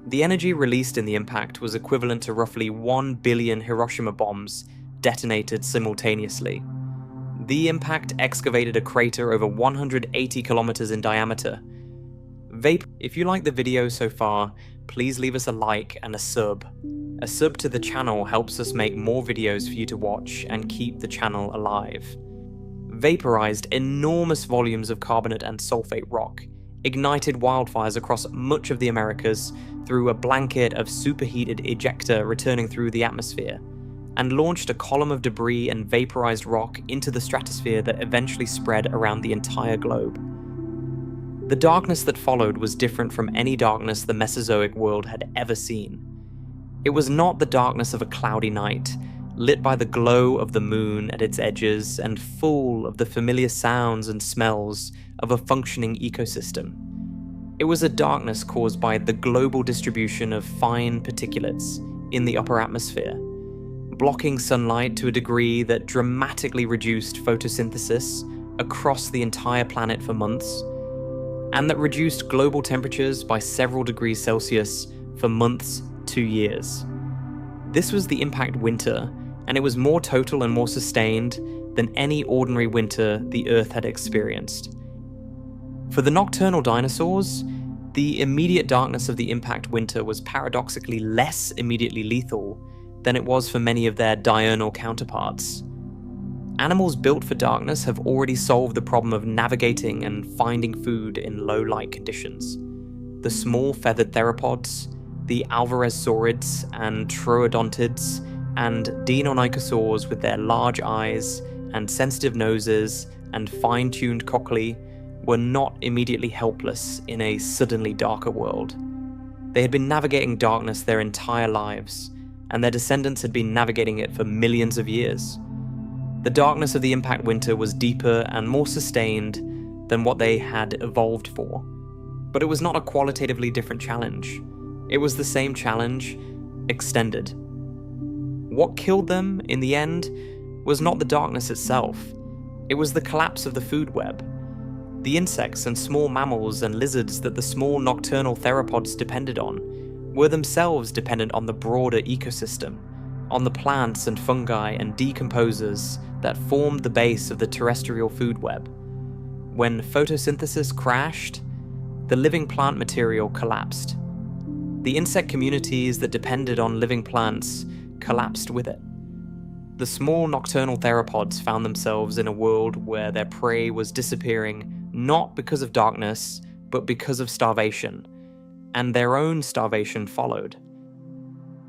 The energy released in the impact was equivalent to roughly 1 billion Hiroshima bombs detonated simultaneously. The impact excavated a crater over 180 kilometers in diameter. If you like the video so far, please leave us a like and a sub. A sub to the channel helps us make more videos for you to watch and keep the channel alive. Vaporized enormous volumes of carbonate and sulfate rock, ignited wildfires across much of the Americas through a blanket of superheated ejecta returning through the atmosphere, and launched a column of debris and vaporized rock into the stratosphere that eventually spread around the entire globe. The darkness that followed was different from any darkness the Mesozoic world had ever seen. It was not the darkness of a cloudy night, lit by the glow of the moon at its edges and full of the familiar sounds and smells of a functioning ecosystem. It was a darkness caused by the global distribution of fine particulates in the upper atmosphere, blocking sunlight to a degree that dramatically reduced photosynthesis across the entire planet for months, and that reduced global temperatures by several degrees Celsius for months to years. This was the impact winter, and it was more total and more sustained than any ordinary winter the Earth had experienced. For the nocturnal dinosaurs, the immediate darkness of the impact winter was paradoxically less immediately lethal than it was for many of their diurnal counterparts. Animals built for darkness have already solved the problem of navigating and finding food in low light conditions. The small feathered theropods, the alvarezsaurids and troodontids, and deinonychosaurs with their large eyes and sensitive noses and fine-tuned cochleae were not immediately helpless in a suddenly darker world. They had been navigating darkness their entire lives, and their descendants had been navigating it for millions of years. The darkness of the impact winter was deeper and more sustained than what they had evolved for, but it was not a qualitatively different challenge. It was the same challenge, extended. What killed them, in the end, was not the darkness itself. It was the collapse of the food web. The insects and small mammals and lizards that the small nocturnal theropods depended on were themselves dependent on the broader ecosystem, on the plants and fungi and decomposers that formed the base of the terrestrial food web. When photosynthesis crashed, the living plant material collapsed. The insect communities that depended on living plants collapsed with it. The small nocturnal theropods found themselves in a world where their prey was disappearing not because of darkness, but because of starvation, and their own starvation followed.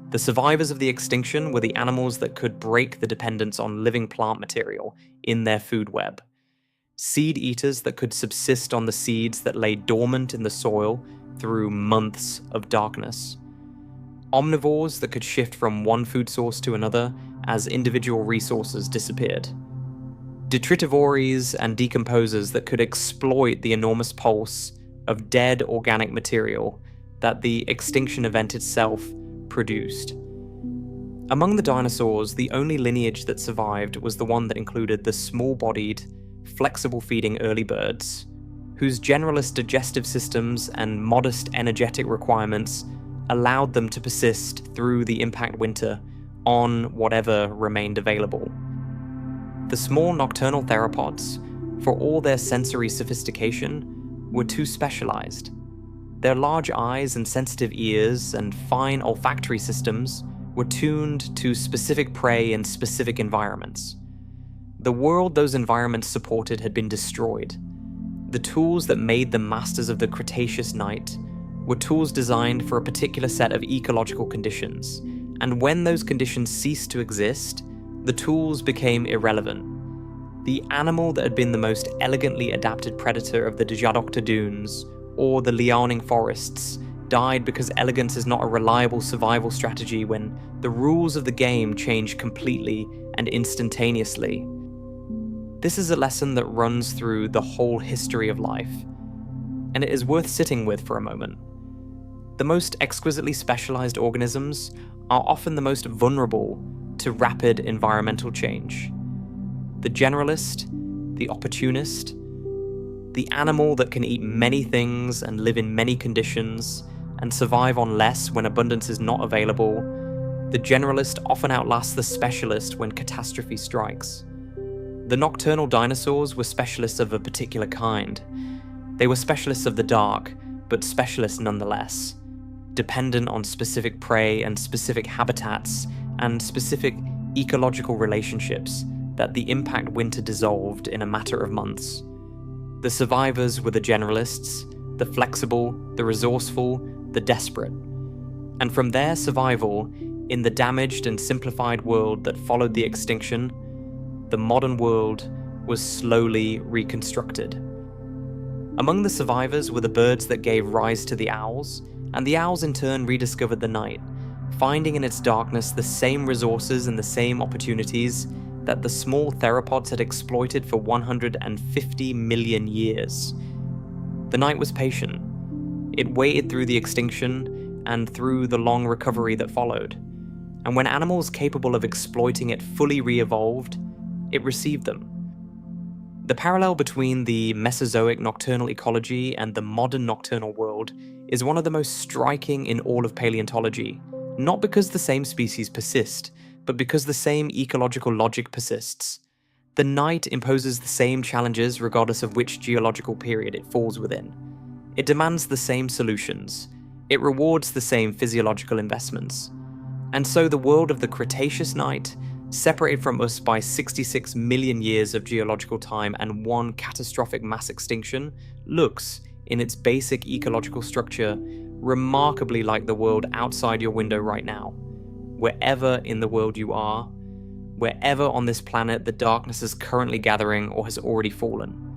The survivors of the extinction were the animals that could break the dependence on living plant material in their food web. Seed eaters that could subsist on the seeds that lay dormant in the soil through months of darkness. Omnivores that could shift from one food source to another as individual resources disappeared. Detritivores and decomposers that could exploit the enormous pulse of dead organic material that the extinction event itself produced. Among the dinosaurs, the only lineage that survived was the one that included the small-bodied, flexible-feeding early birds, whose generalist digestive systems and modest energetic requirements allowed them to persist through the impact winter on whatever remained available. The small nocturnal theropods, for all their sensory sophistication, were too specialized. Their large eyes and sensitive ears and fine olfactory systems were tuned to specific prey in specific environments. The world those environments supported had been destroyed. The tools that made them masters of the Cretaceous night were tools designed for a particular set of ecological conditions, and when those conditions ceased to exist, the tools became irrelevant. The animal that had been the most elegantly adapted predator of the Djadokta Dunes or the lianing forests died because elegance is not a reliable survival strategy when the rules of the game change completely and instantaneously. This is a lesson that runs through the whole history of life, and it is worth sitting with for a moment. The most exquisitely specialized organisms are often the most vulnerable to rapid environmental change. The generalist, the opportunist, the animal that can eat many things and live in many conditions and survive on less when abundance is not available, the generalist often outlasts the specialist when catastrophe strikes. The nocturnal dinosaurs were specialists of a particular kind. They were specialists of the dark, but specialists nonetheless, dependent on specific prey and specific habitats and specific ecological relationships that the impact winter dissolved in a matter of months. The survivors were the generalists, the flexible, the resourceful, the desperate. And from their survival, in the damaged and simplified world that followed the extinction, the modern world was slowly reconstructed. Among the survivors were the birds that gave rise to the owls, and the owls in turn rediscovered the night, finding in its darkness the same resources and the same opportunities that the small theropods had exploited for 150 million years. The night was patient. It waited through the extinction and through the long recovery that followed. And when animals capable of exploiting it fully re-evolved, it received them. The parallel between the Mesozoic nocturnal ecology and the modern nocturnal world is one of the most striking in all of paleontology, not because the same species persist, but because the same ecological logic persists. The night imposes the same challenges regardless of which geological period it falls within. It demands the same solutions. It rewards the same physiological investments. And so the world of the Cretaceous night, separated from us by 66 million years of geological time and one catastrophic mass extinction, looks, in its basic ecological structure, remarkably like the world outside your window right now. Wherever in the world you are, wherever on this planet the darkness is currently gathering or has already fallen.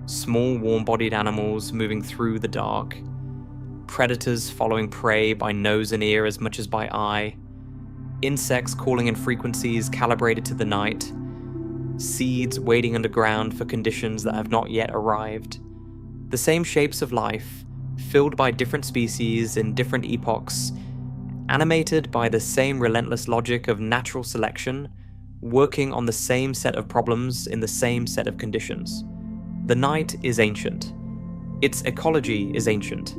Small warm-bodied animals moving through the dark, predators following prey by nose and ear as much as by eye, insects calling in frequencies calibrated to the night, seeds waiting underground for conditions that have not yet arrived. The same shapes of life, filled by different species in different epochs, animated by the same relentless logic of natural selection, working on the same set of problems in the same set of conditions. The night is ancient. Its ecology is ancient.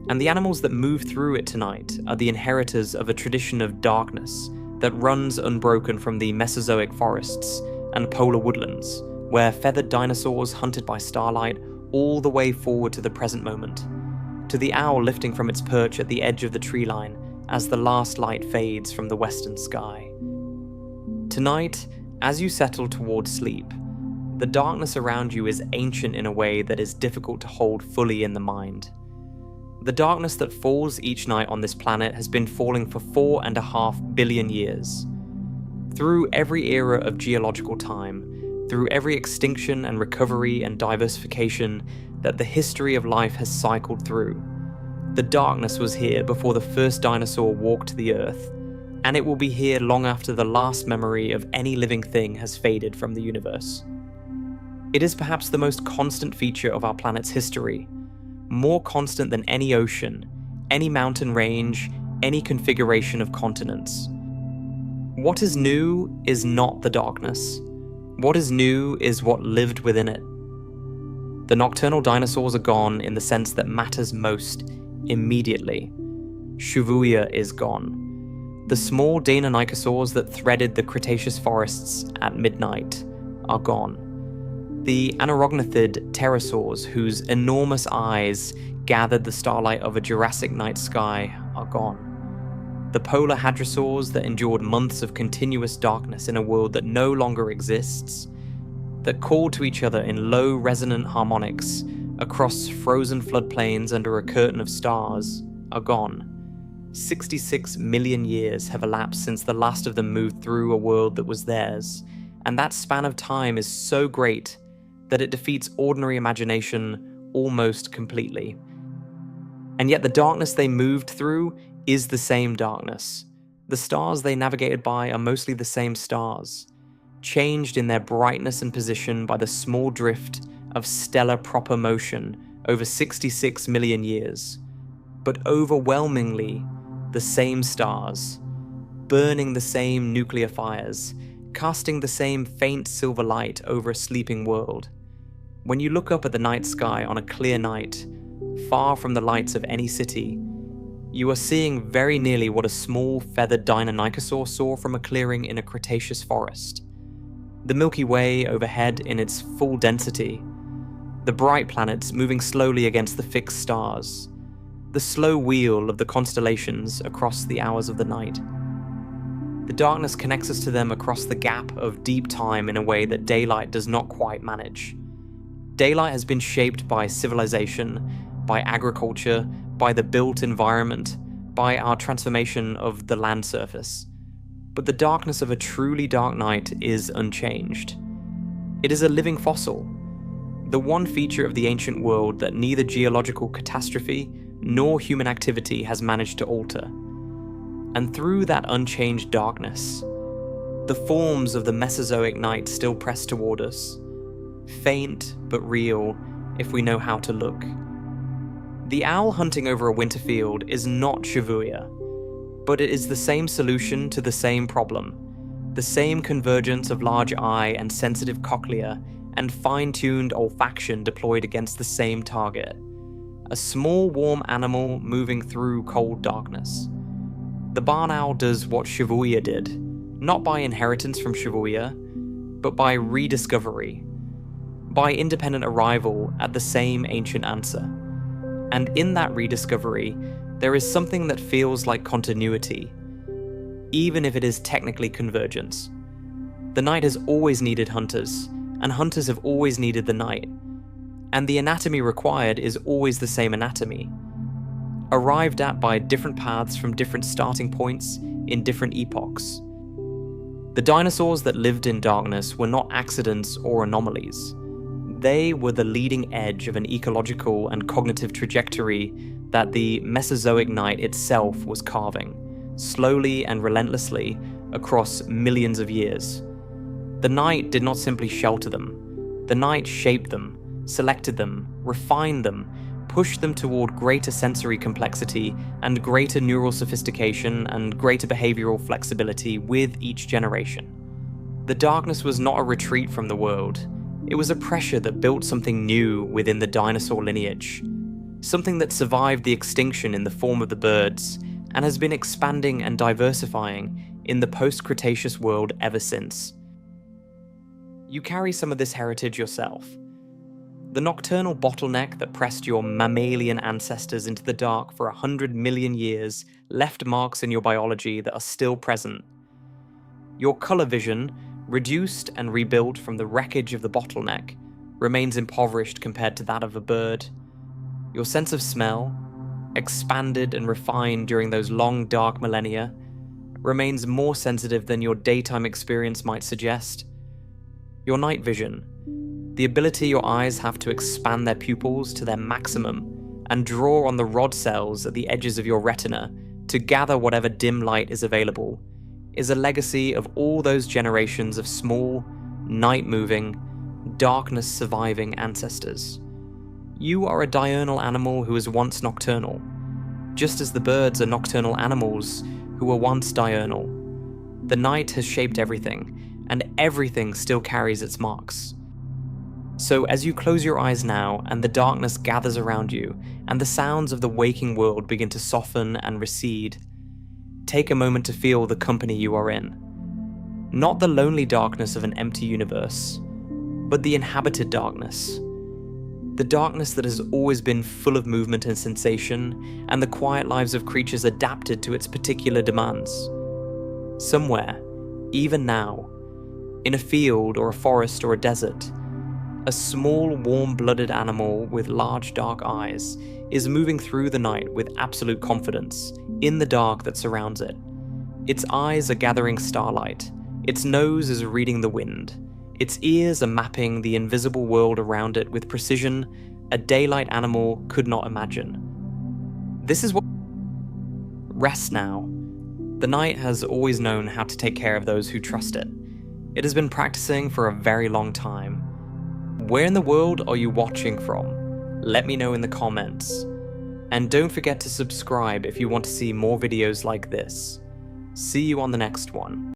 And the animals that move through it tonight are the inheritors of a tradition of darkness that runs unbroken from the Mesozoic forests and polar woodlands, where feathered dinosaurs hunted by starlight all the way forward to the present moment, to the owl lifting from its perch at the edge of the tree line as the last light fades from the western sky. Tonight, as you settle toward sleep, the darkness around you is ancient in a way that is difficult to hold fully in the mind. The darkness that falls each night on this planet has been falling for 4.5 billion years. Through every era of geological time, through every extinction and recovery and diversification that the history of life has cycled through, the darkness was here before the first dinosaur walked the earth, and it will be here long after the last memory of any living thing has faded from the universe. It is perhaps the most constant feature of our planet's history, more constant than any ocean, any mountain range, any configuration of continents. What is new is not the darkness. What is new is what lived within it. The nocturnal dinosaurs are gone in the sense that matters most immediately. Shuvuya is gone. The small Deinonychosaurs that threaded the Cretaceous forests at midnight are gone. The anorognathid pterosaurs, whose enormous eyes gathered the starlight of a Jurassic night sky, are gone. The polar hadrosaurs that endured months of continuous darkness in a world that no longer exists, that call to each other in low resonant harmonics across frozen floodplains under a curtain of stars, are gone. 66 million years have elapsed since the last of them moved through a world that was theirs, and that span of time is so great that it defeats ordinary imagination almost completely. And yet the darkness they moved through is the same darkness. The stars they navigated by are mostly the same stars, changed in their brightness and position by the small drift of stellar proper motion over 66 million years, but overwhelmingly the same stars, burning the same nuclear fires, casting the same faint silver light over a sleeping world. When you look up at the night sky on a clear night, far from the lights of any city, you are seeing very nearly what a small feathered deinonychosaur saw from a clearing in a Cretaceous forest. The Milky Way overhead in its full density, the bright planets moving slowly against the fixed stars, the slow wheel of the constellations across the hours of the night. The darkness connects us to them across the gap of deep time in a way that daylight does not quite manage. Daylight has been shaped by civilization, by agriculture, by the built environment, by our transformation of the land surface. But the darkness of a truly dark night is unchanged. It is a living fossil, the one feature of the ancient world that neither geological catastrophe nor human activity has managed to alter. And through that unchanged darkness, the forms of the Mesozoic night still press toward us, faint but real if we know how to look. The owl hunting over a winter field is not Shibuya, but it is the same solution to the same problem, the same convergence of large eye and sensitive cochlea and fine-tuned olfaction deployed against the same target, a small warm animal moving through cold darkness. The barn owl does what Shibuya did, not by inheritance from Shibuya, but by rediscovery, by independent arrival at the same ancient answer. And in that rediscovery, there is something that feels like continuity, even if it is technically convergence. The night has always needed hunters, and hunters have always needed the night. And the anatomy required is always the same anatomy, arrived at by different paths from different starting points in different epochs. The dinosaurs that lived in darkness were not accidents or anomalies. They were the leading edge of an ecological and cognitive trajectory that the Mesozoic night itself was carving, slowly and relentlessly, across millions of years. The night did not simply shelter them. The night shaped them, selected them, refined them, pushed them toward greater sensory complexity and greater neural sophistication and greater behavioral flexibility with each generation. The darkness was not a retreat from the world. It was a pressure that built something new within the dinosaur lineage, something that survived the extinction in the form of the birds and has been expanding and diversifying in the post-Cretaceous world ever since. You carry some of this heritage yourself. The nocturnal bottleneck that pressed your mammalian ancestors into the dark for 100 million years left marks in your biology that are still present. Your color vision, reduced and rebuilt from the wreckage of the bottleneck, remains impoverished compared to that of a bird. Your sense of smell, expanded and refined during those long dark millennia, remains more sensitive than your daytime experience might suggest. Your night vision, the ability your eyes have to expand their pupils to their maximum and draw on the rod cells at the edges of your retina to gather whatever dim light is available, is a legacy of all those generations of small, night-moving, darkness-surviving ancestors. You are a diurnal animal who was once nocturnal, just as the birds are nocturnal animals who were once diurnal. The night has shaped everything, and everything still carries its marks. So as you close your eyes now and the darkness gathers around you, and the sounds of the waking world begin to soften and recede, take a moment to feel the company you are in. Not the lonely darkness of an empty universe, but the inhabited darkness. The darkness that has always been full of movement and sensation, and the quiet lives of creatures adapted to its particular demands. Somewhere, even now, In a field or a forest or a desert, a small, warm-blooded animal with large dark eyes is moving through the night with absolute confidence, in the dark that surrounds it. Its eyes are gathering starlight, its nose is reading the wind, its ears are mapping the invisible world around it with precision a daylight animal could not imagine. This is what... Rest now. The night has always known how to take care of those who trust it. It has been practicing for a very long time. Where in the world are you watching from? Let me know in the comments. And don't forget to subscribe if you want to see more videos like this. See you on the next one.